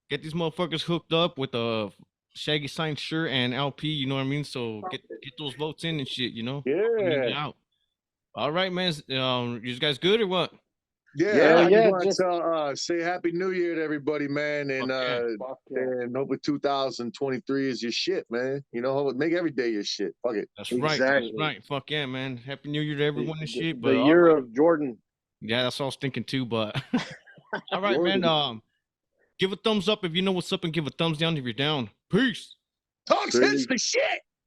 get these motherfuckers hooked up with a Shaggy signed shirt and LP. You know what I mean? So get those votes in and shit. You know. I need you
Yeah.
out. All right, man. You guys good or what?
Yeah, I
yeah,
just want
just-
to say Happy New Year to everybody, man, and
Fuck yeah.
and hope 2023 is your shit, man. You know, make every day your shit. Fuck it.
That's right.
Exactly.
That's right. Fuck yeah, man. Happy New Year to everyone and shit.
The
But
year of Jordan.
yeah, that's all I was thinking too. But all right, man. Give a thumbs up if you know what's up, and give a thumbs down if you're down. Peace.
Talks hits the shit.